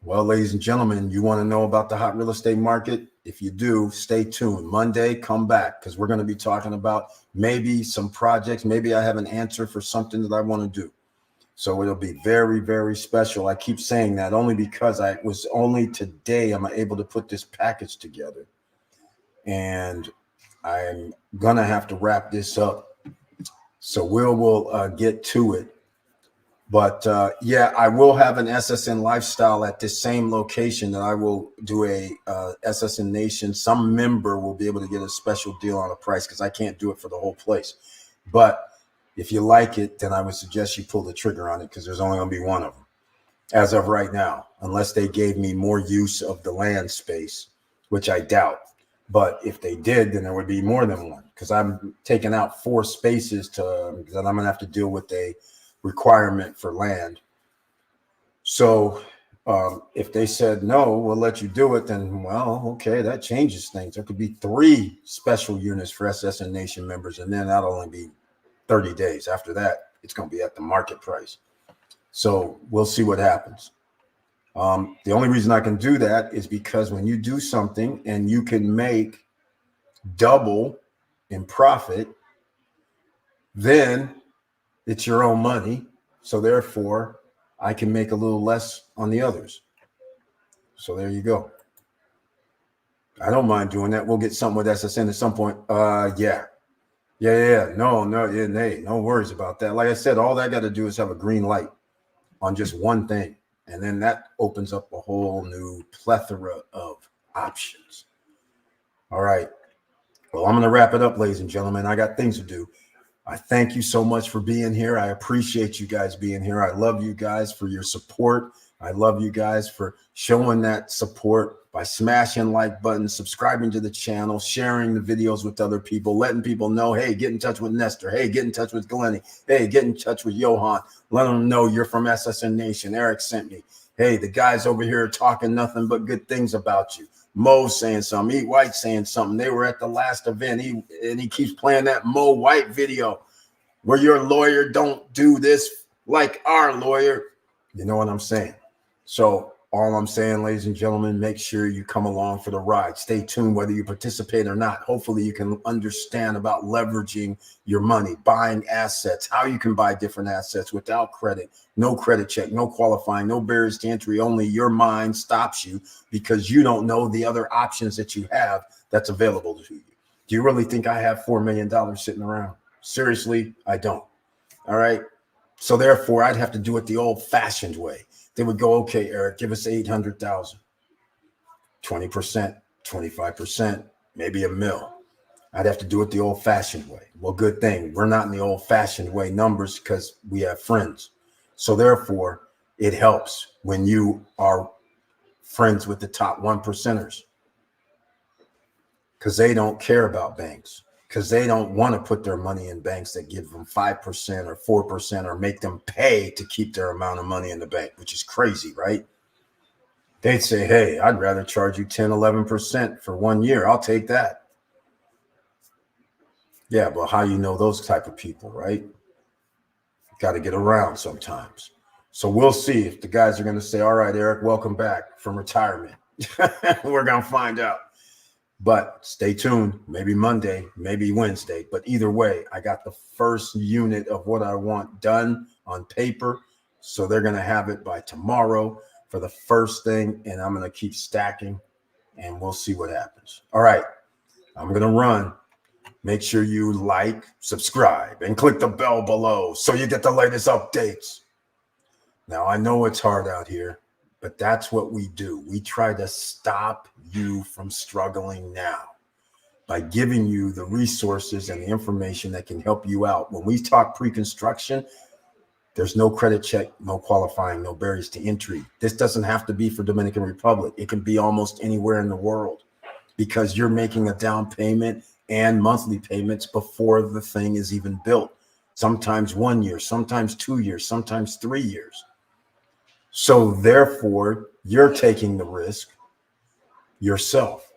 Well, ladies and gentlemen, you want to know about the hot real estate market? If you do, stay tuned. Monday, come back because we're going to be talking about maybe some projects. Maybe I have an answer for something that I want to do. So it'll be very, very special. I keep saying that only because I was only today I'm able to put this package together. And I'm going to have to wrap this up. So we'll get to it. But yeah, I will have an SSN lifestyle at this same location that I will do a SSN Nation. Some member will be able to get a special deal on a price because I can't do it for the whole place. But if you like it, then I would suggest you pull the trigger on it because there's only going to be one of them as of right now, unless they gave me more use of the land space, which I doubt. But if they did, then there would be more than one because I'm taking out 4 spaces because I'm going to have to deal with a requirement for land. So if they said, no, we'll let you do it, then, well, okay, that changes things. There could be 3 special units for SSN Nation members, and then that'll only be 30 days. After that, it's going to be at the market price. So we'll see what happens. The only reason I can do that is because when you do something and you can make double in profit, then it's your own money. So therefore, I can make a little less on the others. So there you go. I don't mind doing that. We'll get something with SSN at some point. Yeah. No worries about that. Like I said, all that got to do is have a green light on just one thing. And then that opens up a whole new plethora of options. All right. Well, I'm going to wrap it up, ladies and gentlemen. I got things to do. I thank you so much for being here. I appreciate you guys being here. I love you guys for your support. I love you guys for showing that support by smashing like buttons, subscribing to the channel, sharing the videos with other people, letting people know, hey, get in touch with Nestor. Hey, get in touch with Glennie. Hey, get in touch with Johan. Let them know you're from SSN Nation. Eric sent me. Hey, the guys over here are talking nothing but good things about you. Mo saying something, Eat White saying something. They were at the last event. He keeps playing that Mo White video where your lawyer don't do this like our lawyer. You know what I'm saying? So all I'm saying, ladies and gentlemen, make sure you come along for the ride. Stay tuned whether you participate or not. Hopefully you can understand about leveraging your money, buying assets, how you can buy different assets without credit, no credit check, no qualifying, no barriers to entry. Only your mind stops you because you don't know the other options that you have that's available to you. Do you really think I have $4 million sitting around? Seriously, I don't. All right. So therefore, I'd have to do it the old-fashioned way. They would go, okay, Eric, give us 800,000, 20%, 25%, maybe $1 million. I'd have to do it the old-fashioned way. Well, good thing we're not in the old-fashioned way numbers because we have friends. So therefore, it helps when you are friends with the top 1%ers because they don't care about banks. Because they don't want to put their money in banks that give them 5% or 4% or make them pay to keep their amount of money in the bank, which is crazy, right? They'd say, hey, I'd rather charge you 10, 11% for 1 year. I'll take that. Yeah, but how you know those type of people, right? Got to get around sometimes. So we'll see if the guys are going to say, all right, Eric, welcome back from retirement. We're going to find out. But stay tuned, maybe Monday, maybe Wednesday. But either way, I got the first unit of what I want done on paper. So they're going to have it by tomorrow for the first thing. And I'm going to keep stacking and we'll see what happens. All right. I'm going to run. Make sure you like, subscribe, and click the bell below so you get the latest updates. Now, I know it's hard out here. But that's what we do. We try to stop you from struggling now by giving you the resources and the information that can help you out. When we talk pre-construction, there's no credit check, no qualifying, no barriers to entry. This doesn't have to be for Dominican Republic. It can be almost anywhere in the world because you're making a down payment and monthly payments before the thing is even built. Sometimes 1 year, sometimes 2 years, sometimes 3 years. So therefore, you're taking the risk yourself.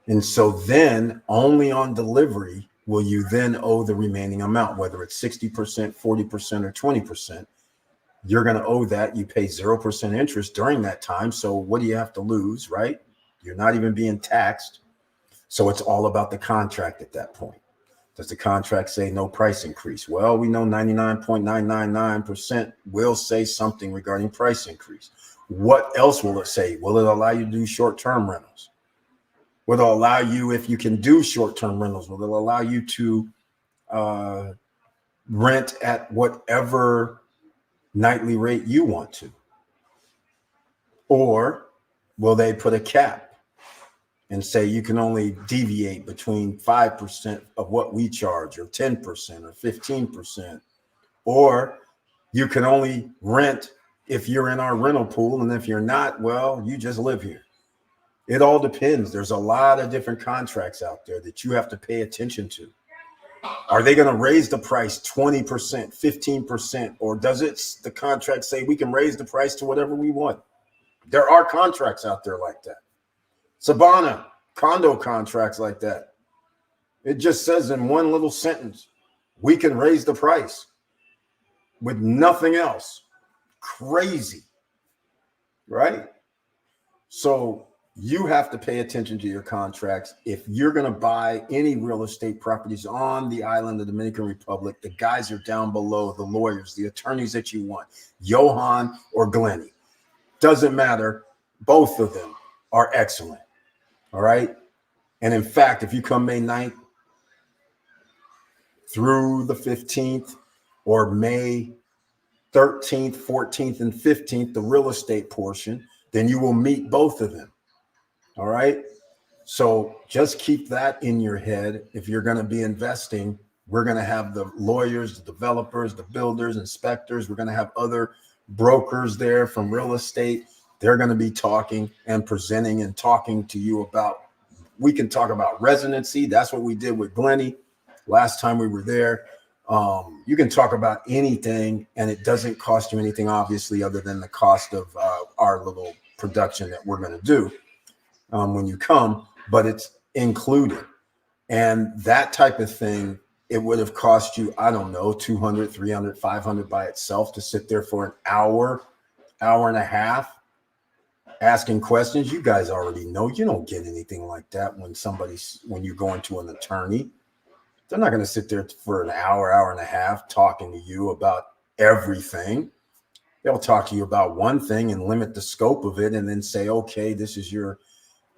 And so then only on delivery will you then owe the remaining amount, whether it's 60%, 40%, or 20%. You're going to owe that. You pay 0% interest during that time. So what do you have to lose, right? You're not even being taxed. So it's all about the contract at that point. Does the contract say no price increase? Well, we know 99.999% will say something regarding price increase. What else will it say? Will it allow you to do short-term rentals? Will it allow you, if you can do short-term rentals, will it allow you to rent at whatever nightly rate you want to? Or will they put a cap and say you can only deviate between 5% of what we charge, or 10% or 15%? Or you can only rent if you're in our rental pool, and if you're not, well, you just live here. It all depends. There's a lot of different contracts out there that you have to pay attention to. Are they going to raise the price 20%, 15%, or does the contract say we can raise the price to whatever we want? There are contracts out there like that. Sabana, condo contracts like that. It just says in one little sentence, we can raise the price with nothing else. Crazy, right? So you have to pay attention to your contracts. If you're going to buy any real estate properties on the island of the Dominican Republic, the guys are down below, the lawyers, the attorneys that you want, Johan or Glennie. Doesn't matter. Both of them are excellent. All right. And in fact, if you come May 9th through the 15th, or May 13th, 14th, and 15th, the real estate portion, then you will meet both of them. All right. So just keep that in your head. If you're going to be investing, we're going to have the lawyers, the developers, the builders, inspectors. We're going to have other brokers there from real estate. They're going to be talking and presenting and talking to you about, we can talk about residency. That's what we did with Glennie last time we were there. You can talk about anything, and it doesn't cost you anything, obviously, other than the cost of our little production that we're going to do when you come, but it's included. And that type of thing, it would have cost you, I don't know, 200, 300, 500 by itself to sit there for an hour and a half asking questions. You guys already know you don't get anything like that when you're going to an attorney. They're not going to sit there for an hour and a half talking to you about everything. They'll talk to you about one thing and limit the scope of it, and then say, okay, this is your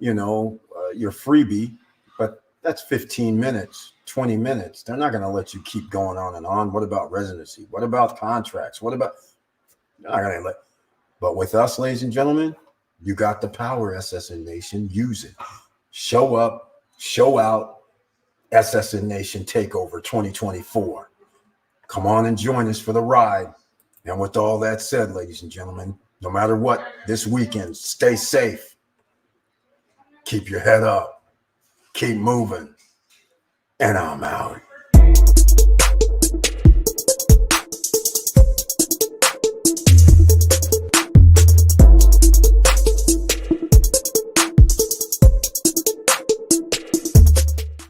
freebie, but that's 15 minutes, 20 minutes. They're not going to let you keep going on and on. What about residency? What about contracts? They're not going to let. But with us, ladies and gentlemen, you got the power, SSN Nation. Use it. Show up, show out. SSN Nation Takeover 2024. Come on and join us for the ride. And with all that said, ladies and gentlemen, no matter what this weekend, stay safe. Keep your head up. Keep moving. And I'm out.